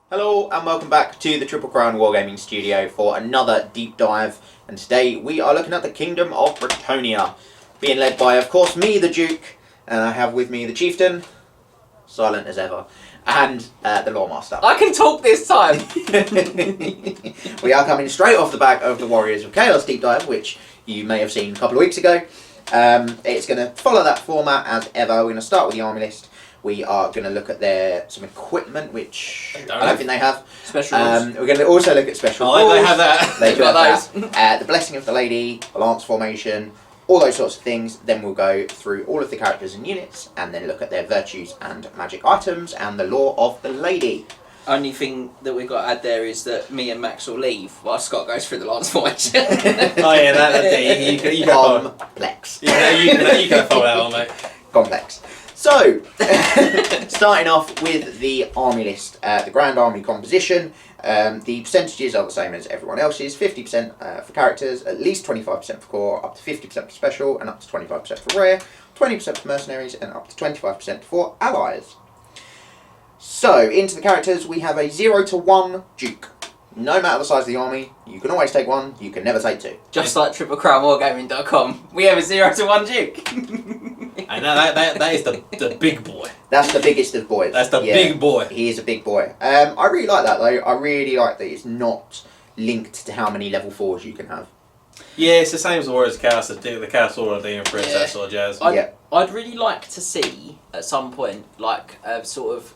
Hello and welcome back to the Triple Crown Wargaming Studio for another deep dive, and today we are looking at the Kingdom of Bretonnia, being led by, of course, me, the Duke, and I have with me the Chieftain, silent as ever, and the Loremaster. I can talk this time! We are coming straight off the back of the Warriors of Chaos deep dive, which you may have seen a couple of weeks ago. It's going to follow that format as ever. We're going to start with the army list. We are going to look at some equipment, which I don't think they have. Special rules. We're going to also look at special rules. Oh, they have that. They do got have those. that. The Blessing of the Lady, Lance Formation, all those sorts of things. Then we'll go through all of the characters and units, and then look at their virtues and magic items, and the lore of the Lady. Only thing that we've got to add there is that me and Max will leave while Scott goes through the Lance Formation. Oh yeah, you can follow. Complex. Yeah, you can follow that one, mate. Complex. So, starting off with the army list, the Grand Army composition, the percentages are the same as everyone else's, 50% for characters, at least 25% for core, up to 50% for special, and up to 25% for rare, 20% for mercenaries, and up to 25% for allies. So, into the characters, we have a 0 to 1 Duke. No matter the size of the army, you can always take one, you can never take two. Just like TripleCrownWargaming.com, we have a 0 to 1 Duke. And that is the big boy. That's the biggest of boys. That's the big boy. He is a big boy. I really like that though. I really like that it's not linked to how many level 4s you can have. Yeah, it's the same as Warriors of Chaos, the Chaos or the Princess or Jazz. I'd really like to see, at some point, like a sort of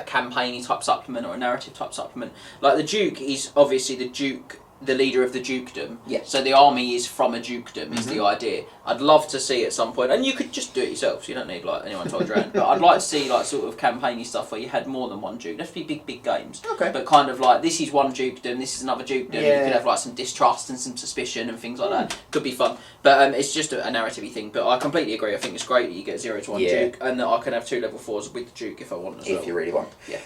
campaign-y type supplement or a narrative type supplement. Like the Duke is obviously the leader of the dukedom. Yes. So the army is from a dukedom is the idea. I'd love to see at some point, and you could just do it yourself, so you don't need like anyone to hold your hand. But I'd like to see like sort of campaign-y stuff where you had more than one duke. That'd be big games. Okay. But kind of like this is one dukedom, this is another dukedom. Yeah. You could have like some distrust and some suspicion and things like that. Could be fun. But it's just a narrative-y thing. But I completely agree. I think it's great that you get 0 to 1 duke, and that I can have 2 level 4s with the duke if I want as well. If you really want. Yeah.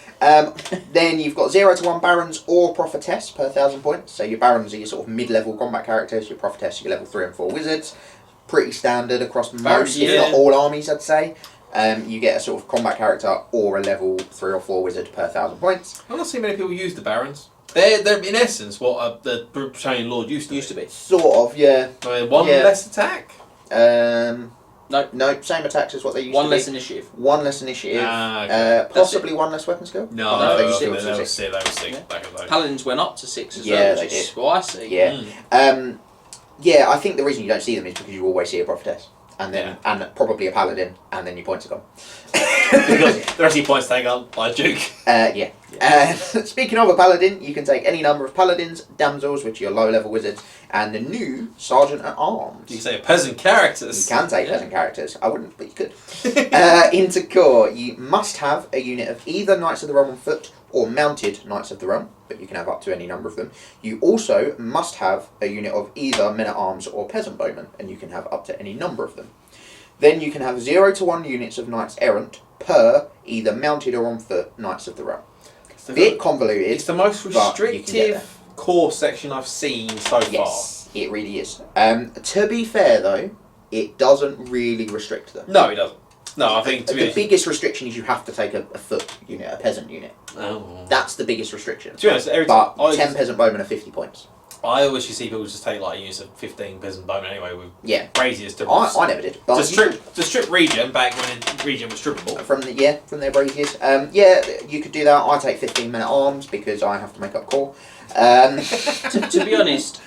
Then you've got 0 to 1 barons or prophetess per 1,000 points. So your barons are your sort of mid-level combat characters. Your prophetess are your level 3 and 4 wizards. Pretty standard across most, if not all armies, I'd say. You get a sort of combat character or a level 3 or 4 wizard per 1,000 points. I don't see many people use the Barons. They're in essence what the Bretonnian Lord used to be. Sort of, yeah. I mean, one less attack. No, same attacks as what they used to be. One less initiative. One less initiative. Okay. Possibly one less weapon skill. No, they they used to was be 6 back in the day. Paladins went up to 6 as Yeah, well, they which is did. what I see. Yeah. Yeah, I think the reason you don't see them is because you always see a prophetess. And then and probably a paladin, and then your points are gone. Because the rest of your points taken up by a Duke. Speaking of a paladin, you can take any number of paladins, damsels, which are your low-level wizards, and the new sergeant at arms. You can say peasant characters. You can take peasant characters. I wouldn't, but you could. Into core, you must have a unit of either Knights of the Realm on foot or mounted Knights of the Realm, but you can have up to any number of them. You also must have a unit of either men-at-arms or peasant bowmen, and you can have up to any number of them. Then you can have 0 to 1 units of Knights Errant per either mounted or on foot Knights of the Realm. Bit convoluted. It's the most restrictive core section I've seen so far. Yes, it really is. To be fair though, it doesn't really restrict them. No, it doesn't. No, I think the biggest restriction is you have to take a foot unit, a peasant unit. Oh. That's the biggest restriction. To be honest, every time 10 peasant bowmen are 50 points. I always see people just take like units of 15 peasant bowmen anyway with braziers to I never did. But to strip Regen back when Regen was strippable. From their braziers. You could do that. I take 15 men at arms because I have to make up core. To be honest,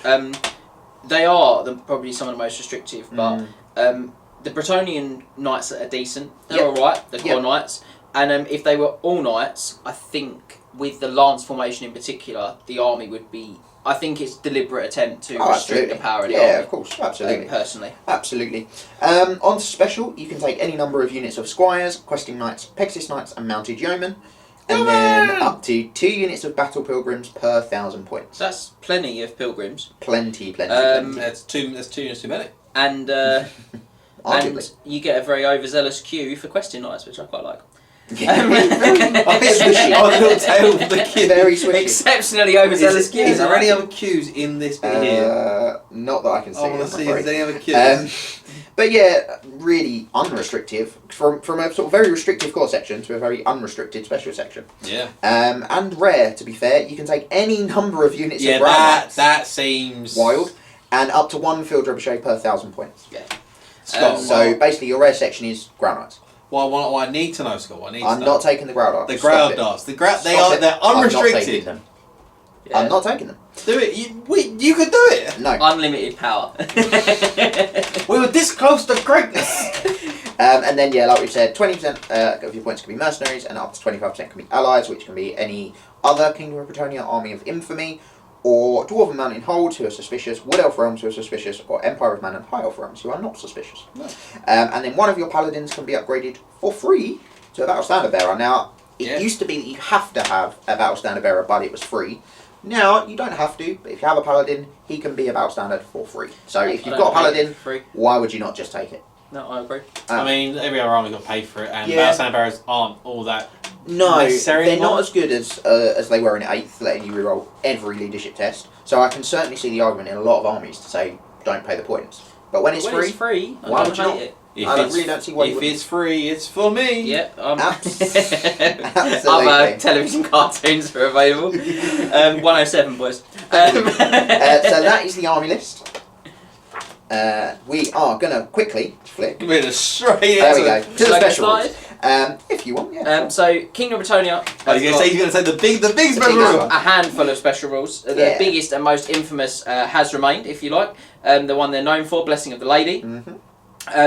they are probably some of the most restrictive, but the Bretonnian knights are decent. They're alright, the core knights. And if they were all knights, I think with the lance formation in particular, the army would be... I think it's a deliberate attempt to restrict the power of the army. Yeah, of course, absolutely. Personally. Absolutely. On to special, you can take any number of units of squires, questing knights, Pegasus knights, and mounted yeomen. And then up to 2 units of battle pilgrims per 1,000 points. That's plenty of pilgrims. Plenty. That's two units too many. And and you get a very overzealous queue for questing knights, which I quite like. Very swishy. Oh, the little tail of the queue. Very swishy. Exceptionally overzealous queues. Is there any other queues in this bit here? Not that I can see. I want to see if there's any other queues. But yeah, really unrestrictive from a sort of very restrictive core section to a very unrestricted special section. Yeah. And rare, to be fair. You can take any number of units of ground knights. that seems wild, and up to 1 field trebuchet per 1,000 points. Yeah. So basically, your rare section is ground knights. Well, I need to know, Scott. I'm not taking the ground darts. The ground darts. They're unrestricted. Them. Yeah. I'm not taking them. Do it. You could do it. No. Unlimited power. We were this close to greatness. And then, yeah, like we said, 20% of your points can be mercenaries, and up to 25% can be allies, which can be any other Kingdom of Bretonnia army of infamy, or Dwarven Mountain Holds who are suspicious, Wood Elf Realms who are suspicious, or Empire of Man and High Elf Realms who are not suspicious. No. And then one of your paladins can be upgraded for free to a Battle Standard Bearer. Now, it used to be that you have to have a Battle Standard Bearer, but it was free. Now, you don't have to, but if you have a paladin, he can be a Battle Standard for free. So if you've got a paladin, why would you not just take it? No, I agree. I mean, every other army got paid for it, and Battle Standard Bearers aren't all that. No, necessary they're anymore. not as good as they were in 8th, letting you reroll every leadership test. So I can certainly see the argument in a lot of armies to say, don't pay the points. But when it's free, I why don't would you not? hate it. I really don't see why you If it's free, it's for me. Yeah, Absolutely. other television cartoons are available. 107, boys. So that is the army list. We are going to quickly flick. We're straight There we go. To the Shall I get special rules. If you want, yeah. So, Kingdom of Bretonnia. You're going to say the big special biggest rule. one. A handful of special rules. The biggest and most infamous has remained, if you like. The one they're known for, Blessing of the Lady. Mm-hmm.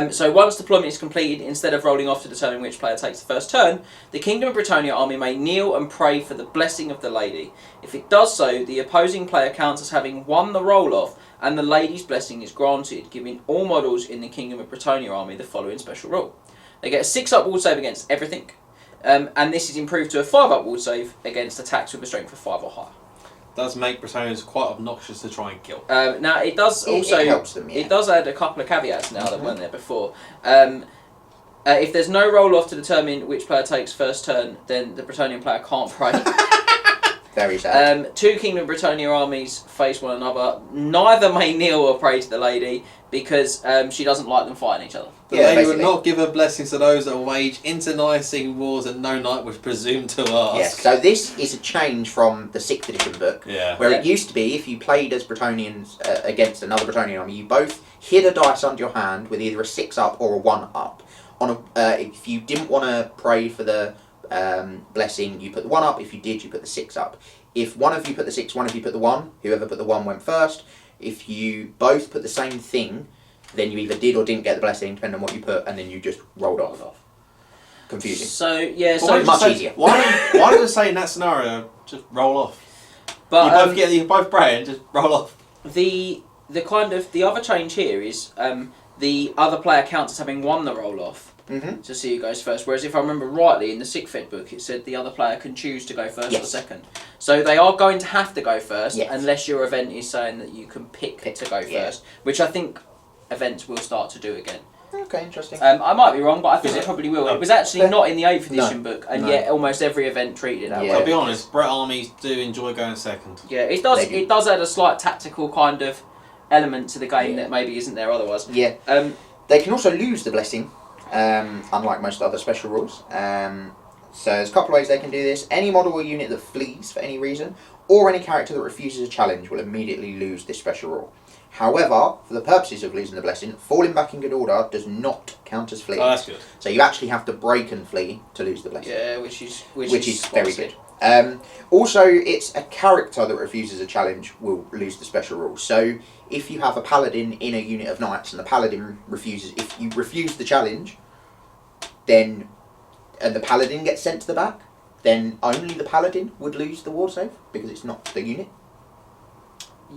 So once deployment is completed, instead of rolling off to determine which player takes the first turn, the Kingdom of Bretonnia army may kneel and pray for the blessing of the lady. If it does so, the opposing player counts as having won the roll-off, and the lady's blessing is granted, giving all models in the Kingdom of Bretonnia army the following special rule. They get a 6-up ward save against everything, and this is improved to a 5-up ward save against attacks with a strength of 5 or higher. Does make Bretonians quite obnoxious to try and kill. Now it does also it helps them, yeah. It does add a couple of caveats now that weren't there before. If there's no roll off to determine which player takes first turn, then the Bretonnian player can't pray. Very sad. 2 Kingdom of Bretonnia armies face one another. Neither may kneel or pray to the lady because she doesn't like them fighting each other. The Yeah, lady basically. would not give her blessings to those that wage internecine wars and no knight was presumed to ask. Yes, so this is a change from the 6th edition book, where it used to be if you played as Bretonians against another Bretonnian army, you both hid a dice under your hand with either a 6-up or a 1-up. If you didn't want to pray for the blessing, you put the 1-up. If you did, you put the 6-up. If one of you put the 6, one of you put the 1, whoever put the 1 went first. If you both put the same thing, then you either did or didn't get the blessing, depending on what you put, and then you just rolled off. Confusing. So yeah, But much easier. Why does it say in that scenario just roll you but both pray and just roll off? the other change here is the other player counts as having won the roll off. Mm-hmm. To see who goes first. Whereas if I remember rightly, in the 6th Ed book, it said the other player can choose to go first or second. So they are going to have to go first, unless your event is saying that you can pick to go first, which I think events will start to do again. Okay, interesting. I might be wrong, but I think it probably will. It was actually not in the 8th edition No. book, and yet almost every event treated it that way. I'll be honest, Brett armies do enjoy going second. Yeah, it does. It does add a slight tactical kind of element to the game that maybe isn't there otherwise. Yeah. They can also lose the blessing. Unlike most other special rules. So there's a couple of ways they can do this. Any model or unit that flees for any reason, or any character that refuses a challenge will immediately lose this special rule. However, for the purposes of losing the blessing, falling back in good order does not count as fleeing. Oh, that's good. So you actually have to break and flee to lose the blessing. Yeah, which is very good. Also, it's a character that refuses a challenge will lose the special rule. So if you have a paladin in a unit of knights and the paladin refuses, if you refuse the challenge, then and the paladin gets sent to the back, then only the paladin would lose the war save because it's not the unit.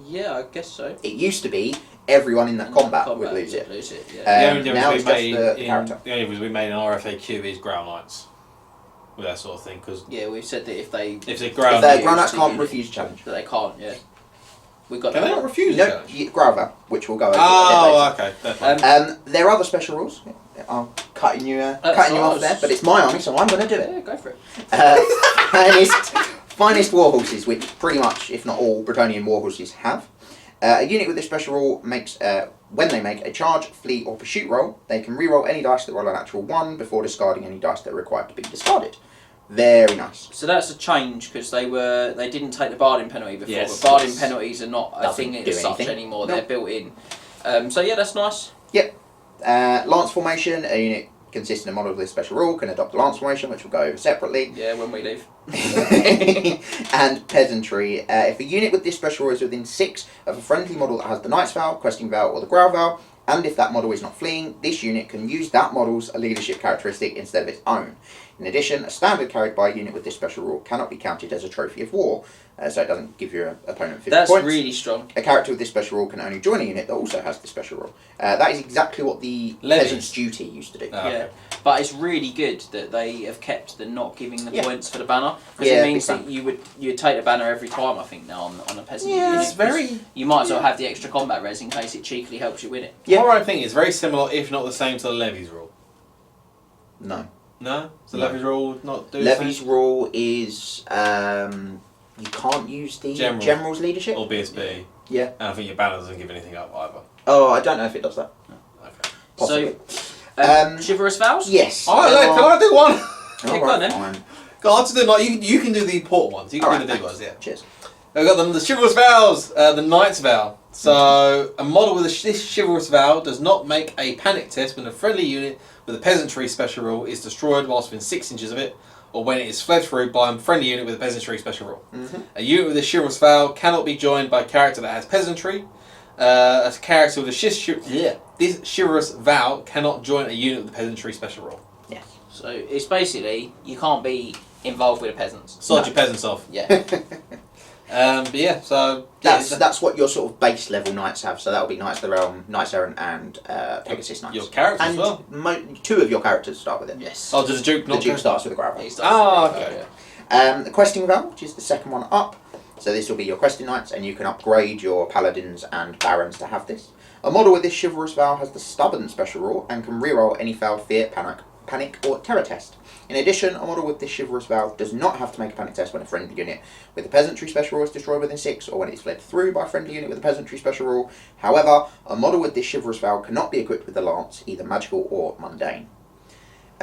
Yeah, I guess so. It used to be everyone in that combat would lose it. Yeah. The only now difference it's just the character. the only difference we made in RFAQ is ground knights. With that sort of thing, because Yeah, we've said that if they if the If ground the ground knights can't refuse challenge. that they can't, we've got can they that. not refuse No, it? Grava, which we'll go over. Oh, okay. Fair play. There are other special rules. I'm cutting you off nice. there, but it's my army, so I'm going to do it. Yeah, go for it. Finest war horses, which pretty much, if not all, Bretonnian war horses have. A unit with this special rule makes when they make a charge, flee, or pursuit roll, they can re-roll any dice that roll a natural 1 before discarding any dice that are required to be discarded. Very nice. So that's a change because they didn't take the barding penalty before. Yes, but barding yes. penalties are not a Doesn't thing do as such anything. anymore. Nope. They're built in. So yeah, that's nice. Yep. Lance formation, a unit consisting of models with this special rule can adopt a lance formation, which we'll go over separately. Yeah, when we leave. And peasantry. If a unit with this special rule is within 6 of a friendly model that has the Knight's Vow, Questing Vow, or the Growl Vow, and if that model is not fleeing, this unit can use that model's leadership characteristic instead of its own. In addition, a standard carried by a unit with this special rule cannot be counted as a trophy of war, so it doesn't give your opponent 50 That's points. really strong. A character with this special rule can only join a unit that also has this special rule. That is exactly what the Levies. Peasant's Duty used to do. Oh, Yeah, okay. but it's really good that they have kept the not giving the Yeah. points for the banner because Yeah, it means big that you'd take the banner every time. I think now on a peasant Yeah, unit. It's very. You might as well have the extra combat res in case it cheekily helps you win it. Yeah. What I think is very similar, if not the same, to the levies rule. No. No, so No. levies rule not do the Levy's same? rule is you can't use the General. General's leadership. Or BSB. Yeah. And I think your banner doesn't give anything up either. Oh, I don't know if it does that. Okay. Possibly. Chivalrous vows. Yes. Can I do one? Yeah, go on then. Fine. Go on, to do like you can do the important ones. You can Alright, do the big thanks. ones, yeah. Cheers. I've got the chivalrous vows, the knight's vow. So a model with this chivalrous vow does not make a panic test when a friendly unit with a peasantry special rule is destroyed whilst within 6 inches of it, or when it is fled through by a friendly unit with a peasantry special rule. Mm-hmm. A unit with a chivalrous vow cannot be joined by a character that has peasantry. A character with a this chivalrous vow cannot join a unit with a peasantry special rule. Yes. So it's basically you can't be involved with the peasants. Sod No. your peasants off. Yeah. But yeah, so yeah, That's what your sort of base level knights have. So that'll be Knights of the Realm, Knights Errant, and Pegasus Knights. your characters and as well. 2 of your characters start with it. Yes. Oh, does the Duke The not? Duke starts with a Gravel. He starts Ah, with the okay. vow, The Questing Vow, which is the second one up. So this will be your Questing Knights, and you can upgrade your Paladins and Barons to have this. A model with this Chivalrous Vow has the Stubborn special rule and can reroll any failed fear, panic, or terror test. In addition, a model with this Chivalrous Vow does not have to make a panic test when a friendly unit with a Peasantry special rule is destroyed within 6, or when it's fled through by a friendly unit with a Peasantry special rule. However, a model with this Chivalrous Vow cannot be equipped with the Lance, either magical or mundane.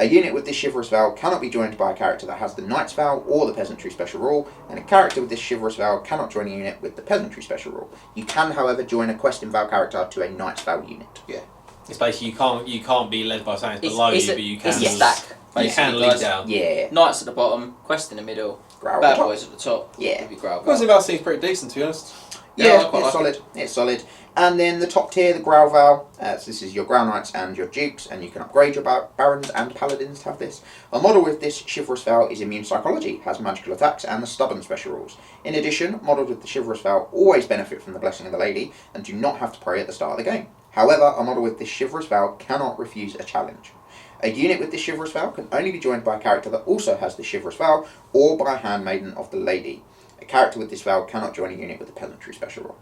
A unit with this Chivalrous Vow cannot be joined by a character that has the Knight's Vow or the Peasantry special rule, and a character with this Chivalrous Vow cannot join a unit with the Peasantry special rule. You can, however, join a Questing Vow character to a Knight's Vow unit. Yeah. It's basically you can't be led by something below you, but you can. It's a stack. You can basically, lead guys. down. Yeah. Knights at the bottom, Quest in the middle, Growl Bad at the top. Boys at the top. Yeah. Maybe Growl. Questing vow seems pretty decent, to be honest. Yeah, Yeah, I quite it's like solid. It's solid. And then the top tier, the Growl Vow. So this is your Growl Knights and your Dukes, and you can upgrade your Barons and Paladins to have this. A model with this Chivalrous Vow is immune psychology, has magical attacks, and the Stubborn special rules. In addition, models with the Chivalrous Vow always benefit from the Blessing of the Lady and do not have to pray at the start of the game. However, a model with this Chivalrous Vow cannot refuse a challenge. A unit with this Chivalrous Vow can only be joined by a character that also has the Chivalrous Vow, or by a Handmaiden of the Lady. A character with this vow cannot join a unit with a Peasantry special rule.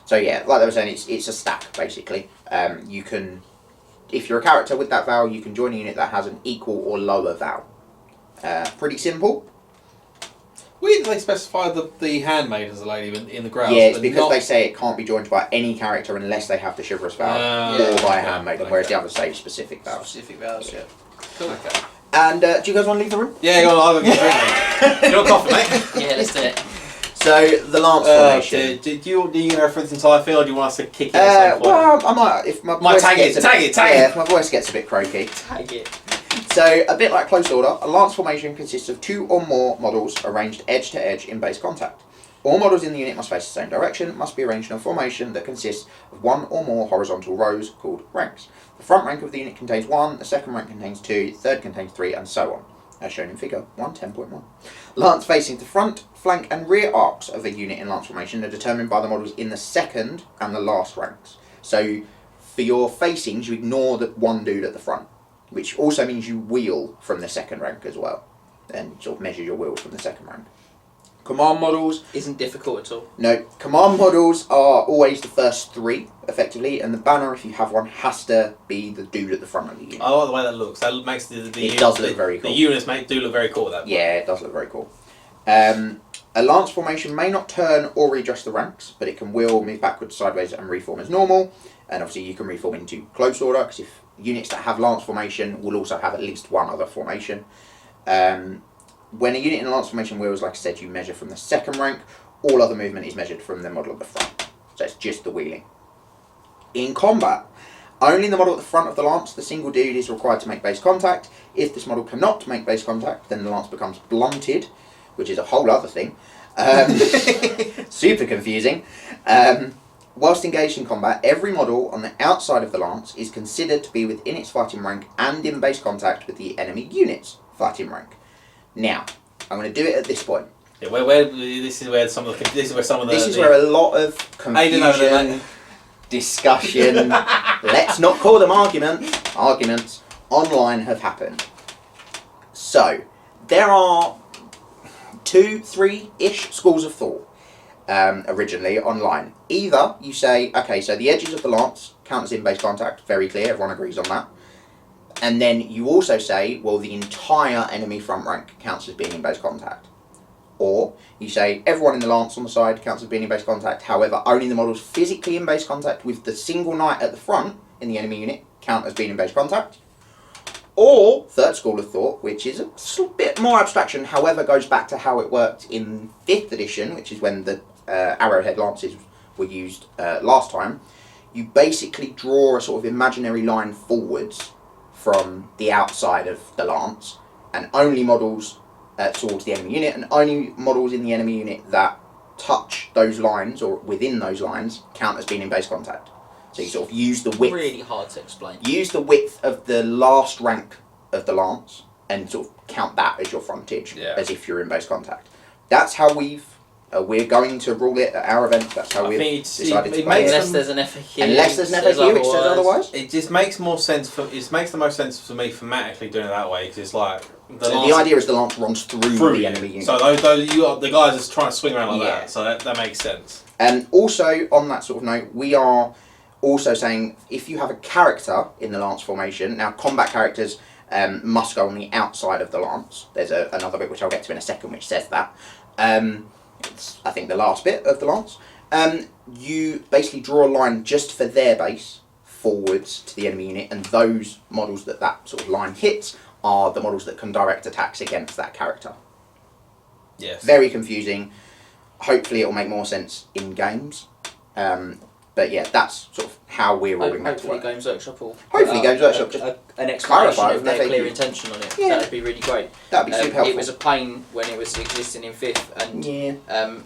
So yeah, like they were saying, it's a stack, basically. You can, if you're a character with that vow, you can join a unit that has an equal or lower vow. Pretty simple. Weird that they specify the handmaid as a lady in the growls. Yeah, it's but because not- they say it can't be joined by any character unless they have the Chivalrous vow, Yeah. or by a Okay. Handmaiden, whereas the others say specific vows. Specific vows, yeah. Cool. Okay. And do you guys want to leave the room? Yeah, go on, I'll get a drink, mate. You want coffee, mate? Yeah, let's do it. So, the Lance formation. Do you reference the entire field, or do you want us to kick it at some point? Well, I might, if my Might voice tag gets it, a tag bit- it, tag yeah, it. if my voice gets a bit croaky. Tag it. So, a bit like Close Order, a Lance formation consists of 2 or more models arranged edge to edge in base contact. All models in the unit must face the same direction, must be arranged in a formation that consists of 1 or more horizontal rows called ranks. The front rank of the unit contains 1, the second rank contains 2, the third contains 3, and so on, as shown in figure 110.1. Lance facing the front, flank, and rear arcs of a unit in Lance formation are determined by the models in the second and the last ranks. So, for your facings, you ignore the one dude at the front, which also means you wheel from the second rank as well, and sort of measure your wheels from the second rank. Command models, Isn't difficult at all. no, command models are always the first 3, effectively, and the banner, if you have one, has to be the dude at the front of the unit. I like the way that looks. That makes the It does look very cool. The units do look very cool. That Yeah, it does look very cool. A lance formation may not turn or readjust the ranks, but it can wheel, move backwards, sideways, and reform as normal. And obviously you can reform into close order, because if units that have lance formation will also have at least one other formation. When a unit in a lance formation wheels, like I said, you measure from the second rank. All other movement is measured from the model at the front. So it's just the wheeling. In combat, only the model at the front of the lance, the single dude, is required to make base contact. If this model cannot make base contact, then the lance becomes blunted, which is a whole other thing. Super confusing. Whilst engaged in combat, every model on the outside of the lance is considered to be within its fighting rank and in base contact with the enemy unit's fighting rank. Now, I'm going to do it at this point. Yeah, this is where some of the This is where a lot of confusion, discussion, let's not call them arguments online have happened. So, there are 2-3-ish schools of thought originally online. Either you say, okay, so the edges of the lance count as in base contact, very clear, everyone agrees on that. And then you also say, well, the entire enemy front rank counts as being in base contact. Or you say everyone in the lance on the side counts as being in base contact, however, only the models physically in base contact with the single knight at the front in the enemy unit count as being in base contact. Or, third school of thought, which is a bit more abstraction, however, goes back to how it worked in 5th edition, which is when the arrowhead lances were used last time. You basically draw a sort of imaginary line forwards from the outside of the lance, and only models towards the enemy unit, and only models in the enemy unit that touch those lines or within those lines count as being in base contact. So you sort of use the width. Really hard to explain. Use the width of the last rank of the lance and sort of count that as your frontage, as if you're in base contact. That's how we're going to rule it at our event. That's how we've decided to play it. Unless there's an FAQ. Unless there's an FAQ which says otherwise. It just makes more sense it makes the most sense for me thematically doing it that way, because it's like the idea is the lance runs through the enemy unit. So the guys are just trying to swing around like that. So that makes sense. And also on that sort of note, we are also saying if you have a character in the lance formation, now combat characters must go on the outside of the lance. There's another bit which I'll get to in a second which says that. It's, I think, the last bit of the lance. You basically draw a line just for their base forwards to the enemy unit, and those models that sort of line hits are the models that can direct attacks against that character. Yes. Very confusing. Hopefully it will make more sense in games. But yeah, that's sort of how we're ruling that to work. Games Workshop will Games Workshop just an explanation clarify of their FAQ. clear intention on it. Yeah. That would be really great. That would be super helpful. It was a pain when it was existing in 5th, and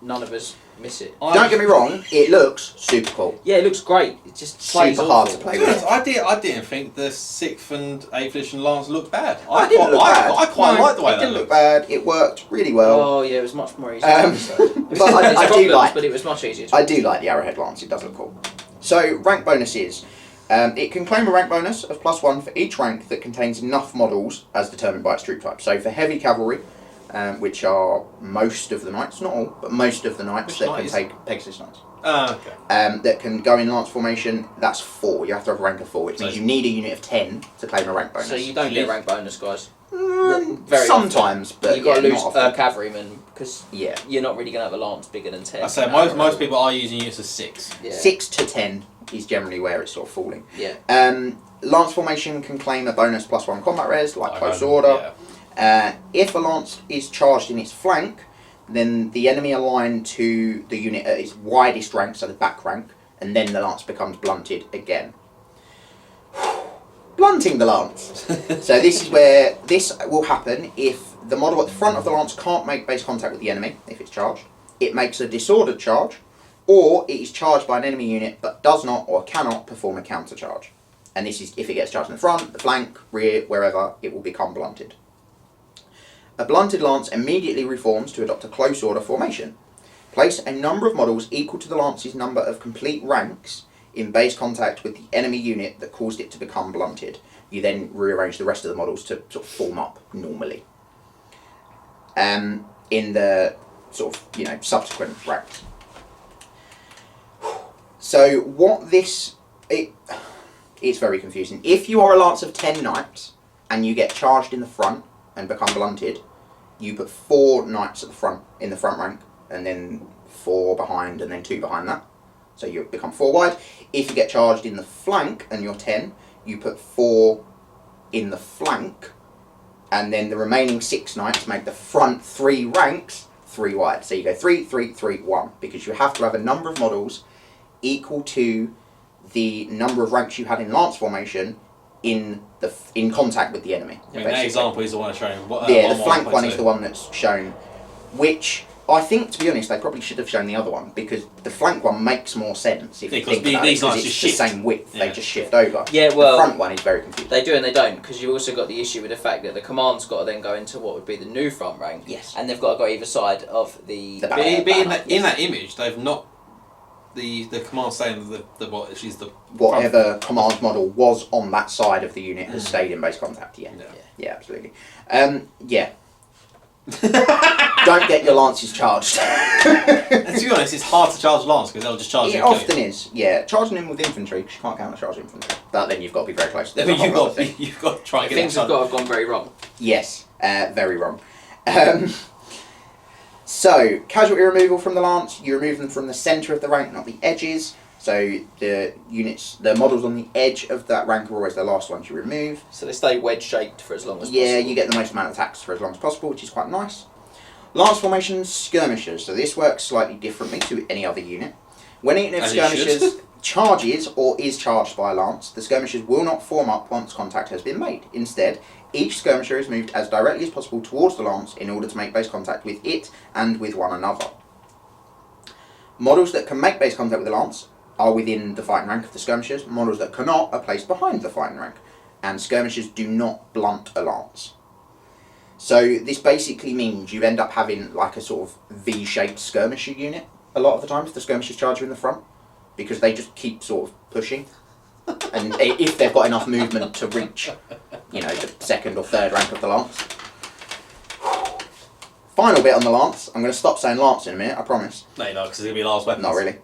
none of us miss it. Don't get me wrong, it looks super cool. Yeah, it looks great. It just plays super hard awful. to play with. I didn't think the 6th and 8th edition lance looked bad. I didn't look bad. I quite like the way it didn't look bad. It worked really well. Oh yeah, it was much more easy. But I do like. But it was much easier. I do like the arrowhead lance. It does look cool. So rank bonuses. It can claim a rank bonus of +1 for each rank that contains enough models as determined by its troop type. So for heavy cavalry, which are most of the knights, not all, but most of the knights that can take Pegasus knights. Okay. That can go in lance formation, that's 4. You have to have a rank of 4, which means you need a unit of 10 to claim a rank bonus. So you don't get a rank bonus, guys. Very sometimes, often. but you've got to lose not often. cavalryman because you're not really going to have a lance bigger than 10. I say most people are using units of 6. Yeah. 6 to 10 is generally where it's sort of falling. Yeah. Lance formation can claim a bonus +1 combat res, like close order. Yeah. If a lance is charged in its flank, then the enemy aligned to the unit at its widest rank, so the back rank, and then the lance becomes blunted again. Blunting the lance. So this is where this will happen if the model at the front of the lance can't make base contact with the enemy, if it's charged. It makes a disordered charge, or it is charged by an enemy unit but does not or cannot perform a counter charge. And this is if it gets charged in the front, the flank, rear, wherever, it will become blunted. A blunted lance immediately reforms to adopt a close order formation. Place a number of models equal to the lance's number of complete ranks in base contact with the enemy unit that caused it to become blunted. You then rearrange the rest of the models to sort of form up normally. In the sort of, subsequent ranks. So what this... It's very confusing. If you are a lance of 10 knights and you get charged in the front and become blunted, you put 4 knights at the front, in the front rank, and then 4 behind, and then 2 behind that. So you become 4 wide. If you get charged in the flank and you're 10, you put 4 in the flank, and then the remaining 6 knights make the front 3 ranks 3 wide. So you go 3, 3, 3, 1, because you have to have a number of models equal to the number of ranks you had in lance formation in contact with the enemy. I mean, that example is the one showing. The flank one is the one that's shown, which I think, to be honest, they probably should have shown the other one, because the flank one makes more sense if you think about it, because it's the same width, they just shift over. Yeah, well, the front one is very confusing. They do and they don't, because you've also got the issue with the fact that the command's got to then go into what would be the new front rank. Yes. And they've got to go either side of the banner. In that image, they've not the command saying the what she's the whatever command model was on that side of the unit has stayed in base contact. Yeah, absolutely. Yeah. Don't get your lances charged. And to be honest, it's hard to charge lance because they'll just charge you. It often is, yeah. Charging them with infantry, because you can't counter charge infantry. But then you've got to be very close. You've got to try and get things have got to have gone very wrong. Yes, very wrong. So, casualty removal from the lance, you remove them from the centre of the rank, not the edges. So the models on the edge of that rank are always the last ones you remove. So they stay wedge-shaped for as long as possible. Yeah, you get the most amount of attacks for as long as possible, which is quite nice. Lance formations, skirmishers. So this works slightly differently to any other unit. When a unit of skirmishers charges or is charged by a lance, the skirmishers will not form up once contact has been made. Instead, each skirmisher is moved as directly as possible towards the lance in order to make base contact with it and with one another. Models that can make base contact with the lance are within the fighting rank of the skirmishers. Models that cannot are placed behind the fighting rank, and skirmishers do not blunt a lance. So this basically means you end up having like a sort of V-shaped skirmisher unit a lot of the time if the skirmishers charge you in the front, because they just keep sort of pushing. And if they've got enough movement to reach, the 2nd or 3rd rank of the lance. Final bit on the lance. I'm going to stop saying lance in a minute, I promise. No, you're not, because it's going to be last weapon. Not really.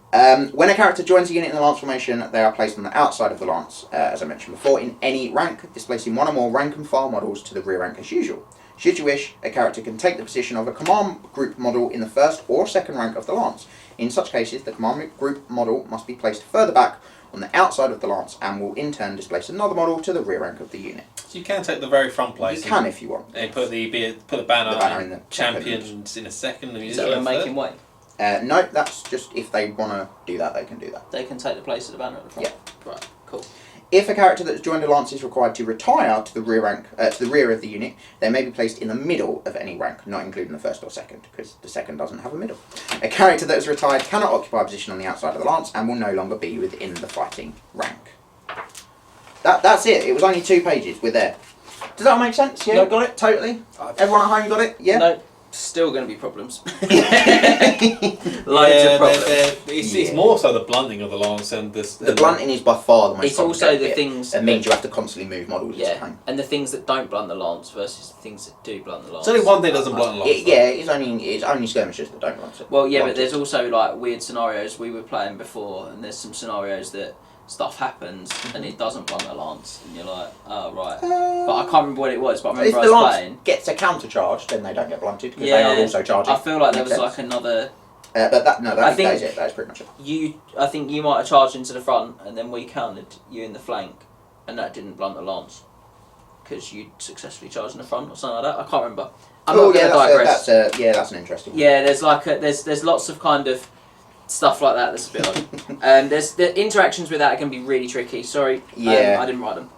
When a character joins a unit in the lance formation, they are placed on the outside of the lance, as I mentioned before, in any rank, displacing one or more rank and file models to the rear rank as usual. Should you wish, a character can take the position of a command group model in the 1st or 2nd rank of the lance. In such cases, the command group model must be placed further back on the outside of the lance and will in turn displace another model to the rear rank of the unit. So you can take the very front place. You can if you want. And put the banner in the champions in a second. Is that a making way? No, that's just if they want to do that, they can do that. They can take the place of the banner at the front? Yeah. Right, cool. If a character that's joined a lance is required to retire to the rear rank, to the rear of the unit, they may be placed in the middle of any rank, not including the 1st or 2nd, because the 2nd doesn't have a middle. A character that is retired cannot occupy a position on the outside of the lance and will no longer be within the fighting rank. That's it. It was only 2 pages. We're there. Does that make sense? Yeah, Nope. got it? Totally? Everyone at home got it? Yeah? No, still going to be problems. Loads of problems. It's more so the blunting of the lance and this. The blunting is by far the most It's also the bit. things... It means you have to constantly move models. Yeah, and the things that don't blunt the lance versus the things that do blunt the lance. There's only one thing that doesn't blunt the lance. It's only skirmishers that don't blunt it. Well, yeah, but there's also like weird scenarios we were playing before, and there's some scenarios that stuff happens and it doesn't blunt the lance, and you're like, oh right. But I can't remember what it was. But I remember I was playing. If the lance gets a counter charge, then they don't get blunted because they are also charging. I feel like there was like another. But that is it. That is pretty much it. I think you might have charged into the front, and then we countered you in the flank, and that didn't blunt the lance because you successfully charged in the front or something like that. I can't remember. I'm not going to digress. That's an interesting one. Yeah, there's like there's lots of kind of stuff like that that's a bit odd. There's the interactions with that can be really tricky. Sorry, yeah, I didn't write them.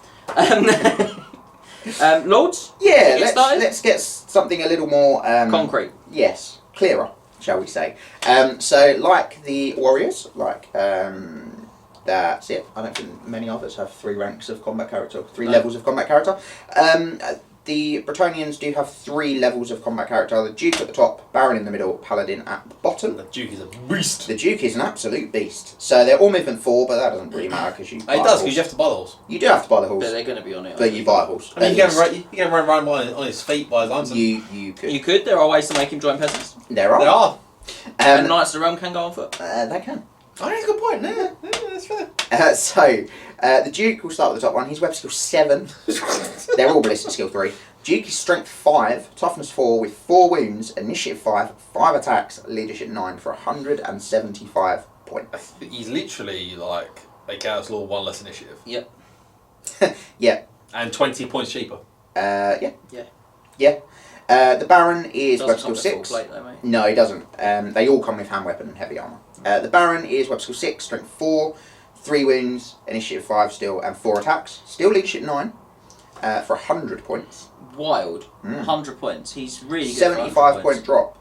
Lords. Yeah, let's get something a little more concrete. Yes, clearer, shall we say? So like the warriors, that's it. I don't think many others have 3 ranks of combat character, 3 levels of combat character. The Bretonnians do have 3 levels of combat character. The Duke at the top, Baron in the middle, Paladin at the bottom. The Duke is a beast. The Duke is an absolute beast. So they're all movement 4, but that doesn't really matter because you. It does, because you have to buy the horse. You do have to buy the horse. But they're going to be on it. But you buy a horse. I mean, you can run around on his feet by his arms. You could. You could. There are ways to make him join peasants. There are. There are. And Knights of the Realm can go on foot. They can. I think it's a good point. Yeah, that's fair. The Duke will start with the top one. His web skill 7. They're all ballistic skill 3. Duke is strength 5, toughness 4 with 4 wounds, initiative 5, 5 attacks, leadership 9 for 175 points. He's literally like a Chaos Lord 1 less initiative. Yep. Yeah. And 20 points cheaper. Yeah. Yeah. Yeah. The Baron is Doesn't web come skill with 6. full plate though, mate. No, he doesn't. They all come with hand weapon and heavy armour. The Baron is web skill 6, strength 4, 3 wounds, initiative 5 still, and 4 attacks. Still leadership 9 for 100 points. Wild. 100 points. He's really good. 75 point drop.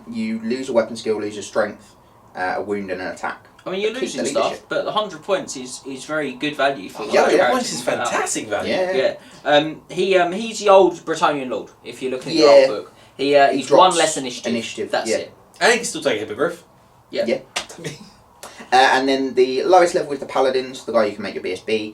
You lose a weapon skill, lose a strength, a wound, and an attack. I mean, you're Keep losing the stuff, leadership. but the 100 points is very good value for Yeah, the 100 points is fantastic value. Yeah. Yeah. He's the old Bretonnian Lord. If you're looking at Yeah. the old book, he's drops one less initiative. That's yeah. it. And he can still take a hippogriff. Yeah. Yeah. And then the lowest level is the Paladins, the guy you can make your BSB.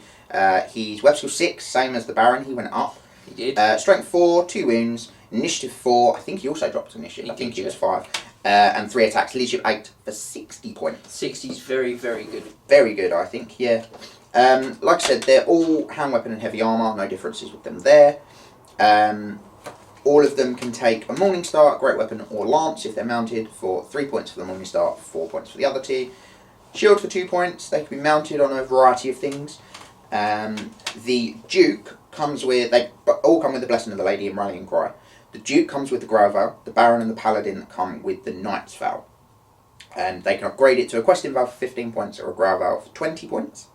He's web skill 6, same as the Baron. He went up. He did. Strength 4, 2 wounds, initiative 4. I think he also dropped initiative. I think he was 5. And 3 attacks. Leadership 8 for 60 points. 60 is very, very good. Very good, I think. Yeah. Like I said, they're all hand weapon and heavy armor. No differences with them there. All of them can take a Morning Star, Great Weapon, or Lance if they're mounted for 3 points for the Morning Star, 4 points for the other 2. Shield for 2 points. They can be mounted on a variety of things. The Duke comes with. They all come with the Blessing of the Lady and Rallying Cry. The Duke comes with the Grail Vow. The Baron and the Paladin come with the Knight's Vow. And they can upgrade it to a Questing Vow for 15 points or a Grail Vow for 20 points.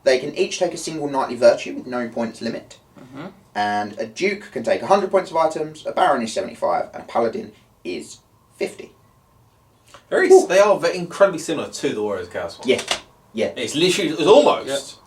They can each take a single Knightly Virtue with no points limit. Mm-hmm. And a Duke can take 100 points of items, a Baron is 75, and a Paladin is 50. They are incredibly similar to the Warriors Chaos one. Yeah. Yeah. It's literally, it's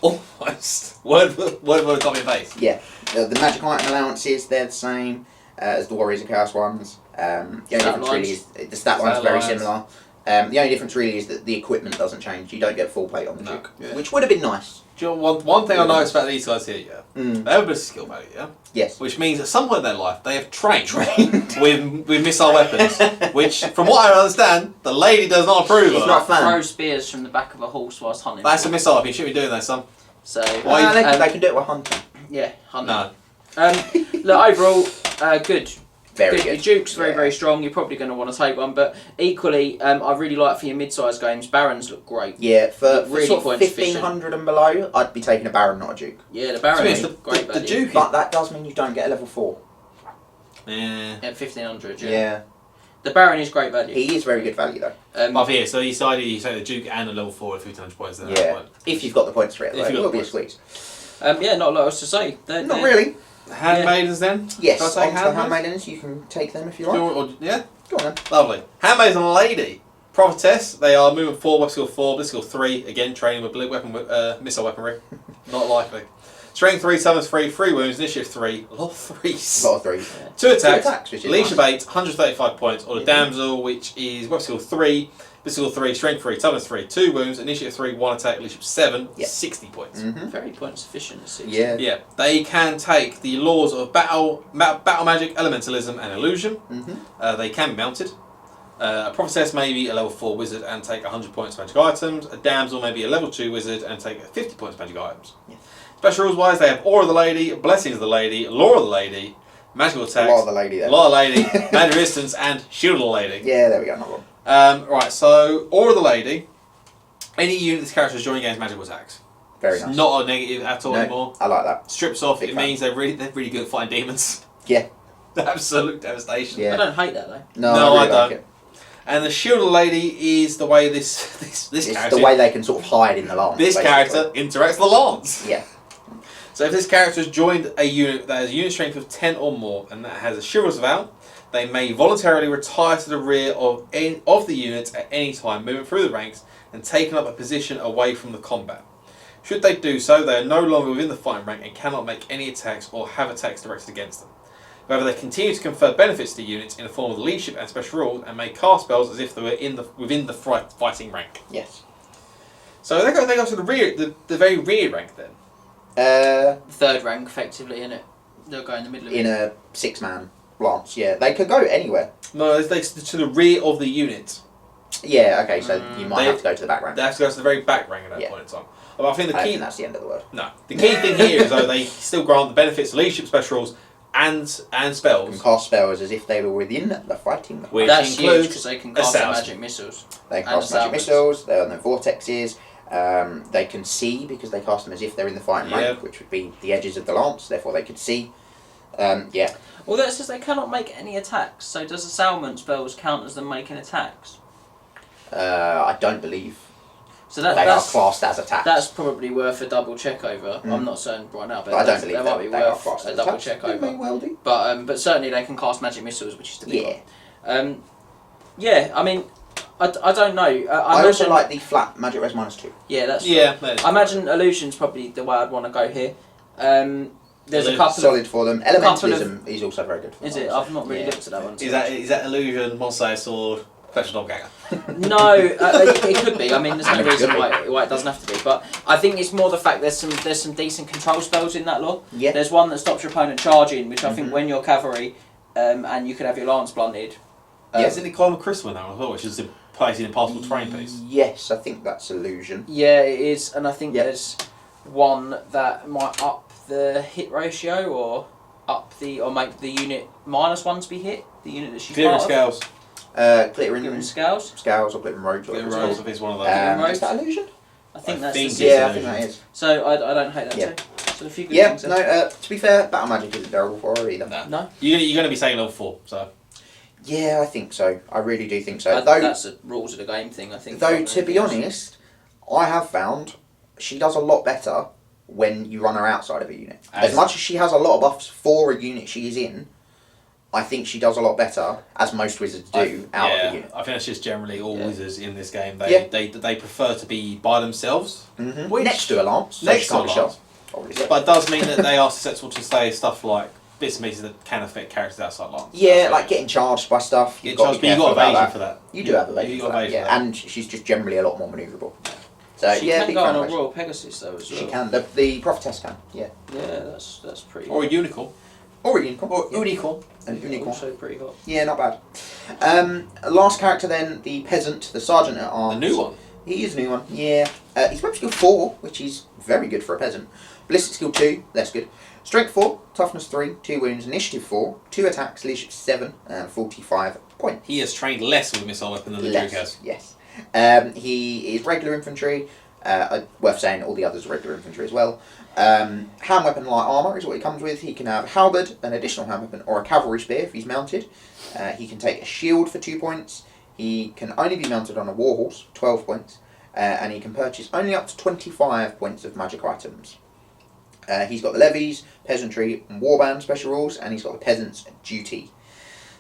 almost word copy and paste. Yeah. The magic item allowances, they're the same as the Warriors of Chaos ones. The only difference really is the stat line's very similar. The only difference really is that the equipment doesn't change. You don't get full plate on the Duke, which would have been nice. Do you know, one thing I noticed about these guys here, they have a bit of skill value, Yes. Which means at some point in their life they have trained with missile weapons, which, from what I understand, the lady does not approve It's of. not fun. Throw spears from the back of a horse whilst hunting. That's a missile. You shouldn't be doing that, son. So They can do it with hunting. yeah, hunting. No. Look, overall, good. Very Your good. Duke's very, very strong. You're probably going to want to take one, but equally, I really like for your mid-sized games. Barons look great. Yeah, for Really sort of points 1500 and below, I'd be taking a Baron, not a Duke. Yeah, the Baron is the great value. Duke, But that does mean you don't get a level 4. yeah. At 1500. Yeah. The Baron is great value. He is very good value though. Up here, so you decided you take the Duke and a level 4 at 1500 points. Then Yeah. If you've got the points for it, If though, you've it got will the be a squeeze. Yeah, not a lot else to say. Not really. Handmaidens then? Yes, Can I on say to the handmaidens, you can take them if you like. Yeah? Go on then. Lovely. Handmaidens and Lady. Prophetess, they are moving 4, web skill 4, blitz skill 3, again training with missile weaponry. Not likely. Strength 3, summons 3, 3 wounds, initiative 3, a lot of 3s. A lot of 3s. 2 attacks, which is leadership nice. 8, 135 points, or the damsel, which is web skill 3, blitz skill 3, strength 3, summons 3, 2 wounds, initiative 3, 1 attack, leadership 7, 60 points. Very point sufficient. At 60. Yeah. Yeah, they can take the laws of battle magic, elementalism, and illusion. They can be mounted. A prophetess may be a level 4 wizard and take 100 points of magic items. A damsel may be a level 2 wizard and take 50 points of magic items. Yeah. Special rules wise, they have Aura of the Lady, Blessings of the Lady, Law of the Lady, Magical Attacks, Law of the Lady there. Law of the Lady, Magic Resistance, and Shield of the Lady. Yeah, there we go, not wrong. Right, so Aura of the Lady, any unit this character is joining gains magical attacks. Very It's nice. not a negative at all anymore. I like that. Strips off, Big it fan. means they're really good at fighting demons. Yeah. Absolute devastation. Yeah. I don't hate that though. No, No, I, really I like don't. it. And the Shield of the Lady is the way this It's character, the way they can sort of hide in the lance. this basically. character interacts with the lance. Yeah. So if this character has joined a unit that has a unit strength of 10 or more and that has a chivalrous vow, they may voluntarily retire to the rear of the unit at any time, moving through the ranks and taking up a position away from the combat. Should they do so, they are no longer within the fighting rank and cannot make any attacks or have attacks directed against them. However, they continue to confer benefits to units in the form of leadership and special rules, and may cast spells as if they were within the fighting rank. Yes. So they go to the rear, the very rear rank then. Third rank, effectively, isn't it? They'll go in the middle of In it. a 6-man lance, yeah. They could go anywhere. No, they to the rear of the unit. Yeah, okay, so you might They- have to go to the back rank. They have to go to the very back rank at that Yeah. point in time. But I think I the don't key think that's the end of the world. the key thing here is though they still grant the benefits of leadership special rules and Can spells. cast spells as if they were within the fighting. Which That's huge includes because they can cast their magic missiles. They can and cast magic assailments. missiles. They're on their vortexes. They can see because they cast them as if they're in the fighting rank, which would be the edges of the lance. Therefore, they could see. Yeah. Well, that says they cannot make any attacks. So does assailment spells count as them making attacks? I don't believe So they are that's classed as attacks. that's probably worth a double check over. Mm. I'm not certain right now, but I don't believe that might be they are worth classed a as double attacks. check They may over. well do. But certainly they can cast magic missiles, which is the big Yeah. one. Yeah, I mean, I don't know. I also imagine- like the flat magic res -2. Yeah, that's Yeah. I imagine illusion's probably the way I'd want to go here. There's a couple of... Solid for them. couple Elementalism is also very good. For Is them, it? so, I've not really yeah. looked at that one. Is that illusion, Monster Sword, Fetch Doppelganger? No, it could be. I mean, there's no It reason could why it doesn't have to be. But I think it's more the fact there's some decent control spells in that law. Yeah. There's one that stops your opponent charging, which I think Mhm. when you're cavalry, and you can have your lance blunted. Isn't it Colin Crystal now as well, which is a place in impossible terrain piece? Yes, I think that's illusion. Yeah, it is, and I think Yeah. there's one that might up the hit ratio or make the unit -1 to be hit. The unit that she's Clear part Scales. Glittering Given scales. Scales or glittering rogues. Clear Or Rolls if it's one of those. Rogues. Is that illusion? I think I that's think the it's Yeah, I think illusion. that is. So I don't hate that Yeah. too. So a few good Yeah, things no, there. to be fair, battle magic isn't terrible for her either. No. You're going to be saying level 4, so. Yeah, I think so. I really do think so. That's a rules of the game thing, I think. Though, to be honest, I have found she does a lot better when you run her outside of a unit. As much as she has a lot of buffs for a unit she is in, I think she does a lot better, as most wizards do, out of a unit. I think that's just generally all wizards in this game. Yeah. They prefer to be by themselves. Mm-hmm. Which- Next to a lance. So next she to can't a be shot, lance. obviously. But it does mean that they are susceptible to say stuff like bits and pieces that can affect characters outside lance. Yeah, like getting charged by stuff. Get You've got charged, to but be you've got careful about evasion that. for that. You do have evasion You for got that, evasion yeah. for that. And she's just generally a lot more manoeuvrable. So She yeah, can big go fan on of a her. Royal Pegasus though as well. She can. The prophetess can. Yeah. Yeah, that's pretty. Or a unicorn. Or a unicorn. Or Yeah. unicorn. An unicorn. Also pretty hot. Yeah, not bad. Last character then, the peasant, the sergeant at arms. A new one. He is a new one. Yeah. He's web skill 4, which is very good for a peasant. Ballistic skill 2, less good. Strength 4, toughness 3, 2 wounds, initiative 4, 2 attacks, leadership 7, and 45 points. He has trained less with a missile weapon than the Duke has. Yes. He is regular infantry. Worth saying, all the others are regular infantry as well. Hand weapon, light armour is what he comes with. He can have halberd, an additional hand weapon, or a cavalry spear if he's mounted. He can take a shield for 2 points. He can only be mounted on a warhorse, 12 points. And he can purchase only up to 25 points of magic items. He's got the levies, peasantry, and warband special rules, and he's got the peasant's duty.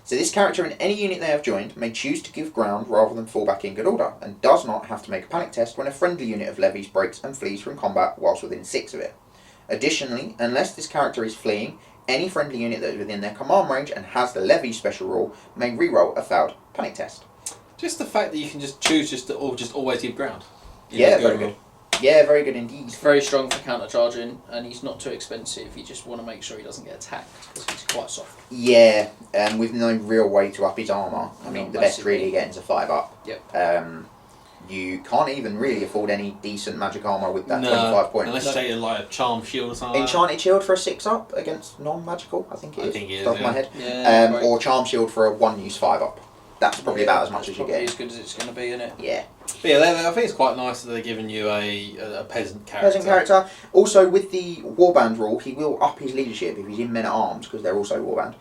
So this character in any unit they have joined may choose to give ground rather than fall back in good order, and does not have to make a panic test when a friendly unit of levies breaks and flees from combat whilst within 6 of it. Additionally, unless this character is fleeing, any friendly unit that is within their command range and has the levy special rule may reroll a failed panic test. Just the fact that you can just choose just always give ground. Yeah, very good. Yeah, very good indeed. He's very strong for counter charging, and he's not too expensive. You just want to make sure he doesn't get attacked because he's quite soft. Yeah, with no real way to up his armour. I mean, Not the best massively. really getting to 5 up. Yep. You can't even really afford any decent magic armour with that 25 points. Unless you take like a charm shield or something. Enchanted shield for a 6 up against non-magical, I think it is. I think it is, Top of my yeah. head. Yeah. right. Or charm shield for a 1 use 5 up. That's probably about as much as you Probably get. as good as it's going to be, isn't it? Yeah. But yeah, I think it's quite nice that they're giving you a peasant character. Peasant character. Also, with the warband rule, he will up his leadership if he's in men at arms, because they're also warband,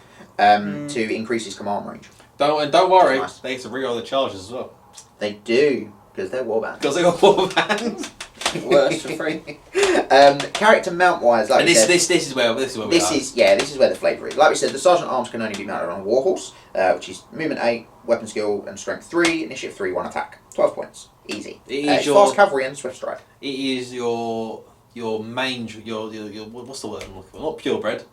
to increase his command range. Don't worry, Nice. they get to reroll the charges as well. They do, because they're warband. Because they got 4 bands. Worse for free. Character mount wise, like And we said, this is where we are. this is where the flavour is. Like we said, the sergeant at arms can only be mounted on a warhorse, which is movement 8, weapon skill and strength 3, initiative 3, 1 attack, 12 points, easy. It is It's your- fast cavalry and swift strike. It is your main your what's the word I'm looking for? Not purebred.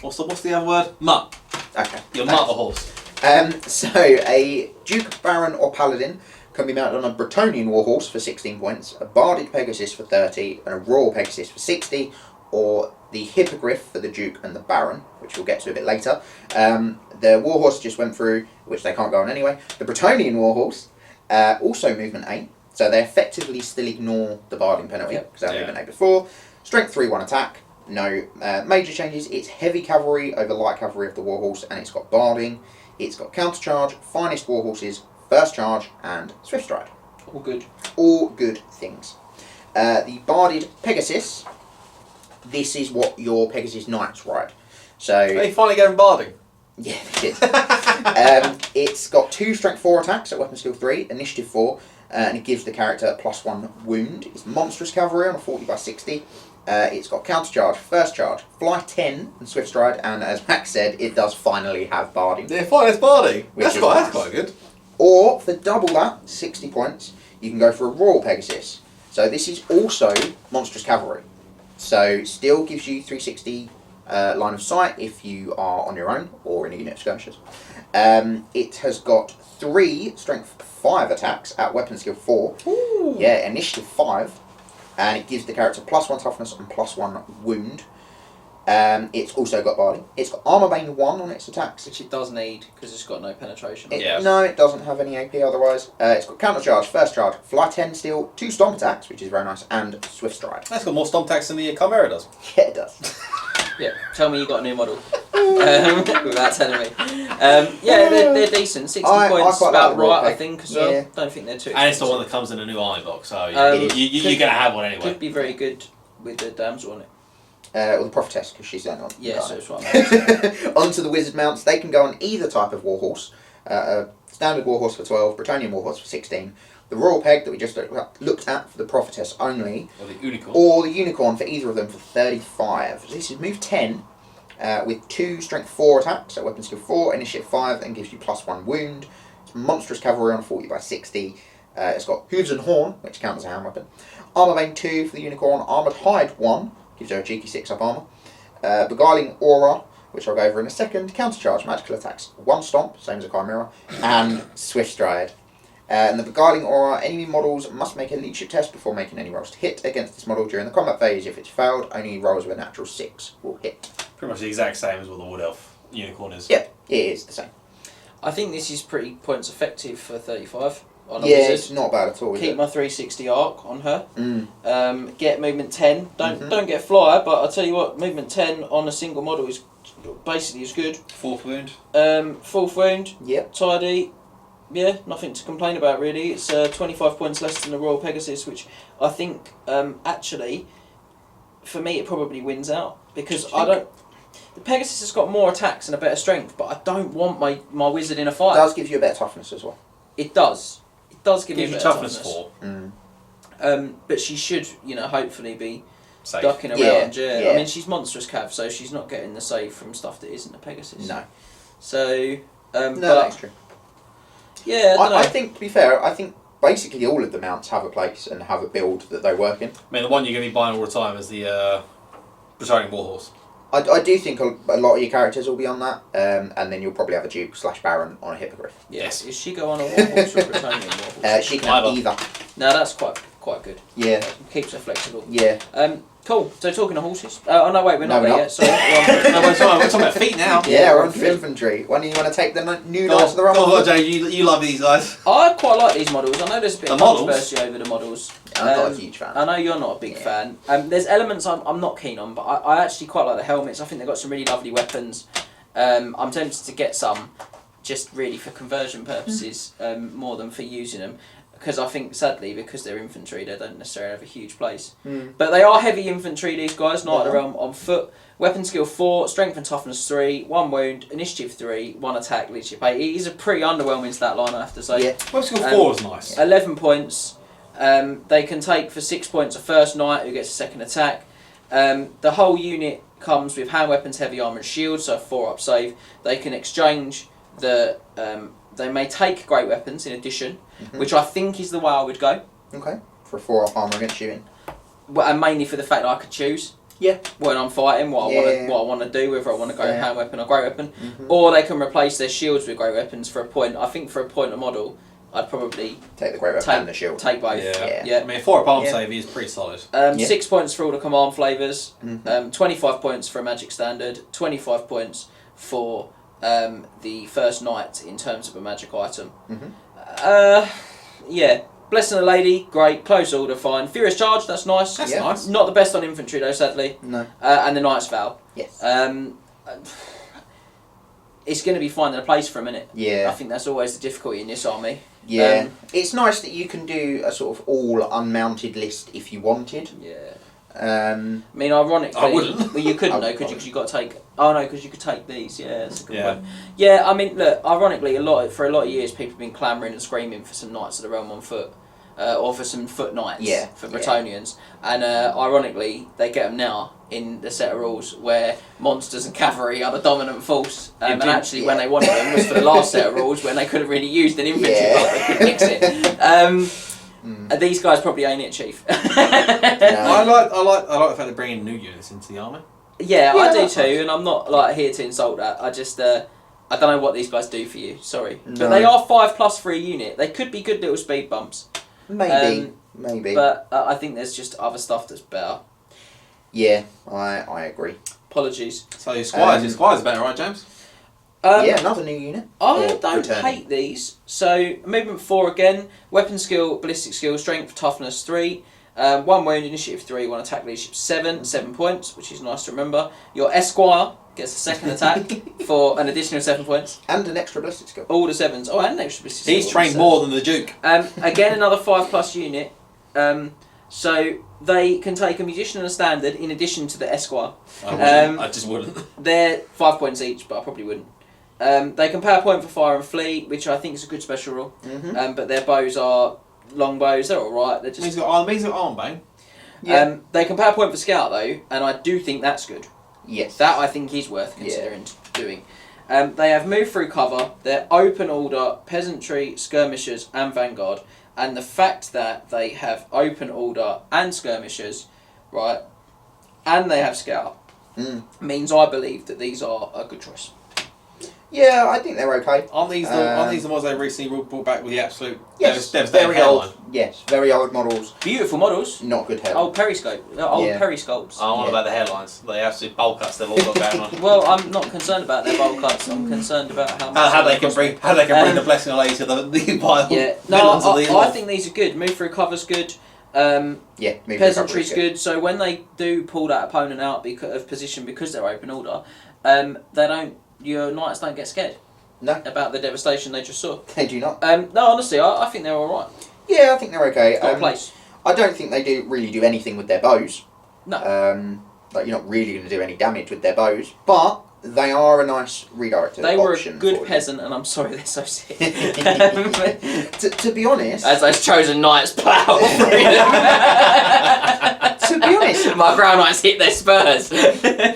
What's the other word? Mutt. Okay. Your Thanks. mutt horse. So a Duke, Baron, or Paladin can be mounted on a Bretonnian warhorse for 16 points, a Barded Pegasus for 30, and a Royal Pegasus for 60, or the Hippogriff for the Duke and the Baron, which we'll get to a bit later. The warhorse just went through, which they can't go on anyway. The Bretonnian warhorse, also movement 8, so they effectively still ignore the Barding penalty, Yep. because they had Yeah. movement 8 before. Strength 3, 1 attack, no major changes. It's heavy cavalry over light cavalry of the Warhorse, and it's got barding. It's got countercharge, finest Warhorses, first charge, and swift stride. All good. All good things. The barded Pegasus. This is what your Pegasus Knights ride. So They finally going barding. yeah, they did. It's got 2 strength 4 attacks at weapon skill 3, initiative 4, and it gives the character a +1 wound. It's monstrous cavalry on a 40/60. It's got countercharge, first charge, fly 10, and swift stride. And as Max said, it does finally have barding. They're finest barding. Which That's is quite nice. good. Or for double that, 60 points, you can go for a Royal Pegasus. So this is also monstrous cavalry. So still gives you 360 line of sight if you are on your own or in a unit of skirmishers. It has got 3 strength 5 attacks at weapon skill 4. Ooh. Yeah, initiative 5. And it gives the character +1 toughness and +1 wound. It's also got barding. It's got armor bane 1 on its attacks. Which it does need, because it's got no penetration. No, it doesn't have any AP otherwise. It's got counter charge, first charge, fly 10 steel, 2 stomp attacks, which is very nice, and swift stride. That's got more stomp attacks than the Chimera does. Yeah, it does. Yeah, tell me you got a new model. Without telling me. Yeah, they're decent. 60 I points quite about like the right, Royal I think, as well. Yeah. Don't think they're too And it's the expensive. one that comes in a new army box, so Um, you're going to have one anyway. Could be very good with the damsel on it. Or the prophetess, because she's the only one. Yeah, so it's what I'm Onto the wizard mounts. They can go on either type of warhorse. Standard warhorse for 12, Bretonnian warhorse for 16. The royal peg that we just looked at for the prophetess only, Or the unicorn. or the unicorn for either of them for 35. So this is move 10 with 2 strength 4 attacks, so weapon skill 4, initiative 5, and gives you +1 wound. It's monstrous cavalry on a 40/60. It's got hooves and horn, which counts as a hand weapon. Armor bane 2 for the unicorn. Armored hide 1, gives her a cheeky 6 up armor. Beguiling aura, which I'll go over in a second. Countercharge, magical attacks, 1 stomp, same as a chimera, and swift stride. And the Beguiling Aura, enemy models must make a leadership test before making any rolls to hit against this model during the combat phase. If it's failed, only rolls with a natural 6 will hit. Pretty much the exact same as what the Wood Elf unicorn is. Yeah, it is the same. I think this is pretty points effective for 35 on a Yeah, wizard. it's not bad at all, is Keep it? my 360 arc on her. Mm. Get movement 10. Don't get flyer, but I'll tell you what, movement 10 on a single model is basically as good. 4th wound. 4th wound, Yep. tidy. Yeah, nothing to complain about really. It's 25 points less than the Royal Pegasus, which I think actually, for me, it probably wins out because I don't. The Pegasus has got more attacks and a better strength, but I don't want my wizard in a It fight. does give you a better toughness as well. It does. It does give Gives me you a better toughness 4. Mm. But she should, hopefully be Safe. ducking around. Yeah, Yeah. yeah. I mean, she's monstrous cav, so she's not getting the save from stuff that isn't a Pegasus. No. So, No, but that's true. yeah, I don't know. I think, to be fair, I think basically all of the mounts have a place and have a build that they work in. I mean, the one you're going to be buying all the time is the Bretonnian Warhorse. I do think a lot of your characters will be on that, and then you'll probably have a Duke/Baron on a Hippogriff. Yes. Is she go on a warhorse or a Bretonnian warhorse? She can have Either. either. No, that's quite good. Yeah, Keeps her flexible. yeah. Cool. So talking of horses. Oh no, wait, we're not No, there we're yet. Sorry. We're No, we're talking about feet now. Yeah, we're on Infantry. infantry. When do you want to take the new Go Knights of the on, Rumble? Jay, you love these guys. I quite like these models. I know there's a bit of The models? controversy over the models. I'm not a huge fan. I know you're not a big fan. There's elements I'm not keen on, but I actually quite like the helmets. I think they've got some really lovely weapons. I'm tempted to get some, just really for conversion purposes, more than for using them. Because I think, sadly, because they're infantry, they don't necessarily have a huge place. But they are heavy infantry, these guys, Knight of the Realm on foot. Weapon skill 4, strength and toughness 3, 1 wound, initiative 3, 1 attack, leadership 8. It is a pretty underwhelming stat line, I have to say. Yeah. Well, skill 4 is nice. 11 points. They can take for 6 points a first knight who gets a second attack. The whole unit comes with hand weapons, heavy armour and shield, so 4 up save. They can exchange the... they may take great weapons in addition, which I think is the way I would go. Okay. For a 4 up armour against shooting. Well, and mainly for the fact that I could choose. Yeah. When I'm fighting, what I want to do, whether I want to go hand weapon or great weapon, or they can replace their shields with great weapons for a point. I think for a point a model, I'd probably Take the great weapon and the shield. take both. I mean, 4 up arm save is pretty solid. 6 points for all the command flavours, 25 points for a magic standard, 25 points for the first knight in terms of a magic item. Yeah, Blessing the Lady, great. Close order, fine. Furious Charge, that's nice. That's Yeah. nice. Not the best on infantry though, sadly. No. And the Knight's Vow. Yes. It's going to be finding a place for a minute. Yeah. I think that's always the difficulty in this army. Yeah. It's nice that you can do a sort of all unmounted list if you wanted. Yeah. Um, I mean, ironically, I wouldn't. Well, you couldn't I though, because would. you got to take. Oh no, because you could take these. Yeah, that's a good Yeah. point. Yeah, I mean, look. Ironically, for a lot of years, people have been clamouring and screaming for some Knights of the Realm on foot, or for some foot Knights. Yeah, For yeah. Bretonnians, and ironically, they get them now in the set of rules where monsters and cavalry are the dominant force. And actually, when they wanted them was for the last set of rules when they could have really used an infantry, Yeah. but they could mix it. These guys probably ain't it, Chief. I like the fact they're bringing new units into the army. Yeah, Yeah, I do that's too, nice. and I'm not like here to insult that. I just I don't know what these guys do for you. Sorry, No. but they are 5+ for a unit. They could be good little speed bumps, maybe. Maybe. but I think there's just other stuff that's better. Yeah, I agree. Apologies. So your squires are better, right, James? Yeah, another new unit. I Or don't returning. hate these. So movement 4 again. Weapon skill, ballistic skill, strength, toughness 3. 1 wound, initiative 3, 1 attack, leadership 7 points, which is nice to remember. Your esquire gets a second attack for an additional 7 points. And an extra ballistic skill. All the 7s. Oh, and an extra ballistic skill. He's trained So- more than the Duke. Again, another 5+ unit. So they can take a musician and a standard in addition to the esquire. I just wouldn't. They're 5 points each, but I probably wouldn't. They can pay a point for fire and flee, which I think is a good special rule. Mm-hmm. But their bows are long bows. They're all right. They're just. He's got arm bang. Yeah. They can pay a point for scout though, and I do think that's good. Yes. That I think is worth considering doing. They have move through cover. They're open order, peasantry, skirmishers, and vanguard. And the fact that they have open order and skirmishers, right, and they have scout, means I believe that these are a good choice. Yeah, I think they're okay. Aren't these the ones they recently brought back with the absolute Yes, devastating very hairline? old. Yes, very old models. Beautiful models. Not good hair. Old periscope. Old periscopes. I'm on Yeah. about the hairlines. The absolute bowl cuts they've all got going on. Well, I'm not concerned about their bowl cuts. I'm concerned about how much How they can bring the blessing of lady to the viable Yeah, villains of the I think these are good. Move through cover's good. Yeah, maybe Peasantry's good. So when they do pull that opponent out of position because they're open order, your knights don't get scared. No. About the devastation they just saw. They do not. No, honestly, I think they're all right. Yeah, I think they're okay. Got a place. I don't think they really do anything with their bows. No. Like you're not really going to do any damage with their bows, but they are a nice redirector. They were a option good for you. peasant, and I'm sorry they're so sick. To be honest, As those chosen knights plough through them. to be honest, My brown knights hit their spurs.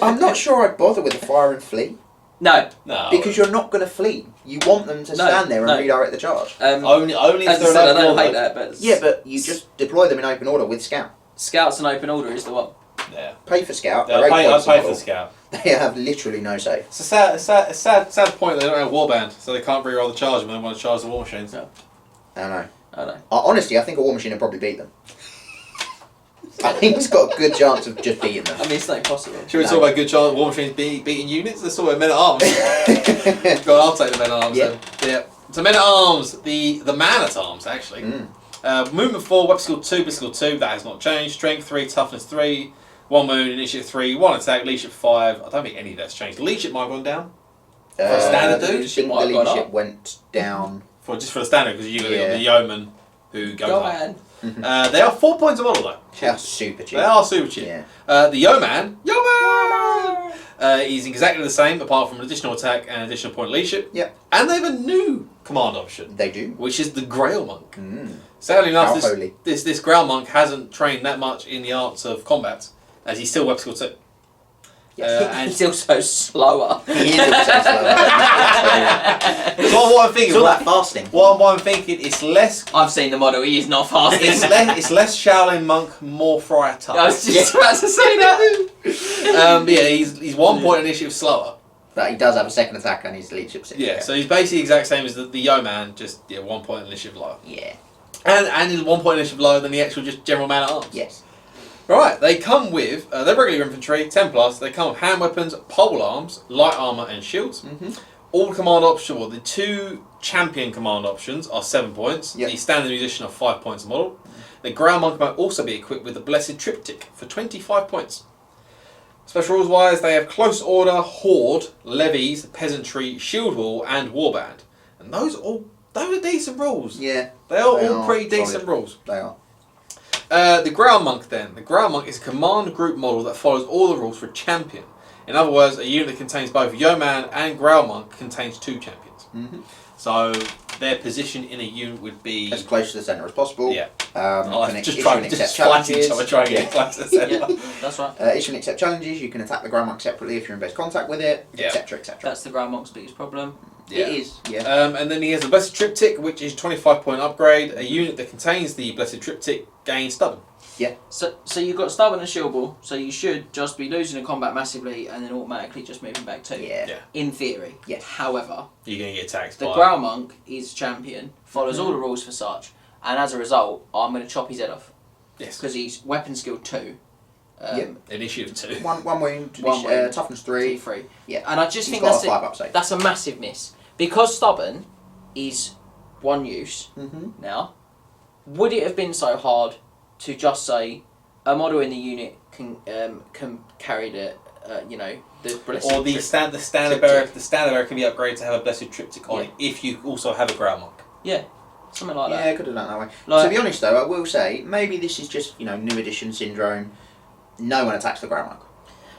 I'm not sure I'd bother with the fire and flee No. because you're not going to flee. You want them to stand there and redirect the charge. only if As I they're said, I an don't open hate order. that, but Yeah, but you just deploy them in open order with scout. Scouts and open order is the one. Yeah. Pay for scout. Yeah, they're 8 I points a pay for model. scout. They have literally no save. It's a sad point they don't have warband, so they can't reroll the charge when they want to charge the war machines. No. I know. I know. Honestly, I think a war machine would probably beat them. I think it's got a good chance of just beating them. I mean, it's not impossible. Should we talk about good chance war machines beating units? Let's talk about men at arms. Go on, I'll take the men at arms Yeah. then. Yeah. So men at arms, the man at arms actually. Movement 4, weapon skill 2, skill 2, that has not changed. Strength 3, toughness 3, 1 wound, initiative 3, 1 attack, leadership 5. I don't think any of that's changed. Leadership might have gone down. For a standard dude? I think the Might have gone leadership up. went down. Just for the standard, because you got Yeah. the yeoman who goes Go up. ahead. They are 4 points a model though. They are super cheap. They are super cheap. Yeah. The yeoman, is exactly the same, apart from an additional attack and an additional point of leadership. Yep. And they have a new command option, They do. which is the Grail Monk. Mm. Sadly enough, How holy. this Grail Monk hasn't trained that much in the arts of combat, as he's still weapon skill 2. And He's also slower. He is also slower. what I'm thinking, It's all that fasting. what I'm thinking, it's less. I've seen the model. He is not fasting. It's less Shaolin Monk, more Friar Tuck. I was just about to say that. Yeah, he's 1 point initiative slower. But he does have a second attack and his leadership 6. Yeah, so he's basically the exact same as the yeoman, just 1 point initiative lower. Yeah. And he's 1 point initiative lower than the actual just general man at arms. Yes. Right, they come with, they're regular infantry, 10+, they come with hand weapons, pole arms, light armour and shields. all command options, well, the 2 champion command options are 7 points. Yep. The standard musician are 5 points a model. The ground monk might also be equipped with the blessed triptych for 25 points. Special rules wise, they have close order, horde, levies, peasantry, shield wall, and warband. And those are decent rules. Yeah. They are all pretty decent rules. They are. The ground monk then. The ground monk is a command group model that follows all the rules for a champion. In other words, a unit that contains both yeoman and ground monk contains 2 champions. Mm-hmm. So their position in a unit would be as close to the centre as possible. Yeah. Just trying to accept fight each challenges. other, trying to get close to the centre. Yeah, that's right. Issue and accept challenges. You can attack the ground monk separately if you're in base contact with it, Yeah. etc., etc. That's the ground monk's biggest problem. Yeah. It is. Yeah. And then he has a blessed triptych, which is 25-point upgrade. A unit that contains the blessed triptych gains stubborn. So you've got stubborn and shield ball, so you should just be losing in combat massively and then automatically just moving back 2. Yeah. In theory. Yes. However, You're going to get attacked the by... ground monk is champion, follows all the rules for such, and as a result, I'm going to chop his head off. Yes. Because he's weapon skill 2. Initiative 2. One wound. One wound. Toughness 3. 3. Yeah. And I just He's think got a 5 up save. that's a massive miss. Because stubborn is 1 use Mm-hmm. now, would it have been so hard to just say a model in the unit can carry the the blessed Or the standard bearer can be upgraded to have a blessed triptych on it if you also have a ground monk. Yeah, something like Yeah, that. I could have done it that way. Like- To be honest, though, I will say maybe this is just new edition syndrome. No one attacks the ground monk.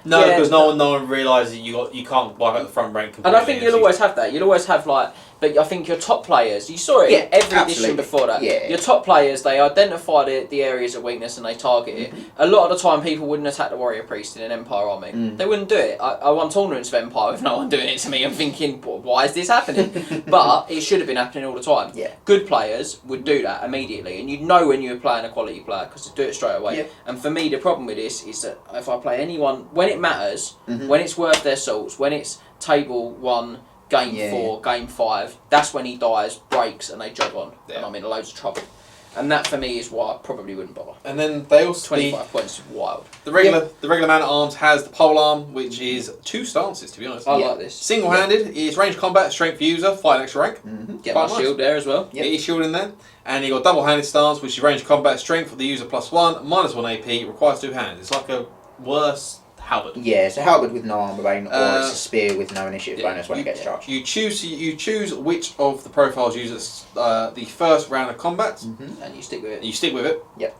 No, Yeah. because no one realises you can't wipe out the front rank completely. And I think you'll always have that. You'll always have but I think your top players, you saw it in every edition absolutely. before that. Yeah. Your top players, they identify the areas of weakness and they target it. A lot of the time, people wouldn't attack the warrior priest in an Empire army. They wouldn't do it. I won tournaments of Empire with no one doing it to me. I'm thinking, why is this happening? But it should have been happening all the time. Yeah. Good players would do that immediately, and you'd know when you were playing a quality player because they do it straight away. Yeah. And for me, the problem with this is that if I play anyone, when it matters, Mhm. when it's worth their salts, when it's table 1, game 4, game 5, that's when he dies, breaks, and they jog on. Yeah. And I'm in loads of trouble. And that for me is why I probably wouldn't bother. And then they also 25 points is wild. the regular man at arms has the pole arm, which is 2 stances to be honest. I like this. Single-handed is range combat, strength user, 5 extra rank. Mm-hmm. Get quite my nice. shield there as well. Get your shield in there. And you got double-handed stance, which is range combat, strength for the user +1, -1 AP, requires 2 hands. It's like a worse halberd. Yeah, it's a halberd with no armor bane, or it's Uh, a spear with no initiative bonus when it gets charged. You choose which of the profiles uses the first round of combat. Mm-hmm. And you stick with it. You stick with it. Yep.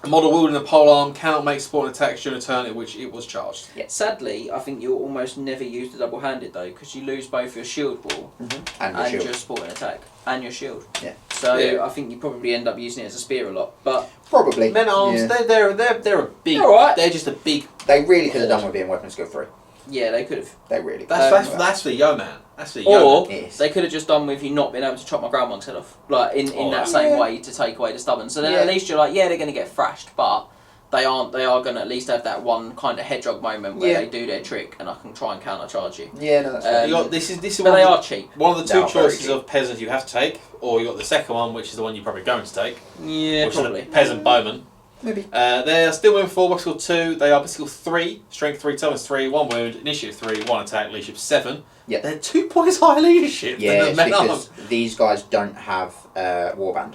A model wielding a pole arm cannot make support attacks during a turn in which it was charged. Sadly, I think you'll almost never use the double-handed though, because you lose both your shield wall And your and shield. your sporting attack and your shield. Yeah. So Yeah. I think you probably end up using it as a spear a lot. But Probably. Men at arms, Yeah. they're a big. They're alright. They're just a big. They really could have done with being weapon skill 3. yeah, they could have. They really could. That's for the yeoman. That's for the yeoman. Or Yes. they could have just done with you not being able to chop my ground monk's head off, like in that same way to take away the stubborn. So then at least you're like, yeah, they're going to get thrashed, but they aren't. They are going to at least have that one kind of hedgehog moment where they do their trick, and I can try and counter charge you. Yeah, no, that's fair. You got, this is But one they of the- are cheap. One of the They two are very choices cheap. of peasant you have to take, or you got the second one, which is the one you're probably going to take, Yeah, which probably. is the peasant bowman. Maybe. They're still in 4, West Skill 2, they are West Skill 3, Strength 3, Toughness 3, 1 wound, Initiative 3, 1 attack, Leadership 7. Yep. They're 2 points higher leadership Yeah, than it's the men at because arms. these guys don't have warband.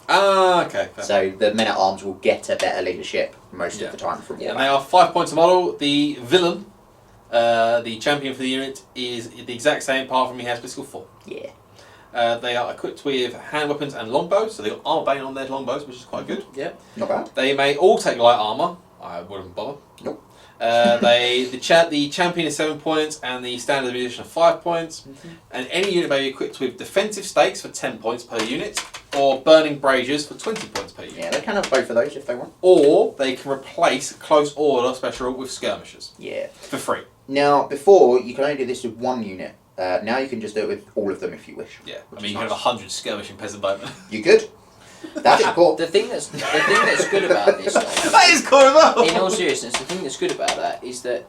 Ah, okay. Fair. So the men at arms will get a better leadership most Yeah. of the time from Yeah. And warband. they are 5 points a model. The villain, the champion for the unit, is the exact same apart from he has West Skill 4. Yeah. They are equipped with hand weapons and longbows, so they've got armor bane on their longbows, which is quite good. Yep. Not bad. They may all take light armor. I wouldn't bother. Nope. The champion is 7 points, and the standard musician are 5 points. And any unit may be equipped with defensive stakes for 10 points per unit, or burning braziers for 20 points per unit. Yeah, they can have both of those if they want. Or they can replace close order special with skirmishers Yeah. for free. Now, before, you can only do this with one unit. Now you can just do it with all of them if you wish. Yeah, Which I mean is you can nice. have 100 skirmishing peasant bowmen. You good? That's your core. The thing that's good about this, though, That is cool as well. in all seriousness, the thing that's good about that is that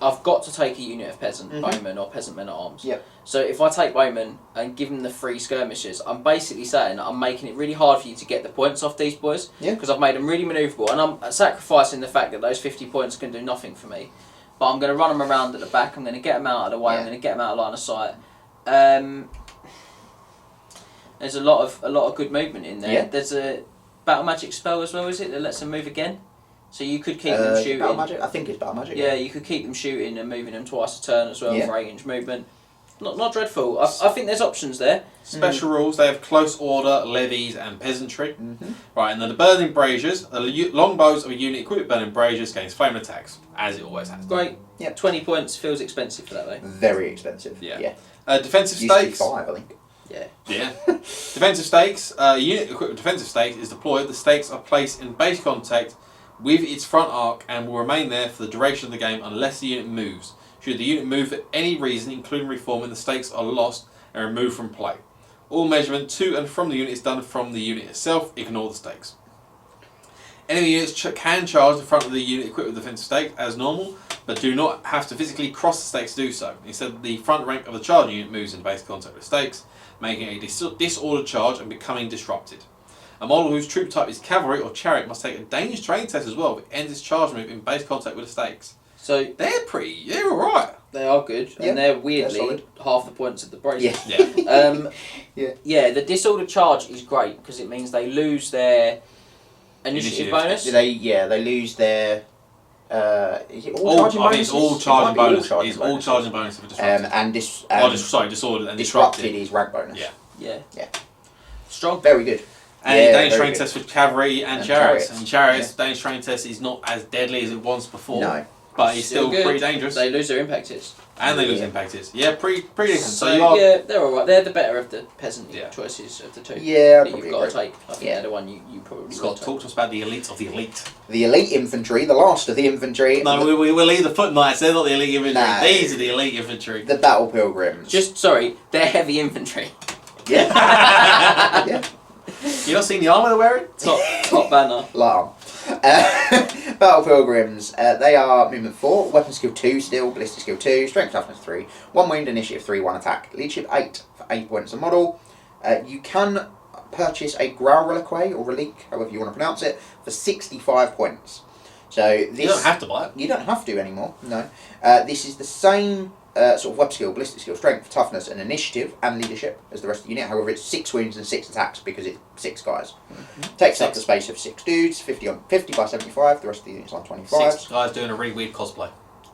I've got to take a unit of peasant bowmen or peasant men at arms. Yep. So if I take bowmen and give them the free skirmishers, I'm basically saying that I'm making it really hard for you to get the points off these boys. Yeah. Because I've made them really manoeuvrable, and I'm sacrificing the fact that those 50 points can do nothing for me. but I'm going to run them around at the back. I'm going to get them out of the way. I'm going to get them out of line of sight. There's a lot of good movement in there. Yeah. There's a battle magic spell as well, is it, that lets them move again? So you could keep them shooting. Battle magic? I think it's battle magic. Yeah, you could keep them shooting and moving them twice a turn as well for 8-inch movement. Not dreadful. I think there's options there. Special rules, they have close order, levies and peasantry. Right, and then the burning braziers, the longbows of a unit equipped with burning braziers gains flame attacks, as it always has. Great. Yep. 20 points feels expensive for that though. Very expensive. Yeah. Defensive Used to be stakes. 5, I think. Yeah. Defensive stakes. A unit equipped with defensive stakes is deployed. The stakes are placed in base contact with its front arc and will remain there for the duration of the game unless the unit moves. Should the unit move for any reason, including reforming, the stakes are lost and removed from play. All measurement to and from the unit is done from the unit itself. Ignore the stakes. Enemy units can charge the front of the unit equipped with defensive stakes as normal, but do not have to physically cross the stakes to do so. Instead, the front rank of the charging unit moves in base contact with stakes, making a disordered charge and becoming disrupted. A model whose troop type is cavalry or chariot must take a dangerous terrain test as well, if it ends its charge move in base contact with the stakes. So They're alright. they are good, and they're weirdly half the points of the braziers. Yeah. The disordered charge is great because it means they lose their initiative bonus. They lose their. Is it all charging bonuses? It's all charging bonus. It's all charging bonus for disrupted. Disordered and disrupted is rag bonus. Yeah. Strong. Very good. And Danish train test for cavalry and chariots. And chariots, Danish train test is not as deadly as it was before. No. But it's still good. pretty dangerous. They lose their impact hits. And they lose impact hits. Yeah, pretty decent. So they're alright. They're the better of the peasant choices of the two. Yeah, that you've got to take. I think they're the one you probably Scott, talk to us about the elite of the elite. The elite infantry, the last of the infantry. No, we'll leave the foot knights. They're not the elite infantry. No. These are the elite infantry. The battle pilgrims. They're heavy infantry. Yeah. Yeah. You not seen the armour they're wearing? Top banner. Larm. Battle pilgrims. They are movement 4, weapon skill 2 still, ballistic skill 2, strength toughness 3, 1 wound, initiative 3, 1 attack, leadership 8 for 8 points a model. You can purchase a Growl Reliquary or Relique, however you want to pronounce it, for 65 points. So this, you don't have to buy it. You don't have to anymore. No. This is the same sort of weapon skill, ballistic skill, strength, toughness, and initiative, and leadership as the rest of the unit. However, it's 6 wounds and 6 attacks because it's 6 guys. Takes up the space of 6 dudes, 50 by 75. The rest of the unit's on 25. 6 guys doing a really weird cosplay.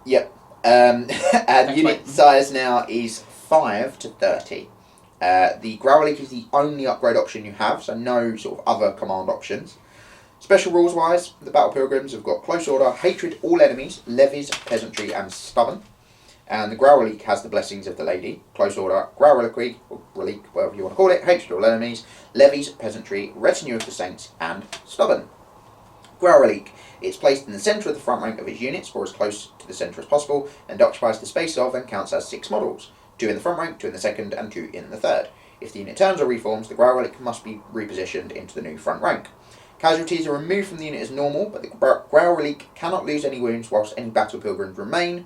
Yep. And unit size now is 5 to 30. The Growl Leak is the only upgrade option you have, so no sort of other command options. Special rules wise, the Battle Pilgrims have got Close Order, Hatred all enemies, Levies, Peasantry, and Stubborn. And the Growl Relique has the Blessings of the Lady, Close Order, Growl Reliquary, or Relique, whatever you want to call it, Hatred all enemies, Levies, Peasantry, Retinue of the Saints, and Stubborn. Growl Relique, it's placed in the centre of the front rank of its units, or as close to the centre as possible, and occupies the space of and counts as 6 models. 2 in the front rank, 2 in the second, and 2 in the third. If the unit turns or reforms, the Growl Relique must be repositioned into the new front rank. Casualties are removed from the unit as normal, but the Growl Relique cannot lose any wounds whilst any Battle Pilgrims remain.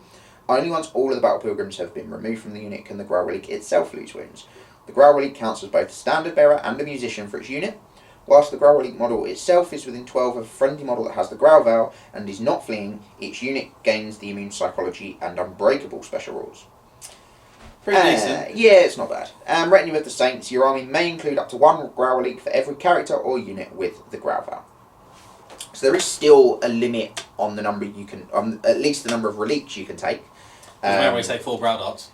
Only once all of the Battle Pilgrims have been removed from the unit can the Growl Relique itself lose wounds. The Growl Relique counts as both a standard bearer and a musician for its unit. Whilst the Growl Relique model itself is within 12 of a friendly model that has the Growl Vow and is not fleeing, its unit gains the Immune Psychology and Unbreakable special rules. Pretty decent. Yeah, it's not bad. Retinue of the Saints, your army may include up to 1 Growl Relique for every character or unit with the Growl Vow. So there is still a limit on the number you can, at least the number of reliques you can take. Remember we say 4 Growl Darts?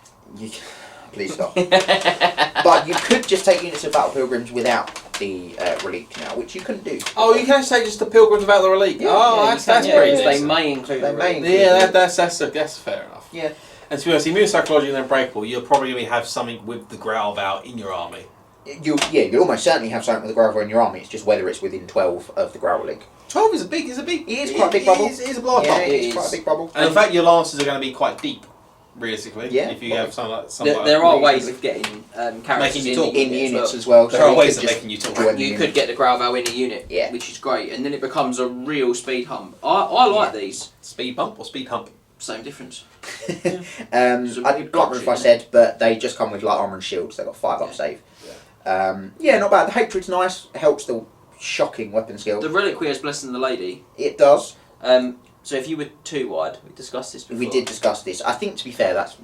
Please stop. But you could just take units of Battle Pilgrims without the relique now, which you couldn't do. Oh, you can actually take just the Pilgrims without the relique. Yeah, That's pretty decent. They may include a relique. Yeah, that's fair enough. Yeah. And to be honest, Immune Psychology and Unbreakable, you'll probably have something with the Growl Vow in your army. You'll almost certainly have something with the Growl Vow in your army. It's just whether it's within 12 of the Growl Relique. 12 is quite a big bubble. It is a large bubble. It is quite a big bubble. And in fact, your lances are going to be quite deep, realistically. Yeah. If you have some there are ways of getting characters making you talk in units as well. There are ways of making you talk. You could get the Growl Vow in a unit, which is great, and then it becomes a real speed hump. I like these. Speed bump or speed hump? Same difference. I can't remember if I said, but they just come with light armour and shields. They've got 5 up save. Not bad. The Hatred's nice. It helps the shocking weapon skill. The Reliquary has Blessing the Lady. It does. So if you were too wide, we discussed this before. We did discuss this. I think, to be fair, that's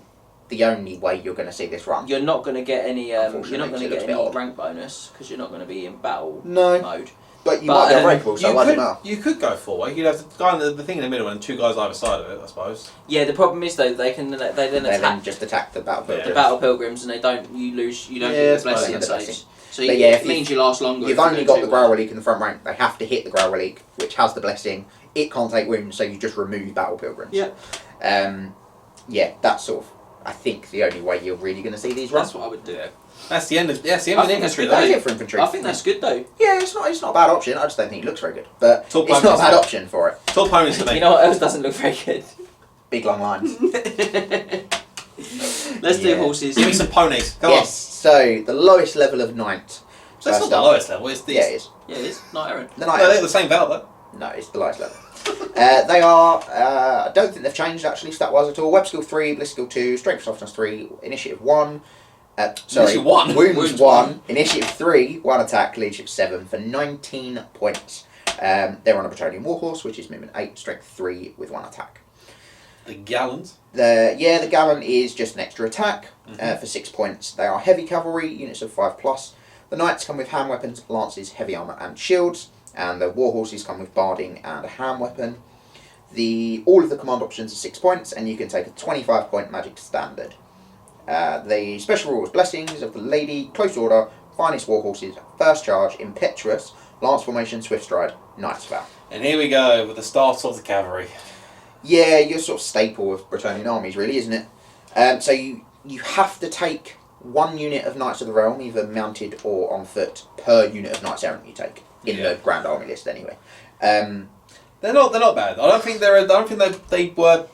the only way you're going to see this run. You're not going to get any. You're not going to get any odd. rank bonus because you're not going to be in battle No. mode. But you might be unbreakable, so why do you could go 4-way. You'd have the guy in the thing in the middle and 2 guys either side of it, I suppose. Yeah, the problem is though they then attack just attack the battle pilgrims. the battle pilgrims, and you don't get the blessing the stage. blessing. So it means you last longer. You've only got the Growl Relic in the front rank. They have to hit the Growl Relic, which has the blessing. It can't take wounds, so you just remove battle pilgrims. Yeah. That's sort of, I think, the only way you're really going to see these runs. That's what I would do. That's the end of infantry. That is it for infantry. I think that's good though. Yeah, it's not a bad option. I just don't think it looks very good. But Tall it's not a bad option for it. Tall ponies to me. You know what else doesn't look very good? Big long lines. Let's do horses. Give me some ponies. Come Yes. So the lowest level of knight. So that's not the lowest level. It's the Yeah, it is. Yeah, it is. Knight Errant. The knight. No, they're the same value though. No, it's the lowest level. They are. I don't think they've changed actually stat-wise at all. Web skill 3, bliss skill 2, strength softness 3, initiative 1. Initiative 1? Wounds 1, initiative 3, 1 attack, leadership 7 for 19 points. They're on a Bretonnian warhorse, which is movement 8, strength 3 with 1 attack. The gallons. The Gallant is just an extra attack for 6 points. They are heavy cavalry, units of 5+. The knights come with hand weapons, lances, heavy armour and shields. And the warhorses come with barding and a hand weapon. All of the command options are 6 points, and you can take a 25-point magic standard. The special rules: blessings of the lady, close order, finest warhorses, first charge, impetuous, lance formation, swift stride, knight's vow. And here we go with the start of the cavalry. Yeah, you're sort of staple of Bretonnian armies, really, isn't it? So you have to take 1 unit of Knights of the Realm, either mounted or on foot, per unit of Knights Errant you take in the Grand Army list, anyway. They're not bad. I don't think they were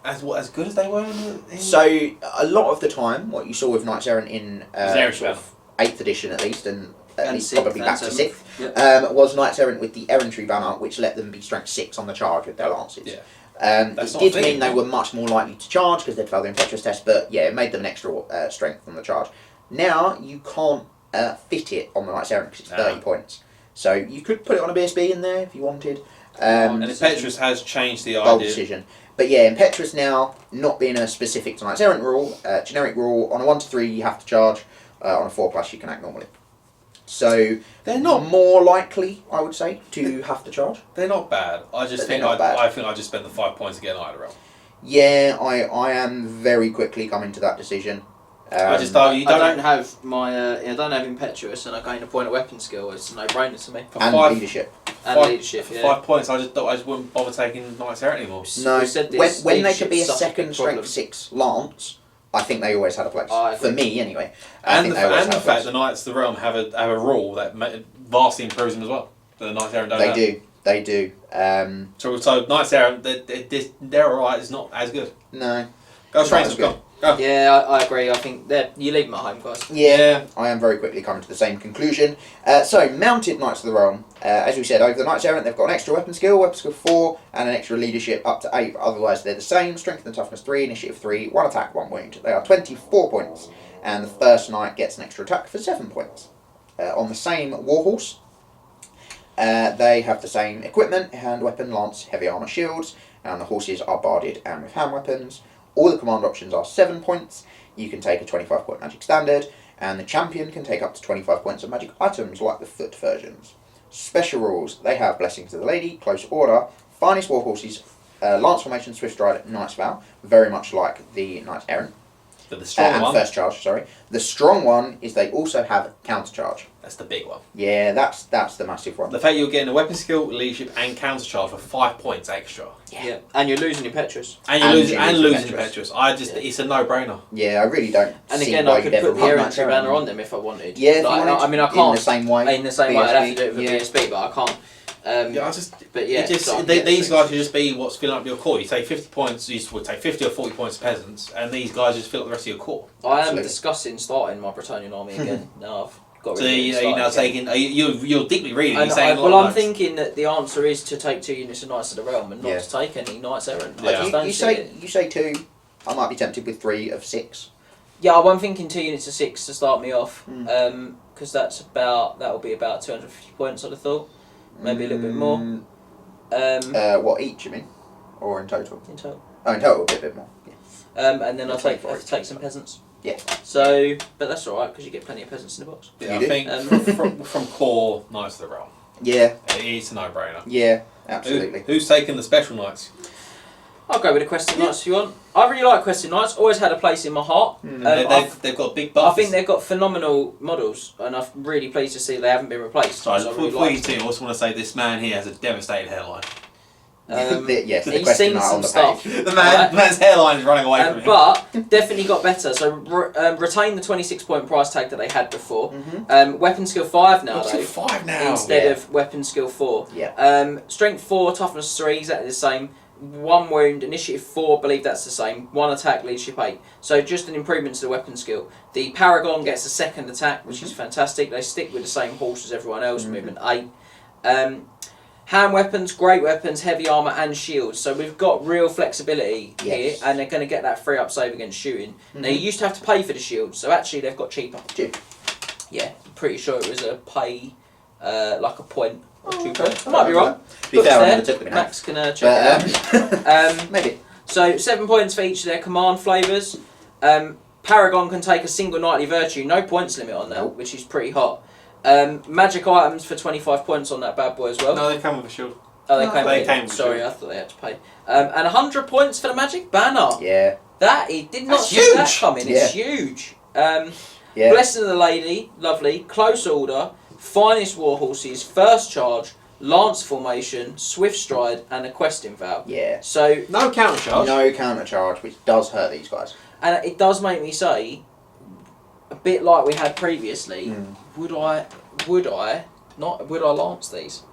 as good as they were. So a lot of the time, what you saw with Knights Errant in sort of 8th edition at least, and at least probably back to 6th, was Knights Errant with the Infantry banner, which let them be strength 6 on the charge with their lances. Yeah. It did mean they were much more likely to charge because they'd failed the impetuous test, but yeah, it made them an extra strength on the charge. Now you can't fit it on the Knights Errant because it's 30 points. So you could put it on a BSB in there if you wanted. And Impetuous has changed the bold idea. Decision. But yeah, Impetuous now, not being a specific to Knights Errant rule, generic rule, on a 1 to 3 you have to charge, on a 4+ you can act normally. So they're not more likely, I would say, to have to charge. They're not bad. I think I just spent the 5 points to get an Knight of the Realm. Yeah, I am very quickly coming to that decision. I don't have impetuous, and I gain a point of weapon skill. It's a no-brainer to me. And leadership. Leadership. Yeah. 5 points. I just wouldn't bother taking Knights Errant anymore. No, when they could be a second strength 6 lance, I think they always had a place. For me, anyway. And the fact the Knights of the Realm have a rule that vastly improves them as well. The Knights Errant don't. They do. So Knights Errant, they're alright. It's not as good. No. Go straight. Go. Yeah, I agree. I think you leave them at home, guys. Yeah, I am very quickly coming to the same conclusion. So, mounted Knights of the Realm, as we said, over the Knights Errant, they've got an extra weapon skill 4, and an extra leadership up to 8. Otherwise, they're the same. Strength and toughness 3, initiative 3, 1 attack, 1 wound. They are 24 points, and the first knight gets an extra attack for 7 points. On the same warhorse, they have the same equipment: hand weapon, lance, heavy armour, shields, and the horses are barded and with hand weapons. All the command options are 7 points. You can take a 25-point magic standard, and the champion can take up to 25 points of magic items like the foot versions. Special rules: they have blessings of the lady, close order, finest warhorses, lance formation, swift stride, knight's vow, very much like the Knights Errant. But the strong one. First charge, sorry. The strong one is they also have counter charge. That's the big one. Yeah, that's the massive one. The fact you're getting a weapon skill, leadership, and counter charge for 5 points extra. Yeah. And you're losing impetuous. And you're losing impetuous. It's a no-brainer. Yeah, I really don't. And again, I could put the Errantry banner on them if I wanted. Yeah, if you wanted. I mean, I can't. In the same way. In the same way, I'd have to do it with BSB, but I can't. These guys should just be what's filling up your core. You take 50 points, you would take 50 or 40 points to peasants, and these guys just fill up the rest of your core. I am discussing starting my Bretonnian army again. Now I've got rid of you're now taking. You're deeply reading. I'm thinking that the answer is to take 2 units of Knights of the Realm and not to take any Knights Errant. You say 2. I might be tempted with 3 of 6. Yeah, I'm thinking 2 units of 6 to start me off, because that'll be about 250 points. I'd have thought, maybe a little bit more. What each? You mean? or in total? in total. Oh, in total, a bit more. Yeah. And then I'll have to take some peasants. Yeah. So, but that's all right because you get plenty of peasants in the box. Yeah, You I think from core Knights of the Realm, Yeah. it's a no-brainer. Yeah. Absolutely. Who's taking the special knights? I'll go with the Questing Knights if you want. I really like Questing Knights. Always had a place in my heart. They've got big buffs. I think they've got phenomenal models, and I'm really pleased to see they haven't been replaced. Sorry, So I before really you like do, I also want to say this man here has a devastated hairline. Yes, the he's question seen mark some on the stuff. page. The Right. man's hairline is running away from him. But definitely got better. So retain the 26-point price tag that they had before. Weapon skill 5 now Up though. to 5 now. Instead Yeah. of weapon skill 4. Yeah. Strength 4, toughness 3, exactly the same. 1 wound, initiative 4, believe that's the same. 1 attack, leadership 8. So just an improvement to the weapon skill. The Paragon gets a second attack, which is fantastic. They stick with the same horse as everyone else, movement 8. Hand weapons, great weapons, heavy armour and shields. So we've got real flexibility here, and they're going to get that 3-up save against shooting. Now you used to have to pay for the shields, so actually they've got cheaper. Yeah, pretty sure it was a pay, like a point or 2 points. I might be wrong. To be fair, I never took them in hand. Max can check it out. Maybe. So 7 points for each of their command flavours. Paragon can take a single knightly virtue, no points limit on that, which is pretty hot. Magic items for 25 points on that bad boy as well. No, they come with a shield. Oh, they No, came they with came it. with Sorry, shield. I thought they had to pay. And 100 points for the magic banner. Yeah. That he did not That's see that huge. coming. Yeah. It's huge. Yeah. Blessing of the Lady, lovely. Close order, finest war horses, first charge, lance formation, swift stride, and a questing vow. Yeah. So No counter charge. No counter charge, which does hurt these guys. and it does make me say, a bit like we had previously, would I lance these?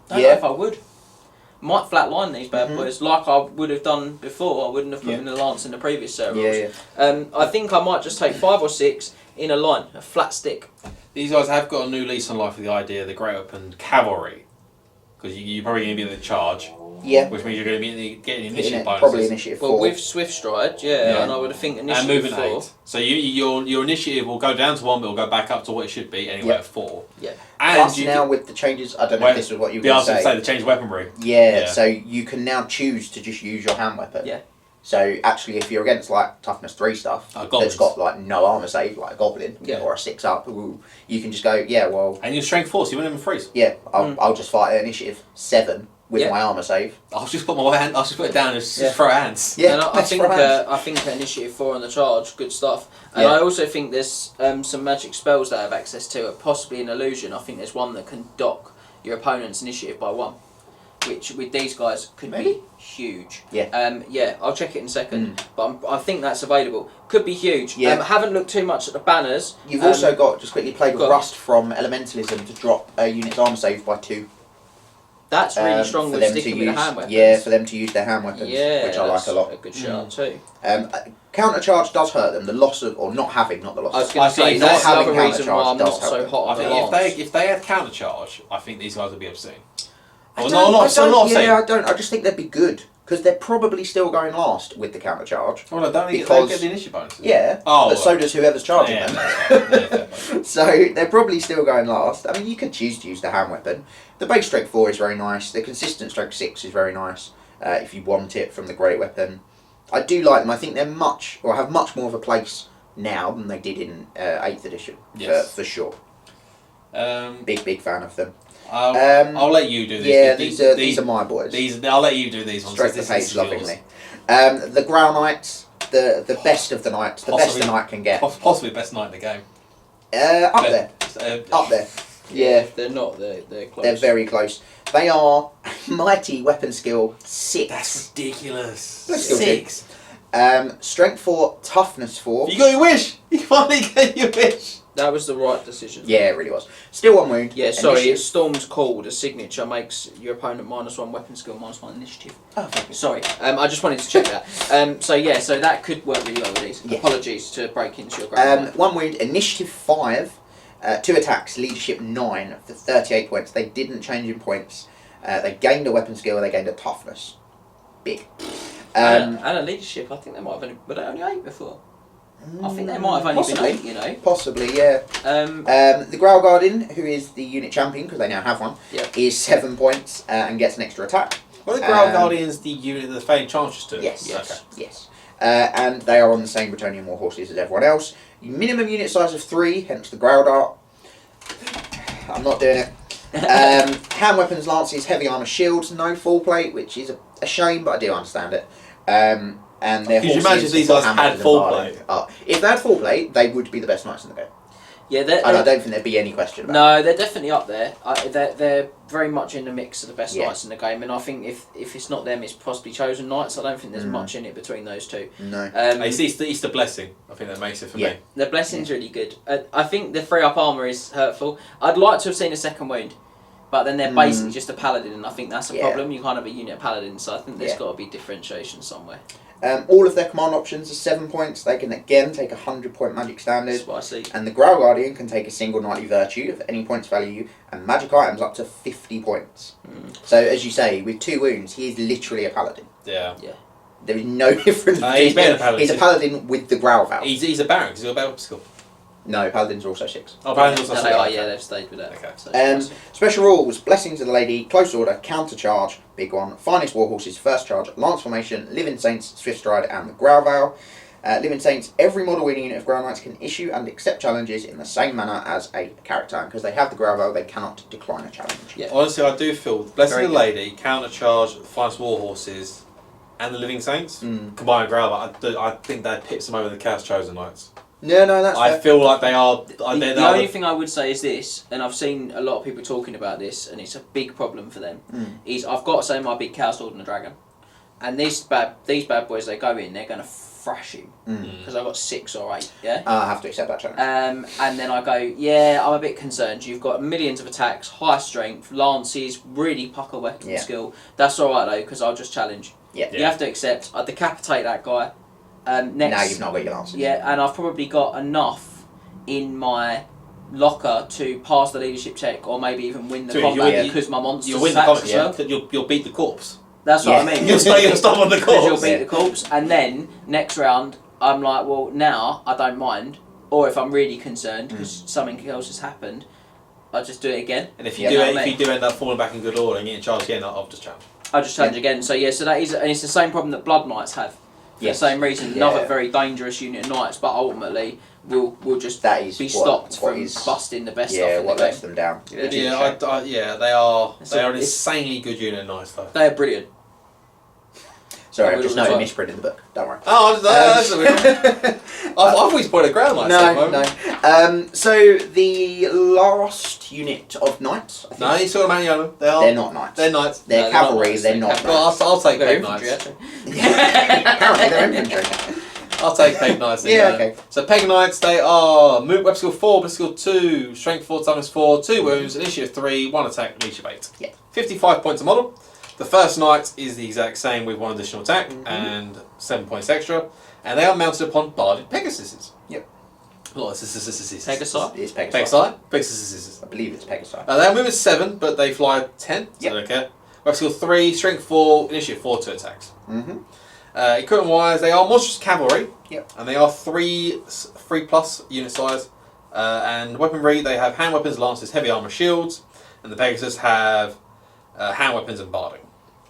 Don't know if I would. Might flatline these bad boys like I would have done before. I wouldn't have put in the lance in the previous servers. Yeah. I think I might just take 5 or 6 in a line, a flat stick. These guys have got a new lease on life with the idea of the Great Open Cavalry. Because you're probably going to be in the charge. Yeah. Which means you're going to be getting initiative bonuses. Probably initiative 4. Well, with swift stride, and I would have think and initiative moving 4. 8. So your initiative will go down to 1, but it'll go back up to what it should be anyway at 4. Yeah. And Plus you now with the changes, I don't know if this was what you were Yeah, I going was to going say. to say the changed weaponry. Yeah, so you can now choose to just use your hand weapon. Yeah. So actually, if you're against like toughness 3 stuff Goblins. that's got like no armor save, like a goblin or a 6-up, you can just go, And your strength 4, so you won't even freeze. yeah, I'll just fight at initiative 7 with my armor save. I'll just put my hand. I'll just put it down and just throw hands. Yeah, And I think initiative 4 on the charge, good stuff. And I also think there's some magic spells that I have access to, possibly an illusion. I think there's one that can dock your opponent's initiative by 1, which with these guys could be huge. Yeah. I'll check it in a second, but I think that's available. Could be huge. Yeah. Haven't looked too much at the banners. You've also got, just quickly, Plague of Rust from Elementalism to drop a unit's armor save by 2. That's really strong for with them sticking to with use, the hand weapons. Yeah, for them to use their hand weapons, which I like a lot. A good shout too. Counter charge does hurt them. The loss of, or not having, not the loss. I was going to say think that's not another having reason why I'm countercharge not does help so them. hot I on the think lance. if they had counter charge, I think these guys would be obscene. I Well, don't- no, I I'm don't- not saying. Yeah, I don't. I just think they'd be good because they're probably still going last with the counter charge. Oh no, don't they Because- get the initiative bonuses? Yeah, Oh, but so does whoever's charging yeah, them. that's fine. So they're probably still going last. I mean, you could choose to use the hand weapon. The base strength 4 is very nice. The consistent strength 6 is very nice. If you want it from the great weapon, I do like them. I think they're have much more of a place now than they did in 8th edition. Yes. For sure. Um, Big fan of them. I'll let you do this. Yeah, these are my boys. I'll let you do these ones. Stroke the this is page yours. lovingly. The Growl Knights, the best of the knights, the best a knight can get. Possibly best knight in the game. Up there. Up there. Yeah. They're not. They're close. They're very close. They are mighty weapon skill 6. That's ridiculous. Let's go 6. Strength 4, toughness 4. You got your wish. You finally get your wish. That was the right decision. Yeah, it really was. Still 1 wound. Yeah, sorry, Initiative. it's Storm's Call. The signature makes your opponent -1 weapon skill, -1 initiative. Oh, thank you. Sorry, I just wanted to check that. So that could work really well with these. Yeah. Apologies to break into your grand 1 wound, initiative 5, 2 attacks, leadership 9 for 38 points. They didn't change in points. They gained a weapon skill, they gained a toughness. Big. and a leadership. I think they might have were they only 8 before? I think they might have only possibly. been 8, you know. Possibly, yeah. The Growl Guardian, who is the unit champion, because they now have one, Yeah. is 7 points and gets an extra attack. Were the Grail Guardians the unit that the Fane Chances to? Yes. Yes. Yes. And they are on the same Bretonnian war horses as everyone else. Minimum unit size of 3, hence the Grail Dart. I'm not doing it. Hand weapons, lances, heavy armour, shields, no full plate, which is a shame, but I do understand it. And their Could you horses imagine these have guys hand had weapons and full barding. plate? If they had full plate, they would be the best knights in the game. Yeah, And I don't think there'd be any question about it. no, they're definitely up there. They're very much in the mix of the best Yeah. knights in the game, and I think if it's not them, it's possibly chosen knights. I don't think there's much in it between those two. No. It's the blessing. I think that makes it for me. The blessing's really good. I think the 3-up armour is hurtful. I'd like to have seen a second wound, but then they're basically just a paladin, and I think that's a problem. You can't have a unit paladin, so I think there's got to be differentiation somewhere. All of their command options are 7 points. They can again take a 100-point magic standard. That's what I see. And the Grail Guardian can take a single knightly virtue of any points value and magic items up to 50 points. So, as you say, with 2 wounds, he is literally a paladin. Yeah. There is no difference. He's better than paladin. He's a paladin with the Grail Valve. He's a Baron because he's got a battle skill. No, paladins are also 6. Oh, Paladins also They are, okay. they've stayed with that. Okay. So Special rules: Blessings of the Lady, Close Order, Counter Charge, big one. Finest War Horses, First Charge, Lance Formation, Living Saints, Swift Stride, and the Grail Vow. Living Saints: every model winning unit of Grail Knights can issue and accept challenges in the same manner as a character, and because they have the Grail Vow, they cannot decline a challenge. Yeah. Honestly, I do feel Blessing Very of the Lady, Counter Charge, Finest War Horses, and the Living Saints combined with Grail. I think that pips them over the Chaos Chosen Knights. No, that's I fair. feel like they are. the only thing I would say is this, and I've seen a lot of people talking about this, and it's a big problem for them. Is I've got to say my big Cow Sword and the Dragon, and these bad boys, they go in, they're going to thrash him because I've got 6 or 8. Yeah. I have to accept that challenge. And then I go, yeah, I'm a bit concerned. You've got millions of attacks, high strength, lances, really pucker weapon skill. That's all right though, because I'll just challenge. Yeah. You have to accept. I decapitate that guy. Next. Now you've not got your lances. Yeah, and I've probably got enough in my locker to pass the leadership check, or maybe even win the combat because my monsters You'll win the attacks combat. as well. You'll beat the corpse. That's what I mean. You'll stop on the Because corpse. you'll beat the corpse, and then next round I'm like, well, now I don't mind, or if I'm really concerned because something else has happened, I'll just do it again. And if you do end up falling back in good order and getting charged again, I'll just challenge. I'll just challenge again. So so that is, and it's the same problem that Blood Knights have. For the same reason, another very dangerous unit of knights, but ultimately will just be stopped from busting the best off in the game. lets them down. Yeah, they are an insanely good unit of knights though. They are brilliant. Sorry, I've just noted a misprint in the book. Don't worry. Oh, that's a weird. I've always put a ground knight. No. So the last unit of knights. I think No, you saw them manual. they're not knights. They're knights. They're cavalry. They're not knights. Well, I'll take They're peg infantry, knights. actually. Apparently they're infantry. I'll take peg knights. Yeah, okay. So peg knights, they are weapon skill 4, weapon skill 2, strength 4 times 4, 2 wounds, initiative 3, 1 attack, initiative 8. Yeah. 55 points a model. The first knight is the exact same with 1 additional attack and 7 points extra, and they are mounted upon barded Pegasuses. Yep. Pegasi? It's Pegasus. Pegasuses. I believe it's Pegasus. Their movement 7, but they fly 10, so Yep. they don't care. Weapon skill 3, strength 4, initiative 4, 2 attacks. Equipment wise, they are monstrous cavalry. Yep. And they are 3 plus unit size. And weaponry, they have hand weapons, lances, heavy armor, shields. And the Pegasus have hand weapons and barding.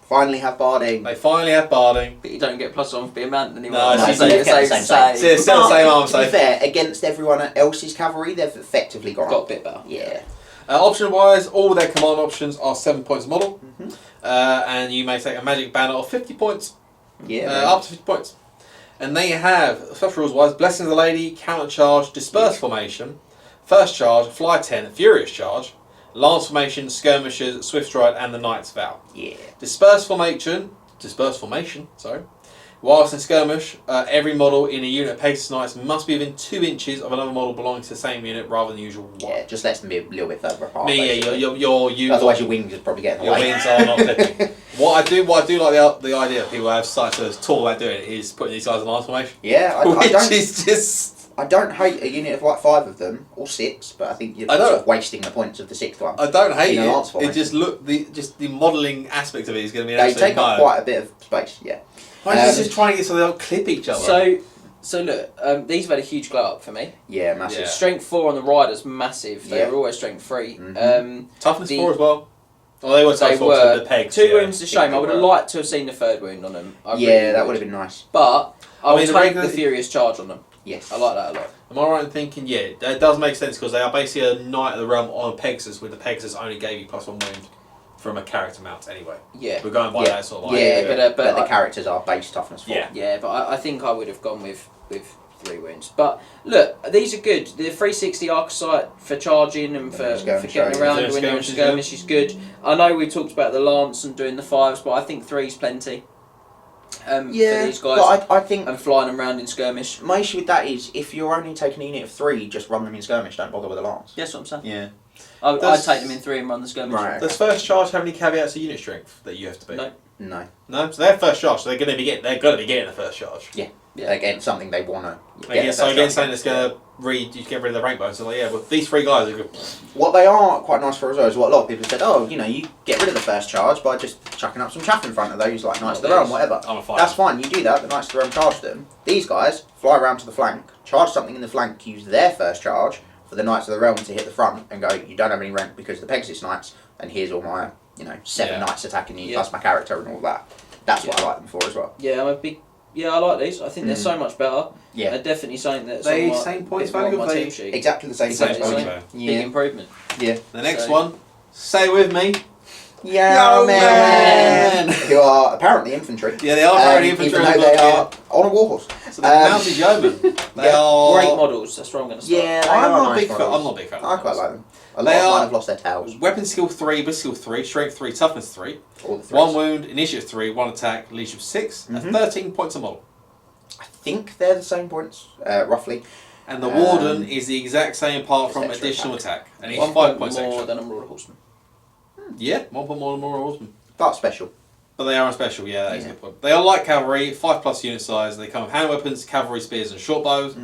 Finally have barding. They finally have barding. But you don't get +1 for being mounted anymore. No, so they've kept the same size. It's still the same arm To be size. fair, against everyone else's cavalry, they've effectively got Got a bit better. Yeah. Option wise, all their command options are 7 points a model. And you may take a magic banner of 50 points. Yeah. Up to 50 points. And they have, special rules wise, Blessing of the Lady, Counter Charge, Disperse Formation, First Charge, Fly 10, Furious Charge, Lance Formation, Skirmishers, Swift Stride, and the Knight's Vow. Yeah. Disperse Formation, sorry. Whilst in Skirmish, every model in a unit of Pegasus Knights must be within 2 inches of another model belonging to the same unit rather than the usual 1. Yeah, it just lets them be a little bit further apart. Otherwise your wings would probably get in the your way. wings are not clipping. What I do like the idea of people have such a tool about doing it is putting these guys in lance formation. Yeah, I Which don't. is just. I don't hate a unit of like 5 of them or 6, but I think you're sort of wasting the points of the 6th one. I don't hate in a lance it. formation. It just the modelling aspect of it is going to be an They absolute take up quite a bit of space. Yeah. I'm just trying to get so they don't clip each other. So look, these have had a huge glow up for me. Yeah, massive. Yeah. Strength 4 on the riders, massive. They Yeah. were always strength 3. Toughness 4 as well. Oh, they were They so were. the pegs. 2 wounds is a shame. they I would have were. liked to have seen the 3rd wound on them. I Yeah, really that would have been nice. But I would mean, the take regular- the Furious Charge on them. Yes. I like that a lot. Am I right in thinking? Yeah, that does make sense because they are basically a Knight of the Realm on a Pegasus, with the Pegasus only gave you +1 wound from a character mount anyway. Yeah. We're going by Yeah. that sort of Yeah, idea. but the characters are base toughness 4. Yeah. Yeah, but I think I would have gone with 3 wounds. But look, these are good. The 360 Arcosight for charging and for Skirmish, getting yeah. around Yeah, when you're in skirmish is skirmish is good. I know we talked about the Lance and doing the 5s, but I think 3's plenty for these guys. But I think And flying them around in skirmish. my issue with that is if you're only taking a unit of 3, just run them in skirmish. Don't bother with the lance. That's what I'm saying. Yeah. I'd Does- take them in 3 and run the skirmish. Right. Does first charge have any caveats to unit strength that you have to be? No. No. No. So they're first charge. So they're going to be getting the first charge. Yeah. Again, something they want to. Again, so again, something that's going to you get rid of the rank bonus. So like, yeah, well, these 3 guys are good. What they are quite nice for as well is what a lot of people said. Oh, you get rid of the first charge by just chucking up some chaff in front of those, like Knights of the Realm, whatever. I'm a fighter. That's fine. You do that. The Knights of the Realm charge them. These guys fly around to the flank, charge something in the flank, use their first charge for the Knights of the Realm to hit the front, and go. You don't have any rank because of the Pegasus Knights, and here's all my 7 Knights attacking you plus my character and all that. That's what I like them for as well. Yeah, I'm a big. Yeah, I like these. I think they're so much better. Yeah. They're definitely something that's They on my, same points bit more on value, my they- team sheet. Exactly the same. Exactly thing. the same. Okay. Big Yeah. improvement. Yeah. The next So- one, say with me. Yeah, Yo, man. Who are apparently infantry. Yeah, they are very infantry. Even on though the they block, are on a warhorse. yeah. So they're mounted yeomen. They Yeah. are Great models. That's where I'm going to start. Yeah, they I'm are not a nice big fan. models. I'm not a big fan. I of quite those. like them. A They lot of are- mine have lost their tails. Weapon skill 3, but skill 3, strength 3, toughness 3, All the 1 threes. wound, initiative 3, 1 attack, leadership 6, and Mhm. 13 points a model. I think they're the same points, roughly. And the warden Um, is the exact same apart it's from extra additional attack. And he's 1 5 point points more extra. than a Marauder Horseman. Yeah, 1 point more than more horseman. But special. But they are on special, yeah, that is a Yeah. good point. They are like cavalry, 5+ unit size. They come with hand weapons, cavalry spears, and short bows.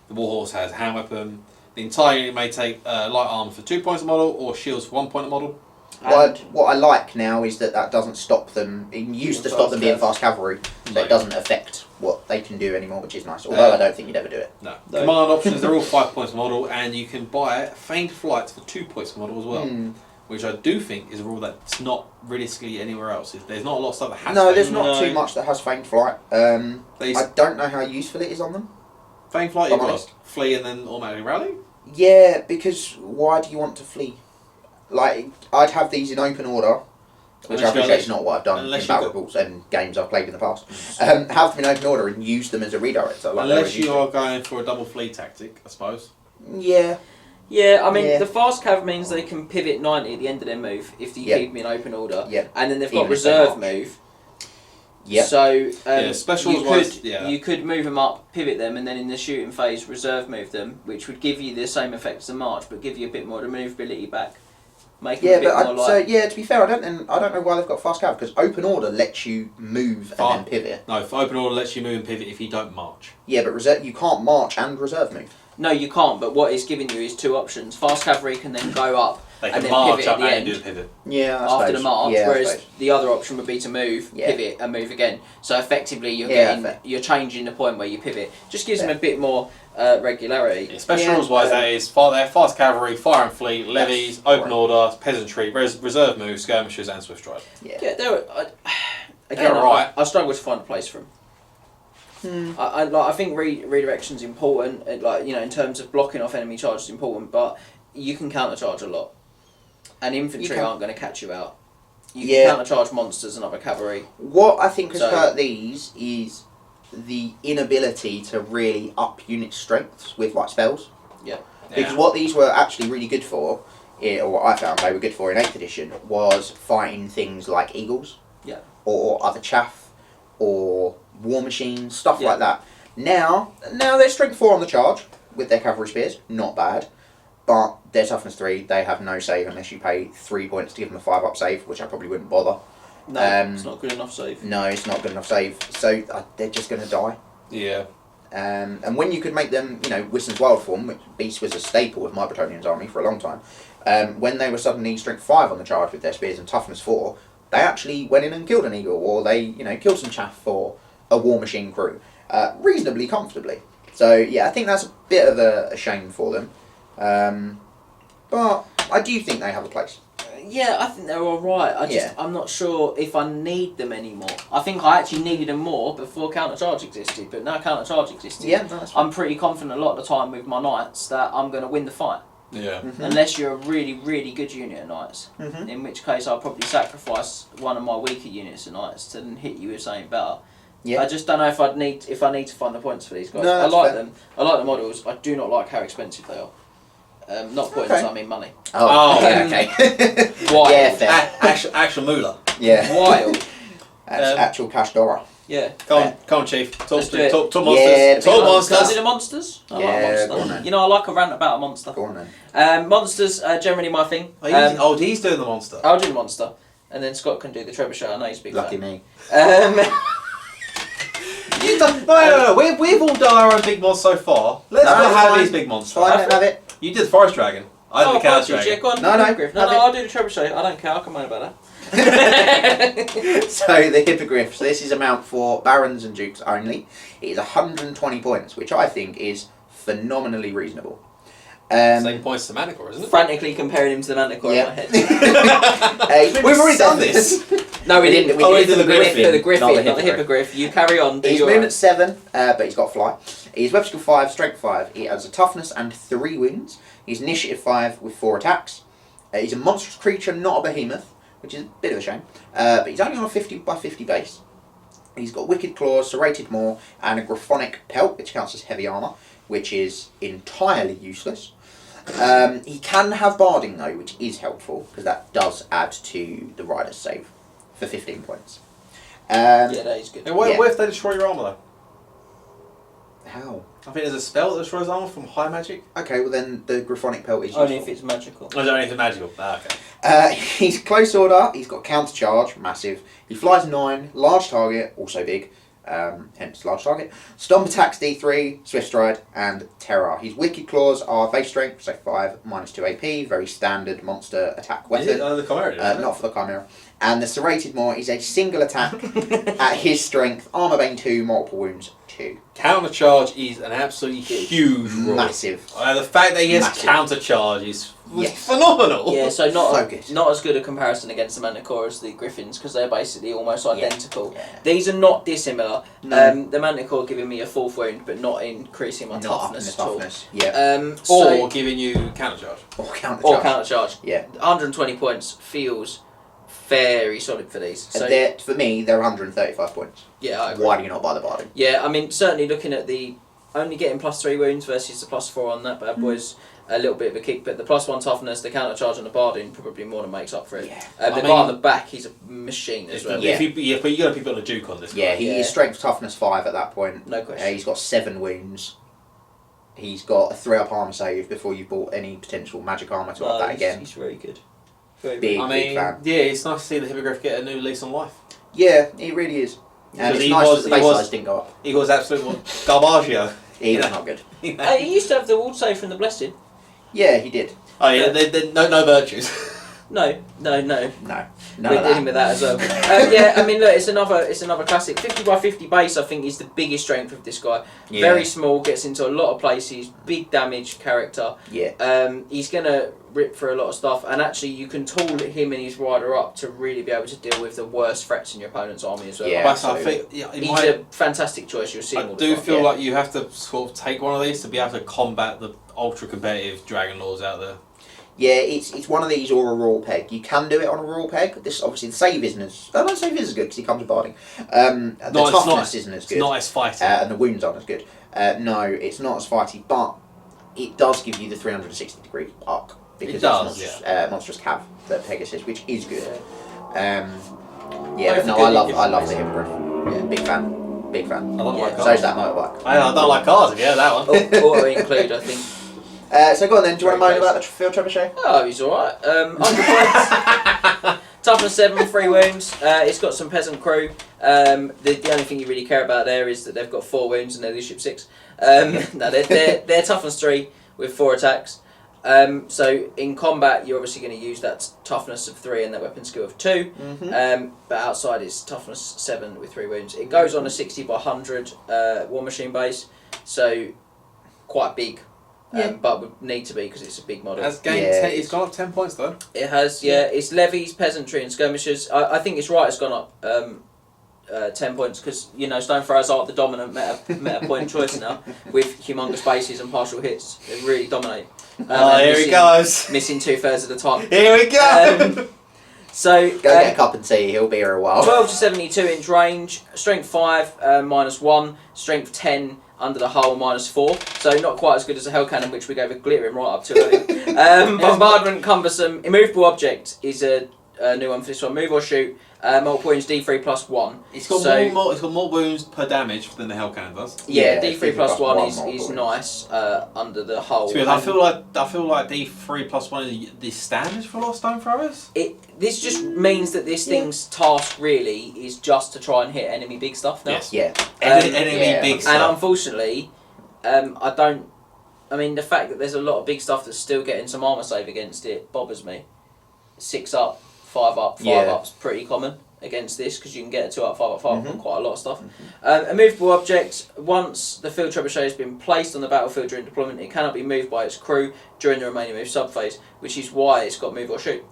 The warhorse has a hand weapon. The entire unit may take light armor for 2 points a model, or shields for 1 point a model. What I like now is that doesn't stop them. It used to stop them being fast cavalry, so it doesn't affect what they can do anymore, which is nice. Although I don't think you'd ever do it. No. No. Command options, they're all 5 points a model, and you can buy Feigned Flight for 2 points a model as well. Which I do think is a rule that's not realistically anywhere else. There's not a lot of stuff that has No, Feigned there's not No. too much that has feigned flight. They- I don't know how useful it is on them. Feigned Flight, I'm you honest. flee and then automatically rally? Yeah, because why do you want to flee? Like, I'd have these in open order, which Unless I appreciate is you- not what I've done unless in you battle got- rules and games I've played in the past. Have them in open order and use them as a redirector. Like Unless they you always are going for a double flee tactic, I suppose. used to. Yeah. Yeah, I mean, Yeah. the fast cav means they can pivot 90 at the end of their move if you Yeah. keep them in open order. Yeah. And then they've got Even if they reserve march. move. Yeah. So specials you wise, could yeah. you could move them up, pivot them, and then in the shooting phase reserve move them, which would give you the same effect as the march, but give you a bit more of the movability back, make them Yeah, a bit but more like. so yeah. To be fair, I don't know why they've got fast cav because open order lets you move Far- and then pivot. No, if open order lets you move and pivot if you don't march. Yeah, but reserve you can't march and reserve move. No, you can't. But what it's giving you is 2 options. Fast cavalry can then go up They and can then march pivot at up the and end. do the pivot. Yeah, I After suppose. the march, Yeah, I whereas suppose. the other option would be to move, Yeah. pivot, and move again. So effectively, you're Yeah, getting, fair. you're changing the point where you pivot. Just gives them Fair. a bit more regularity. Yeah, special Yeah, rules wise, that is they're fast cavalry, fire and fleet, levies, open order, peasantry, reserve moves, skirmishers, and swift stride. Yeah. Yeah, again, They're alright. I struggle to find a place for them. I think redirection's important. In terms of blocking off enemy charges, important. But you can countercharge a lot, and infantry aren't going to catch you out. You can countercharge monsters and other cavalry. What I think has So- hurt these is the inability to really up unit strengths with like spells. Because what these were actually really good for, or what I found they were good for in 8th edition, was fighting things like eagles. Yeah. Or other chaff, or war machines, stuff Yeah. like that. Now they're strength 4 on the charge with their cavalry spears, not bad. But their toughness 3, they have no save unless you pay 3 points to give them a 5-up save, which I probably wouldn't bother. No, it's not good enough save. No, it's not good enough save, so they're just going to die. Yeah. And when you could make them, Wisson's Wild Form, which Beast was a staple of my Bretonnian's army for a long time, when they were suddenly strength 5 on the charge with their spears and toughness 4, they actually went in and killed an eagle, or they, killed some chaff for a war machine crew, reasonably comfortably. So yeah, I think that's a bit of a shame for them. But I do think they have a place. Yeah, I think they're all right. I'm not sure if I need them anymore. I think I actually needed them more before countercharge existed, but now countercharge existed. Yeah, that's fine. I'm pretty confident a lot of the time with my knights that I'm going to win the fight. Yeah. Unless you're a really, really good unit of knights, in which case I'll probably sacrifice one of my weaker units of knights to then hit you with something better. Yeah. I just don't know if I need to find the points for these guys. No, I that's like fair. them. I like the models. I do not like how expensive they are. Not points, Okay. I mean money. Oh, Um, okay. Wild. Yeah, fair. Actual moolah. Yeah. Wild. That's actual cash dollar. Yeah. Come on, Chief. Talk Let's do it. monsters. Yeah, Talk Can I monsters. do the monsters? I like Yeah, monsters. go on then. You know, I like a rant about a monster. Go on then. Monsters are generally my thing. He's doing the monster. I'll do the monster, and then Scott can do the trebuchet. I know he's a big Lucky fan. me. You've done, no. We've all done our own big monsters so far. Let's No, not it's have fine. these big monsters. Fine, don't have it. You did the forest dragon. I did the chaos apologies, dragon. yeah, go on. No, no, Hippogriff. No, have no, it. I'll do the trebuchet. I don't care. I can moan about that. So the hippogriffs, this is amount for barons and dukes only. It is 120 points, which I think is phenomenally reasonable. Same points to Manticore, isn't it? Frantically comparing him to the Manticore Yeah. in my head. We've already done this. No, we didn't. Oh, we did the We went griffin, for the griffin, not the not the hippogriff. You carry on. Do He's your moved own. at 7, but he's got fly. He's weapon skill 5, strength 5. He has a toughness and 3 wounds. He's initiative 5 with 4 attacks. He's a monstrous creature, not a behemoth, which is a bit of a shame. But he's only on a 50 by 50 base. He's got wicked claws, serrated maw, and a graphonic pelt, which counts as heavy armour, which is entirely useless. He can have barding though, which is helpful because that does add to the rider's save for 15 points. Yeah, that is good. Hey, what Yeah. if they destroy your armour though? How? I think there's a spell that destroys armour from high magic. Okay, well then the graphonic pelt is Only useful. if it's magical. Or is there anything magical? Okay. He's close order, he's got counter charge, massive. He flies 9, large target, also big, hence large target. Stomp attacks D3, swift stride, and terror. His wicked claws are base strength, so 5, -2 AP, very standard monster attack weapon. Is it? The Chimera, isn't it? Not for the Chimera. And the serrated maw is a single attack at his strength, armor bane 2, multiple wounds 2. Counter charge is an absolutely huge rule. Massive. The fact that he has Massive. counter charge is Yes. phenomenal. Yeah, so So good. not as good a comparison against the Manticore as the Griffins because they're basically almost identical. Yeah. These are not dissimilar. No. The Manticore giving me a 4th wound, but not increasing my Not up in toughness the at all. toughness. Yeah. Or giving you counter charge. Or counter or charge. counter charge. Yeah. 120 points feels very solid for these. So For me, they're 135 points. yeah, I agree. Why do you not buy the barding? Yeah, I mean certainly looking at the only getting +3 wounds versus the +4 on that bad boy's a little bit of a kick, but the +1 toughness, the counter charge on the barding probably more than makes up for it. Yeah. The guy on the back, he's a machine as well. Yeah. But you got to put a Duke on this. Yeah, guy. he Yeah. is strength toughness 5 at that point. No question. He's got 7 wounds. He's got a 3-up armor save before you bought any potential magic armor to up that again. He's very good. Very Big. I big mean, fan. yeah, it's nice to see the Hippogriff get a new lease on life. Yeah, he really is. And Because it's he nice was- that the he base was- size didn't go up. He was absolute garbaggio. He was not good. He used to have the wall save from the Blessed. Yeah, he did. Oh yeah, no virtues. No. No, none We're of dealing that. with that as well. Yeah, I mean, look, it's another classic. 50 by 50 base, I think, is the biggest strength of this guy. Yeah. Very small, gets into a lot of places, big damage character. Yeah. He's gonna rip for a lot of stuff, and actually, you can tool him and his rider up to really be able to deal with the worst threats in your opponent's army as well. Yeah. But I absolutely. think He's a fantastic choice. You'll see him I all the do time. feel yeah. like you have to sort of take one of these to be able to combat the ultra competitive Dragon Lords out there. Yeah, it's one of these or a raw peg. You can do it on a raw peg. This obviously the save isn't as. I don't save is as good because he comes with barding. The No, it's toughness not. isn't as It's good. not as fighting. And the wounds aren't as good. No, it's not as fighty, but it does give you the 360-degree arc because It does, it's monstrous cav that Pegasus, which is good. Yeah. Yeah, Both no, are I good love in the different hippogriff. Yeah, big fan. I don't Yeah. like So's cars. that motorbike. I don't like cars. Yeah, that one. Auto include, I think. So go on then. Do you want to Very moan close. about the field trebuchet? Oh, he's alright. 100 points. Toughness 7, 3 wounds. It's got some peasant crew. The only thing you really care about there is that they've got 4 wounds and their leadership 6. No, they're toughness 3 with 4 attacks. So in combat, you're obviously going to use that toughness of 3 and that weapon skill of 2. But outside it's toughness 7 with 3 wounds. It goes on a 60 by 100 War Machine base, so quite big. but would need to be because it's a big model. Has gained it's gone up 10 points though. It has, yeah. It's levies, peasantry, and skirmishers. I think it's right. It's gone up 10 points because stone throwers are the dominant meta point choice now with humongous bases and partial hits. They really dominate. Here he goes. Missing 2/3 of the time. Here we go. So go get a cup and tea. He'll be here a while. 12 to 72-inch range. Strength 5 -1. Strength 10 under the hull -4. So not quite as good as a hell cannon, which we gave a glittering right up to earlier. Bombardment, cumbersome. Immovable object is a new one for this one. Move or shoot. Multiple wounds D3 +1. It's got more wounds per damage than the hell cannon does. Yeah, D3 +1 is nice under the hull. I feel like D3 +1 is the standard for a lot of stone throwers. This just means that this thing's task really is just to try and hit enemy big stuff now. Yes. Yeah. Enemy big stuff. And unfortunately, the fact that there's a lot of big stuff that's still getting some armour save against it bothers me. 6 up, 5 up, 5 up's pretty common against this because you can get a 2 up, 5 up, 5 up on quite a lot of stuff. A movable object, once the field trebuchet has been placed on the battlefield during deployment, it cannot be moved by its crew during the remaining move subphase, which is why it's got move or shoot.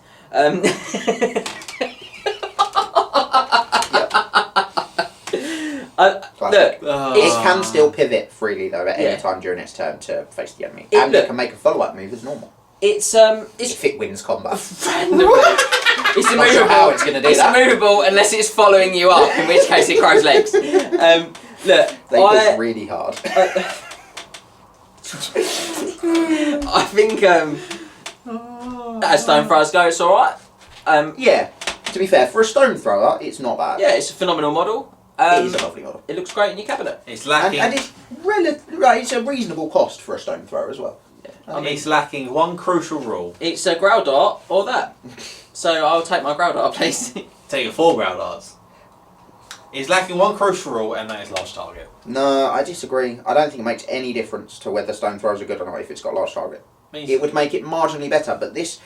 Look, it can still pivot freely though at any time during its turn to face the enemy, and it can make a follow-up move as normal. It's if it wins combat. It's immovable. Not sure how it's going to do that. It's immovable unless it's following you up, in which case it grows legs. Look, they push really hard. I think as stone throwers go, it's all right. Yeah. To be fair, for a stone thrower, it's not bad. Yeah, it's a phenomenal model. It is a lovely model. It looks great in your cabinet. It's lacking, and it's it's a reasonable cost for a stone thrower as well. Yeah. It's lacking one crucial rule. It's a growl dart or that. So I'll take my growl dart, please. Take your 4 growl darts. It's lacking one crucial rule, and that is large target. No, I disagree. I don't think it makes any difference to whether stone throwers are good or not if it's got large target. It would make it marginally better, but this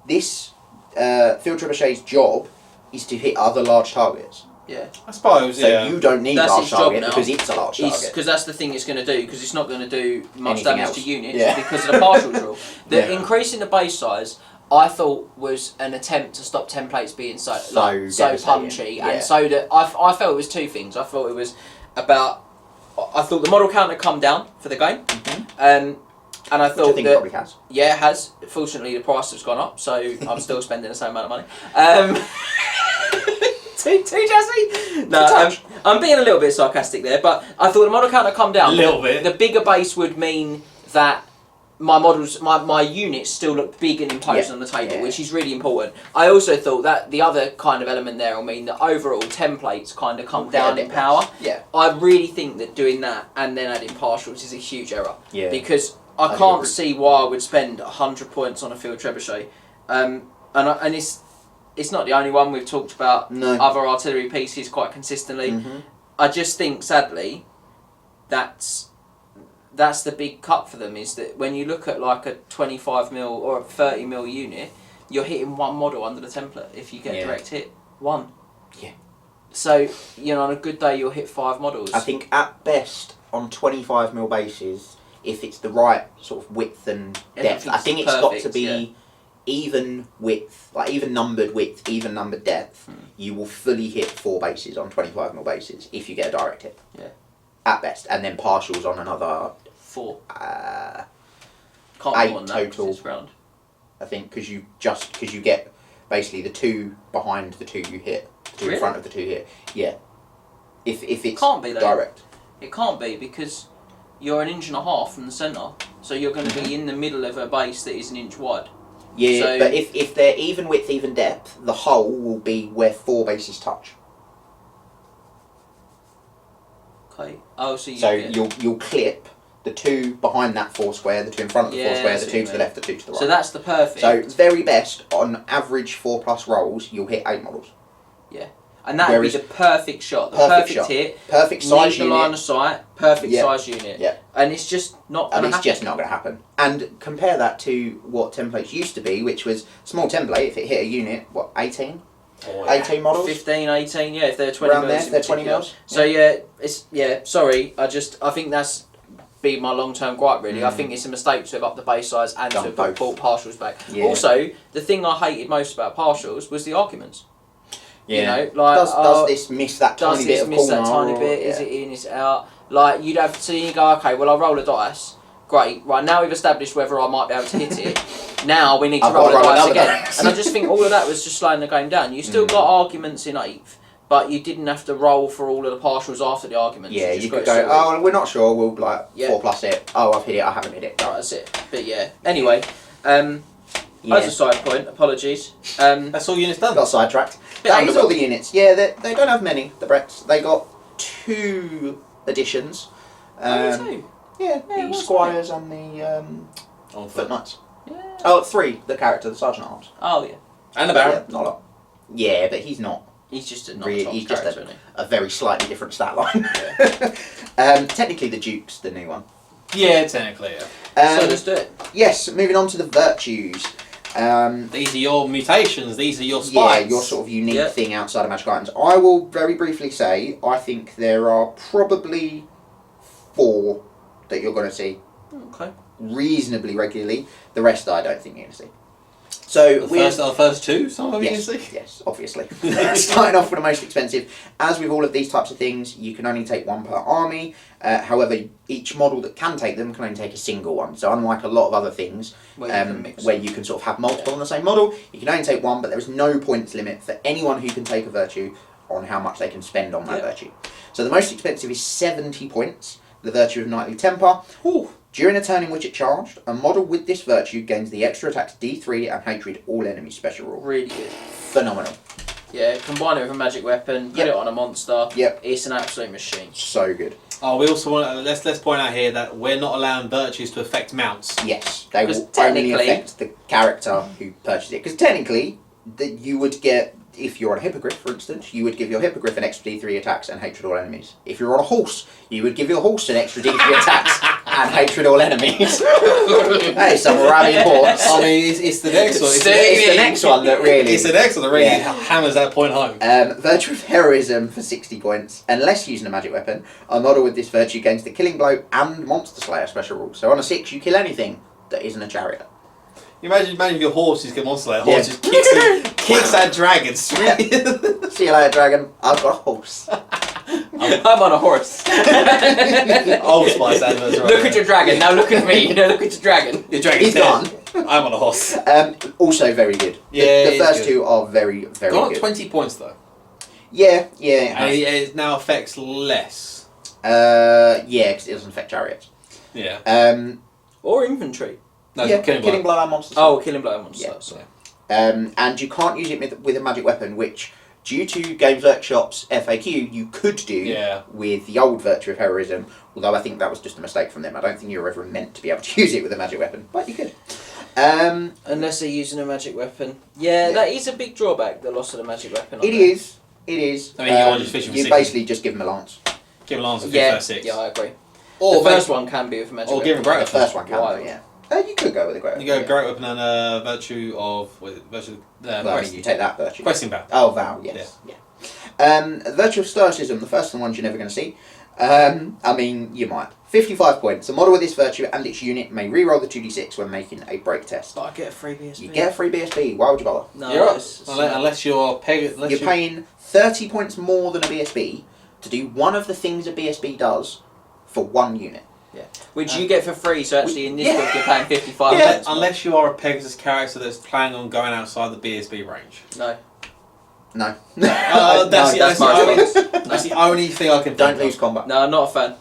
field trebuchet's job is to hit other large targets. Yeah. I suppose, so you don't need that's large target because it's a large target. Because that's the thing it's going to do, because it's not going to do much Anything damage else. to units Yeah. because of the partial rule. The increasing the base size, I thought, was an attempt to stop templates being so punchy, and so that I felt it was two things. I thought it was about, I thought the model count had come down for the game, and I thought Which I think it probably has. Yeah, it has. Fortunately, the price has gone up, so I'm still spending the same amount of money. Too jazzy? No, I'm being a little bit sarcastic there, but I thought the model count had come down. A little bit. The bigger base would mean that my models, my units still look big and imposing on the table, which is really important. I also thought that the other kind of element there will mean that overall templates kind of come down in power. Yeah. I really think that doing that and then adding partials is a huge error. Yeah. Because I can't see why I would spend 100 points on a field trebuchet. And it's not the only one. We've talked about other artillery pieces quite consistently. I just think, sadly, that's the big cut for them, is that when you look at like a 25mm or a 30mm unit, you're hitting one model under the template if you get a direct hit. One. Yeah. So, on a good day you'll hit 5 models. I think at best on 25mm bases, if it's the right sort of width and depth, I think it's got to be even width, like even numbered width, even numbered depth. You will fully hit 4 bases on 25mm bases if you get a direct hit. Yeah. At best, and then partials on another 4. Can't 8 total. Ground. I think because you get basically the 2 behind the 2 you hit, the 2 in front of the 2 you hit. Yeah. If it's can't be direct. It can't be because you're 1.5 inches from the centre, so you're going to be in the middle of a base that is 1 inch wide. Yeah, so, but if they're even width, even depth, the hole will be where 4 bases touch. Okay. Oh, so you'll clip the 2 behind that 4 square, the 2 in front of the 4 square, the 2 to the left, the 2 to the right. So that's the perfect. So very best on average 4+ rolls, you'll hit 8 models. Yeah. And that would be the perfect shot, the perfect hit, perfect size unit, line of sight, perfect size unit. Yeah. And it's just not going to happen. It's just not going to happen. And compare that to what templates used to be, which was small template. If it hit a unit, 18? 18 models? 15, 18, yeah, if they're 20 around mils. there, if they're 20 mils. So sorry, I think that's be my long-term gripe, really. I think it's a mistake to have upped the base size and to have both. brought partials back. Yeah. Also, the thing I hated most about partials was the arguments. Yeah. You know, like, does this miss that tiny bit of corner? that tiny bit? Is it in, is it out? Like, you'd have to you go, okay, well, I'll roll a dice. Great. Right, now we've established whether I might be able to hit it. Now we need to roll a dice again. And I just think all of that was just slowing the game down. You still got arguments in 8th, but you didn't have to roll for all of the partials after the arguments. Yeah, you could go, oh, we're not sure, we'll 4+ it. Oh, I've hit it, I haven't hit it. Right, that's it. But yeah, anyway, as a side point, apologies. That's all units done. Got sidetracked. That was all the units. Yeah, they don't have many, the Brets. They got 2 additions. Two? Yeah, the Squires and the Foot Knights. Yeah. Oh, 3, the character, the Sergeant at Arms. Oh, yeah. And the Baron. Yeah, not a lot. Yeah, but he's not. He's just a He's just character, isn't he? a very slightly different stat line. Technically, the Duke's the new one. Yeah, technically, yeah. So let's do it. Yes, moving on to the virtues. These are your mutations, these are your spikes. Yeah, your sort of unique thing outside of magic items. I will very briefly say, I think there are probably 4 that you're going to see Okay. reasonably regularly. The rest I don't think you're going to see. So The first 2, some of you can see? Yes, obviously. Starting off with the most expensive. As with all of these types of things, you can only take 1 per army. However, each model that can take them can only take a single one. So unlike a lot of other things, where you can sort of have multiple on the same model, you can only take 1, but there is no points limit for anyone who can take a virtue on how much they can spend on that virtue. So the most expensive is 70 points, the virtue of Knightly Temper. Ooh. During a turn in which it charged, a model with this virtue gains the extra attacks D3 and hatred all enemies special rule. Really good. Phenomenal. Yeah, combine it with a magic weapon, put it on a monster. Yep. It's an absolute machine. So good. Oh, we also want let's point out here that we're not allowing virtues to affect mounts. Yes, they will only affect the character who purchased it. Because technically, you would get, if you're on a hippogriff, for instance, you would give your hippogriff an extra D3 attacks and hatred all enemies. If you're on a horse, you would give your horse an extra D3 attacks and hatred all enemies. Hey, some rallying horse. I mean, it's the next one. It's the next one that really... It's the next one that really hammers that point home. Virtue of Heroism for 60 points. Unless using a magic weapon, a model with this virtue gains the Killing Blow and Monster Slayer special rule. So on a 6, you kill anything that isn't a chariot. Imagine if your horse just get Monster Slayer. Horse just kicks that dragon straight. See you later, dragon. I've got a horse. I'm on a horse. Old Spice adverts, right? Look at your dragon. Now look at me. Look at your dragon. Your dragon's He's dead. gone. I'm on a horse. Also very good. Yeah, the first 2 are very, very Got good. 20 points though. Yeah. And it now affects less. Yeah, because it doesn't affect chariots. Yeah. Or infantry. No, yeah, killing blow and monsters. Oh, killing blow and monsters. Yeah. Sorry. And you can't use it with a magic weapon, which, due to Games Workshop's FAQ, you could do with the old Virtue of Heroism, although I think that was just a mistake from them. I don't think you were ever meant to be able to use it with a magic weapon, but you could. Unless they're using a magic weapon. Yeah, that is a big drawback, the loss of the magic weapon. It is. I mean, you're just fishing for you 60. basically just give them a lance. Give a lance of 6. Yeah, I agree. Or the first one can be with a magic or weapon. give a great The weapon. first one can, though, yeah. You could go with a great weapon. You go great weapon and a virtue of I mean, you take that virtue. Questing bow. Oh, vow, yes. Yeah. Virtue of Stoicism, the first ones you're never going to see. I mean, you might. 55 points. A model with this virtue and its unit may reroll the 2d6 when making a break test. But I get a free BSB. You get a free BSB. Why would you bother? No, You're right. Unless you're paying 30 points more than a BSB to do one of the things a BSB does for 1 unit. Yeah. Which you get for free, so actually in this book you're paying 55 pence. Unless you are a Pegasus character that's planning on going outside the BSB range. No. No. That's the only thing I can think Don't of. lose combat. No, I'm not a fan.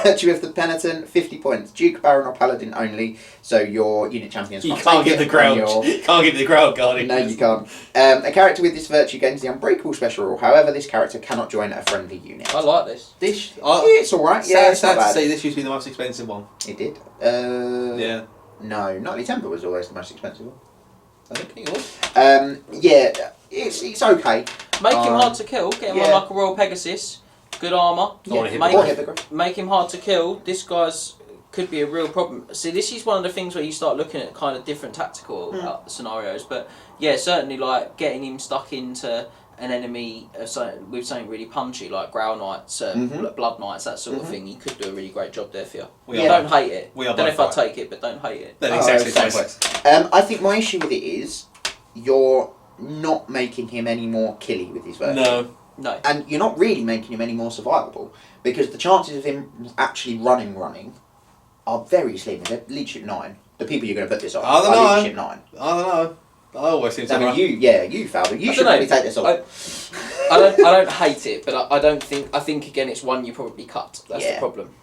Virtue of the Penitent, 50 points. Duke, Baron or Paladin only, so your unit champions can't get the ground. Can't get the ground guarding. No, you can't. A character with this virtue gains the Unbreakable special rule. However, this character cannot join a friendly unit. I like this. It's alright. Yeah, it's not sad to bad. say this used to be the most expensive one. It did. Yeah. No, Knightly Temper was always the most expensive one. I think it was. Yeah, it's okay. Make him hard to kill. Get him on like a Royal Pegasus. Good armour. Make him hard to kill. This guy's could be a real problem. See, this is one of the things where you start looking at kind of different tactical scenarios. But yeah, certainly like getting him stuck into an enemy with something really punchy like Growl Knights, Blood Knights, that sort of thing, you could do a really great job there for you. Don't hate it. Don't know if I'd take it, but don't hate it. Exactly the same place. I think my issue with it is you're not making him any more killy with his virtue. No. And you're not really making him any more survivable, because the chances of him actually running are very slim. They're leadership 9. The people you're going to put this on are leadership 9. I don't know. I always seem to you Falvin. You should probably take this off. I don't hate it, but I think again it's one you probably cut. That's the problem.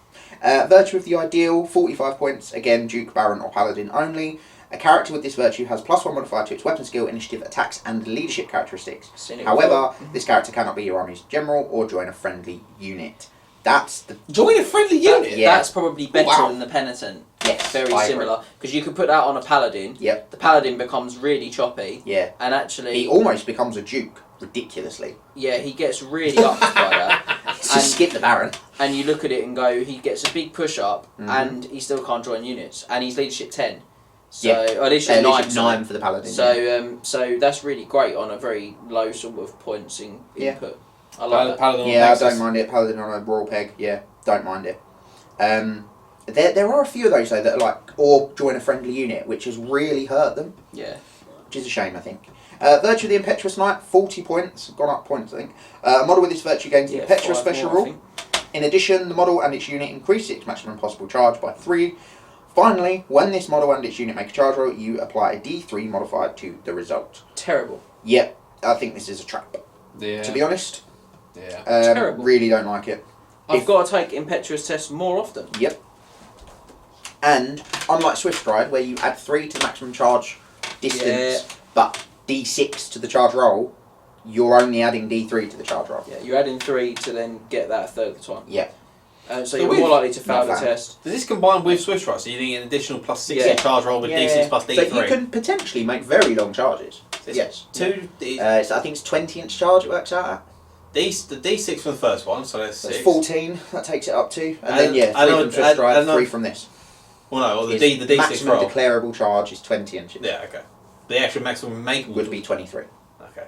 Virtue of the Ideal, 45 points. Again, Duke, Baron or Paladin only. A character with this virtue has +1 modifier to its weapon skill, initiative, attacks and leadership characteristics. However, this character cannot be your army's general or join a friendly unit. That's the... Join a friendly unit? Yeah. That's probably better than the Penitent. Yes, very similar. Because you could put that on a Paladin. Yep. The Paladin becomes really choppy. Yeah. And actually... He almost becomes a Duke, ridiculously. Yeah, he gets really upped by that. Just skip the Baron. And you look at it and go, he gets a big push-up and he still can't join units. And he's leadership 10. So, or leadership 9 for the Paladin. So, so that's really great on a very low sort of points in input. I like that. Paladin I don't mind it. Paladin on a Royal Peg, don't mind it. There are a few of those though that are like, or join a friendly unit, which has really hurt them. Yeah. Which is a shame, I think. Virtue of the Impetuous Knight, 40 points, gone up points, I think. A model with this virtue gains the Impetuous special rule. In addition, the model and its unit increase its maximum possible charge by 3. Finally, when this model and its unit make a charge roll, you apply a D3 modifier to the result. Terrible. Yep, I think this is a trap. Yeah. To be honest. Yeah. Terrible. Really don't like it. I've got to take Impetuous tests more often. Yep. And unlike Swift Stride, where you add 3 to the maximum charge distance, but D6 to the charge roll, you're only adding D3 to the charge roll. Yeah, you're adding 3 to then get that a third of the time. Yeah. So you're more likely to fail the test. Does this combine with Swift Stride? So you need an additional +6 charge roll with D6 plus D3? So you can potentially make very long charges. Yes. I think it's 20-inch charge it works out at. The D6 from the first one, so that's 6. 14, that takes it up to. And then 3 from Swift Stride, 3 from this. Well no, the D6 maximum roll. declarable charge is 20 inches. Yeah, okay. The actual maximum makeable would be 23. Okay.